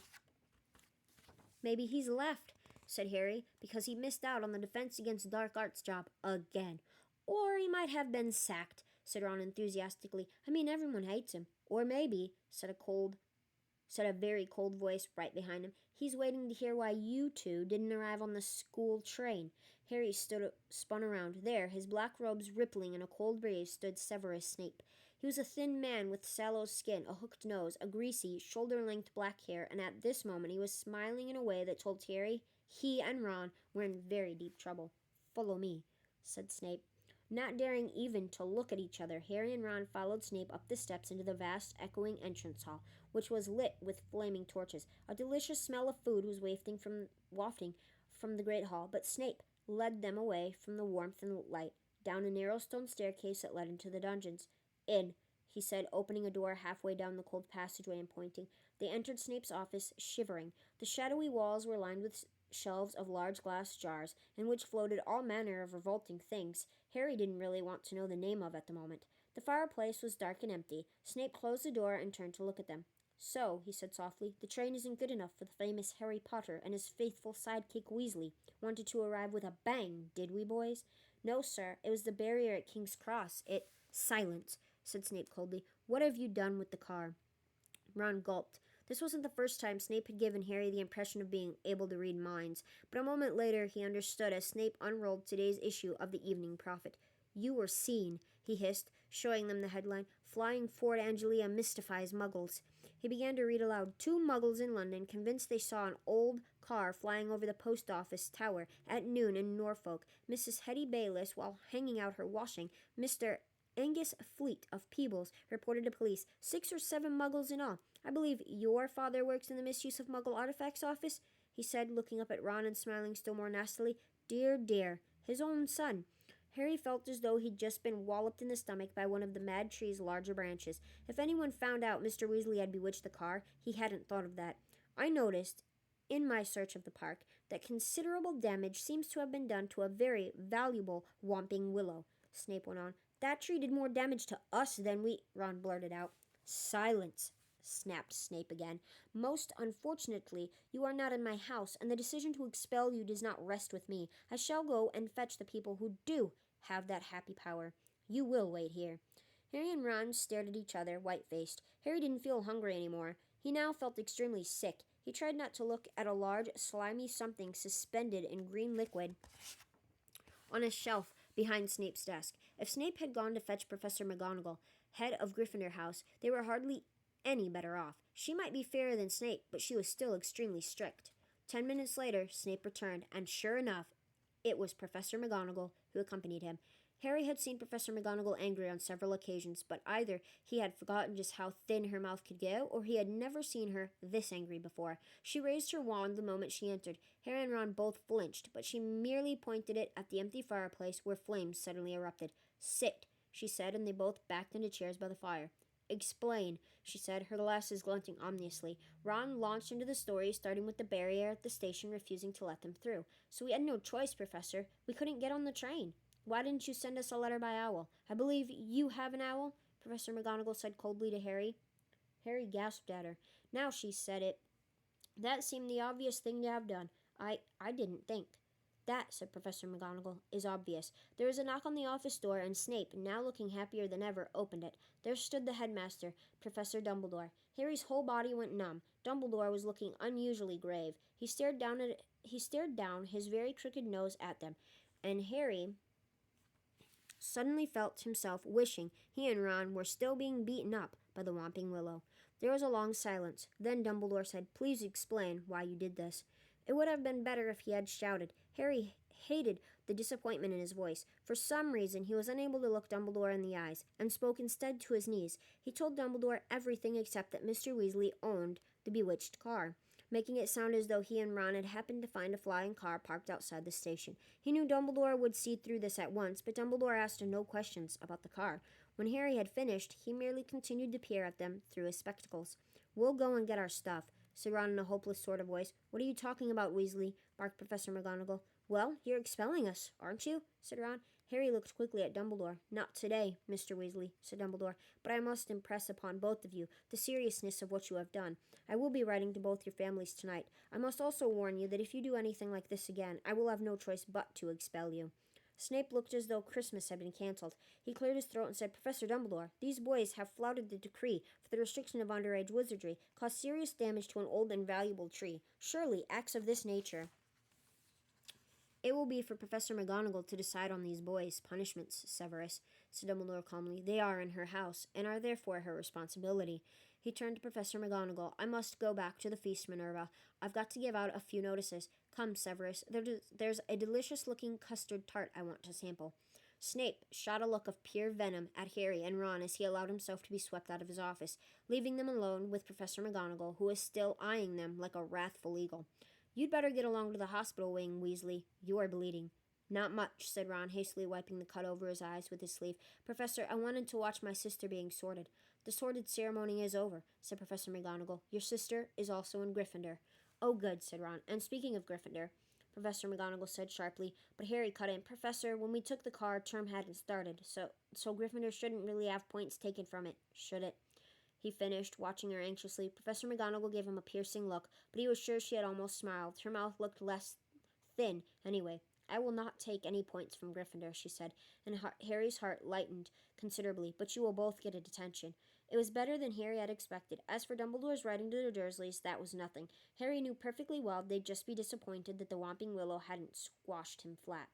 "Maybe he's left," said Harry, "because he missed out on the Defense Against Dark Arts job again. Or he might have been sacked," said Ron enthusiastically. "I mean, everyone hates him. Or maybe," said a very cold voice right behind him, "he's waiting to hear why you two didn't arrive on the school train." Harry spun around. There, his black robes rippling in a cold breeze, stood Severus Snape. He was a thin man with sallow skin, a hooked nose, a greasy, shoulder-length black hair, and at this moment he was smiling in a way that told Harry he and Ron were in very deep trouble. "Follow me," said Snape. Not daring even to look at each other, Harry and Ron followed Snape up the steps into the vast, echoing entrance hall, which was lit with flaming torches. A delicious smell of food was wafting from the great hall, but Snape led them away from the warmth and light, down a narrow stone staircase that led into the dungeons. "In," he said, opening a door halfway down the cold passageway and pointing. They entered Snape's office, shivering. The shadowy walls were lined with shelves of large glass jars, in which floated all manner of revolting things Harry didn't really want to know the name of at the moment. The fireplace was dark and empty. Snape closed the door and turned to look at them. "So," he said softly, "the train isn't good enough for the famous Harry Potter and his faithful sidekick Weasley. Wanted to arrive with a bang, did we, boys?" "No, sir. It was the barrier at King's Cross. It—" "Silence," said Snape coldly. "What have you done with the car?" Ron gulped. This wasn't the first time Snape had given Harry the impression of being able to read minds, but a moment later he understood as Snape unrolled today's issue of the Evening Prophet. "You were seen," he hissed, showing them the headline, Flying Ford Angelia Mystifies Muggles. He began to read aloud. 2 muggles in London convinced they saw an old car flying over the post office tower at noon in Norfolk. Mrs. Hetty Bayliss, while hanging out her washing, Mr. Angus Fleet of Peebles reported to police. 6 or 7 muggles in all. I believe your father works in the misuse of muggle artifacts office, he said, looking up at Ron and smiling still more nastily. Dear, dear, his own son. Harry felt as though he'd just been walloped in the stomach by one of the mad tree's larger branches. If anyone found out Mr. Weasley had bewitched the car, he hadn't thought of that. I noticed, in my search of the park, that considerable damage seems to have been done to a very valuable Whomping Willow, Snape went on. That tree did more damage to us than we, Ron blurted out. Silence, snapped Snape again. Most unfortunately, you are not in my house, and the decision to expel you does not rest with me. I shall go and fetch the people who do have that happy power. You will wait here. Harry and Ron stared at each other, white-faced. Harry didn't feel hungry anymore. He now felt extremely sick. He tried not to look at a large, slimy something suspended in green liquid on a shelf behind Snape's desk. If Snape had gone to fetch Professor McGonagall, head of Gryffindor House, they were hardly any better off. She might be fairer than Snape, but she was still extremely strict. 10 minutes later, Snape returned, and sure enough, it was Professor McGonagall who accompanied him. Harry had seen Professor McGonagall angry on several occasions, but either he had forgotten just how thin her mouth could go, or he had never seen her this angry before. She raised her wand the moment she entered. Harry and Ron both flinched, but she merely pointed it at the empty fireplace where flames suddenly erupted. Sit, she said, and they both backed into chairs by the fire. Explain, she said, her glasses glinting ominously. Ron launched into the story, starting with the barrier at the station refusing to let them through. So we had no choice, Professor. We couldn't get on the train. Why didn't you send us a letter by owl? I believe you have an owl, Professor McGonagall said coldly to Harry. Harry gasped at her. Now she said it. That seemed the obvious thing to have done. I didn't think. That, said Professor McGonagall, is obvious. There was a knock on the office door, and Snape, now looking happier than ever, opened it. There stood the headmaster, Professor Dumbledore. Harry's whole body went numb. Dumbledore was looking unusually grave. He stared down his very crooked nose at them, and Harry suddenly felt himself wishing he and Ron were still being beaten up by the Whomping Willow. There was a long silence. Then Dumbledore said, Please explain why you did this. It would have been better if he had shouted. Harry hated the disappointment in his voice. For some reason, he was unable to look Dumbledore in the eyes, and spoke instead to his niece. He told Dumbledore everything except that Mr. Weasley owned the bewitched car, making it sound as though he and Ron had happened to find a flying car parked outside the station. He knew Dumbledore would see through this at once, but Dumbledore asked no questions about the car. When Harry had finished, he merely continued to peer at them through his spectacles. We'll go and get our stuff, said Ron in a hopeless sort of voice. What are you talking about, Weasley? Barked Professor McGonagall. Well, you're expelling us, aren't you? Said Ron. Harry looked quickly at Dumbledore. Not today, Mr. Weasley, said Dumbledore, but I must impress upon both of you the seriousness of what you have done. I will be writing to both your families tonight. I must also warn you that if you do anything like this again, I will have no choice but to expel you. Snape looked as though Christmas had been cancelled. He cleared his throat and said, Professor Dumbledore, these boys have flouted the decree for the restriction of underage wizardry, caused serious damage to an old and valuable tree. Surely, acts of this nature. It will be for Professor McGonagall to decide on these boys' punishments, Severus, said Dumbledore calmly. They are in her house, and are therefore her responsibility. He turned to Professor McGonagall. I must go back to the feast, Minerva. I've got to give out a few notices. Come, Severus, there's a delicious-looking custard tart I want to sample. Snape shot a look of pure venom at Harry and Ron as he allowed himself to be swept out of his office, leaving them alone with Professor McGonagall, who was still eyeing them like a wrathful eagle. You'd better get along to the hospital wing, Weasley. You are bleeding. Not much, said Ron, hastily wiping the cut over his eyes with his sleeve. Professor, I wanted to watch my sister being sorted. The sorted ceremony is over, said Professor McGonagall. Your sister is also in Gryffindor. Oh, good, said Ron. And speaking of Gryffindor, Professor McGonagall said sharply, but Harry cut in. Professor, when we took the car, term hadn't started, so Gryffindor shouldn't really have points taken from it, should it? He finished, watching her anxiously. Professor McGonagall gave him a piercing look, but he was sure she had almost smiled. Her mouth looked less thin, anyway. I will not take any points from Gryffindor, she said, and Harry's heart lightened considerably, but you will both get a detention. It was better than Harry had expected. As for Dumbledore's writing to the Dursleys, that was nothing. Harry knew perfectly well they'd just be disappointed that the Whomping Willow hadn't squashed him flat.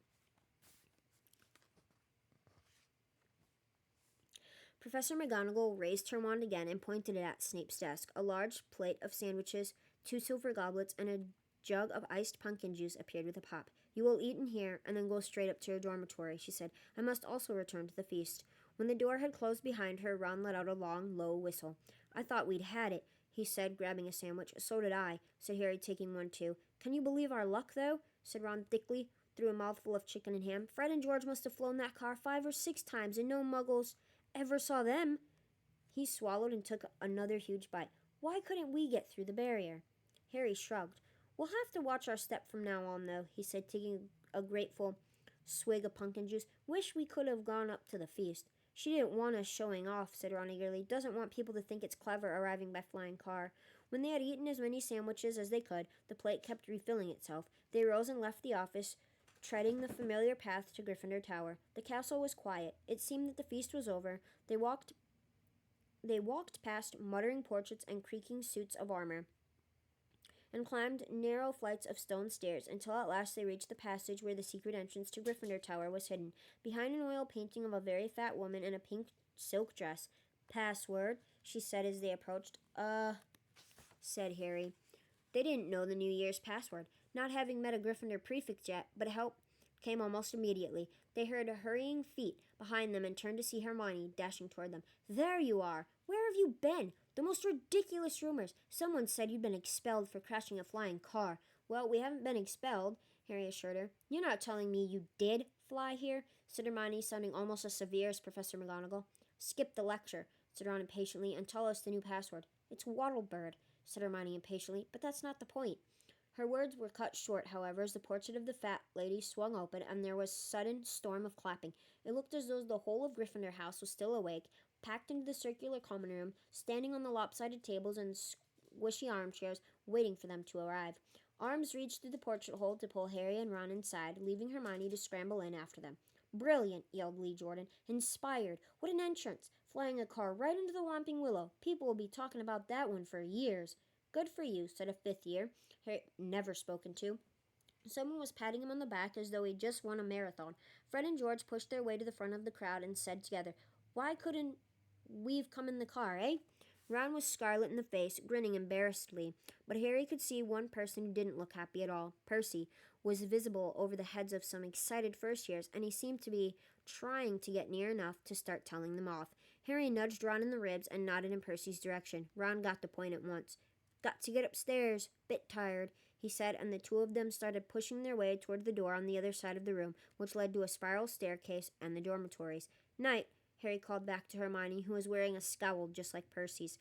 Professor McGonagall raised her wand again and pointed it at Snape's desk. A large plate of sandwiches, 2 silver goblets, and a jug of iced pumpkin juice appeared with a pop. "You will eat in here, and then go straight up to your dormitory," she said. "I must also return to the feast." When the door had closed behind her, Ron let out a long, low whistle. "I thought we'd had it," he said, grabbing a sandwich. "So did I," said Harry, taking one too. "Can you believe our luck, though?" said Ron thickly, through a mouthful of chicken and ham. "Fred and George must have flown that car 5 or 6 times, and no muggles ever saw them." He swallowed and took another huge bite. "Why couldn't we get through the barrier?" Harry shrugged. "We'll have to watch our step from now on, though," he said, taking a grateful swig of pumpkin juice. "Wish we could have gone up to the feast." "She didn't want us showing off," said Ron eagerly. "Doesn't want people to think it's clever arriving by flying car." When they had eaten as many sandwiches as they could, the plate kept refilling itself. They rose and left the office, treading the familiar path to Gryffindor Tower. The castle was quiet. It seemed that the feast was over. They walked past muttering portraits and creaking suits of armor, and climbed narrow flights of stone stairs until at last they reached the passage where the secret entrance to Gryffindor Tower was hidden, behind an oil painting of a very fat woman in a pink silk dress. "Password," she said as they approached. Said Harry. They didn't know the New Year's password, not having met a Gryffindor prefect yet, but help came almost immediately. They heard hurrying feet behind them and turned to see Hermione dashing toward them. "There you are! Where have you been? The most ridiculous rumors. Someone said you'd been expelled for crashing a flying car." "Well, we haven't been expelled," Harry assured her. "You're not telling me you did fly here?" said Hermione, sounding almost as severe as Professor McGonagall. "Skip the lecture," said Ron impatiently, "and tell us the new password." "It's Wattlebird," said Hermione impatiently, "but that's not the point." Her words were cut short, however, as the portrait of the fat lady swung open, and there was a sudden storm of clapping. It looked as though the whole of Gryffindor House was still awake, packed into the circular common room, standing on the lopsided tables and squishy armchairs, waiting for them to arrive. Arms reached through the portrait hole to pull Harry and Ron inside, leaving Hermione to scramble in after them. "Brilliant," yelled Lee Jordan. "Inspired. What an entrance! Flying a car right into the Whomping Willow. People will be talking about that one for years." "Good for you," said a 5th year, Harry never spoken to. Someone was patting him on the back as though he'd just won a marathon. Fred and George pushed their way to the front of the crowd and said together, "Why couldn't we've come in the car, eh?" Ron was scarlet in the face, grinning embarrassedly, but Harry could see one person who didn't look happy at all. Percy was visible over the heads of some excited first years, and he seemed to be trying to get near enough to start telling them off. Harry nudged Ron in the ribs and nodded in Percy's direction. Ron got the point at once. "Got to get upstairs. Bit tired," he said, and the two of them started pushing their way toward the door on the other side of the room, which led to a spiral staircase and the dormitories. "Night," Harry called back to Hermione, who was wearing a scowl just like Percy's.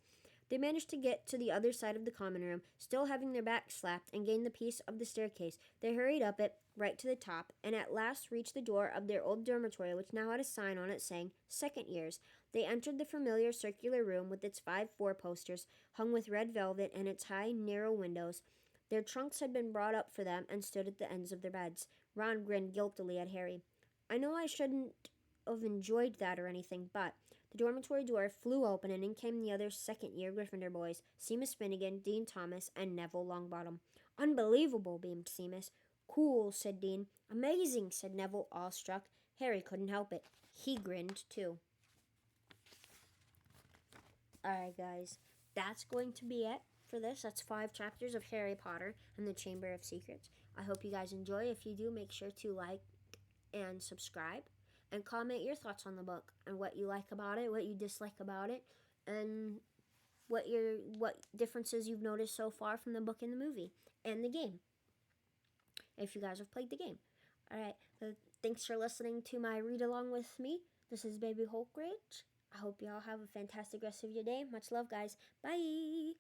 They managed to get to the other side of the common room, still having their backs slapped, and gained the piece of the staircase. They hurried up it, right to the top, and at last reached the door of their old dormitory, which now had a sign on it saying, "Second Years." They entered the familiar circular room with its 5 four-posters, hung with red velvet, and its high, narrow windows. Their trunks had been brought up for them and stood at the ends of their beds. Ron grinned guiltily at Harry. "I know I shouldn't have enjoyed that or anything, but..." The dormitory door flew open, and in came the other second-year Gryffindor boys, Seamus Finnegan, Dean Thomas, and Neville Longbottom. "Unbelievable," beamed Seamus. "Cool," said Dean. "Amazing," said Neville, awestruck. Harry couldn't help it. He grinned, too. Alright, guys. That's going to be it for this. That's 5 chapters of Harry Potter and the Chamber of Secrets. I hope you guys enjoy. If you do, make sure to like and subscribe. And comment your thoughts on the book and what you like about it, what you dislike about it, and what differences you've noticed so far from the book and the movie and the game, if you guys have played the game. Alright, thanks for listening to my read along with me. This is Baby Hulkridge. I hope y'all have a fantastic rest of your day. Much love, guys. Bye!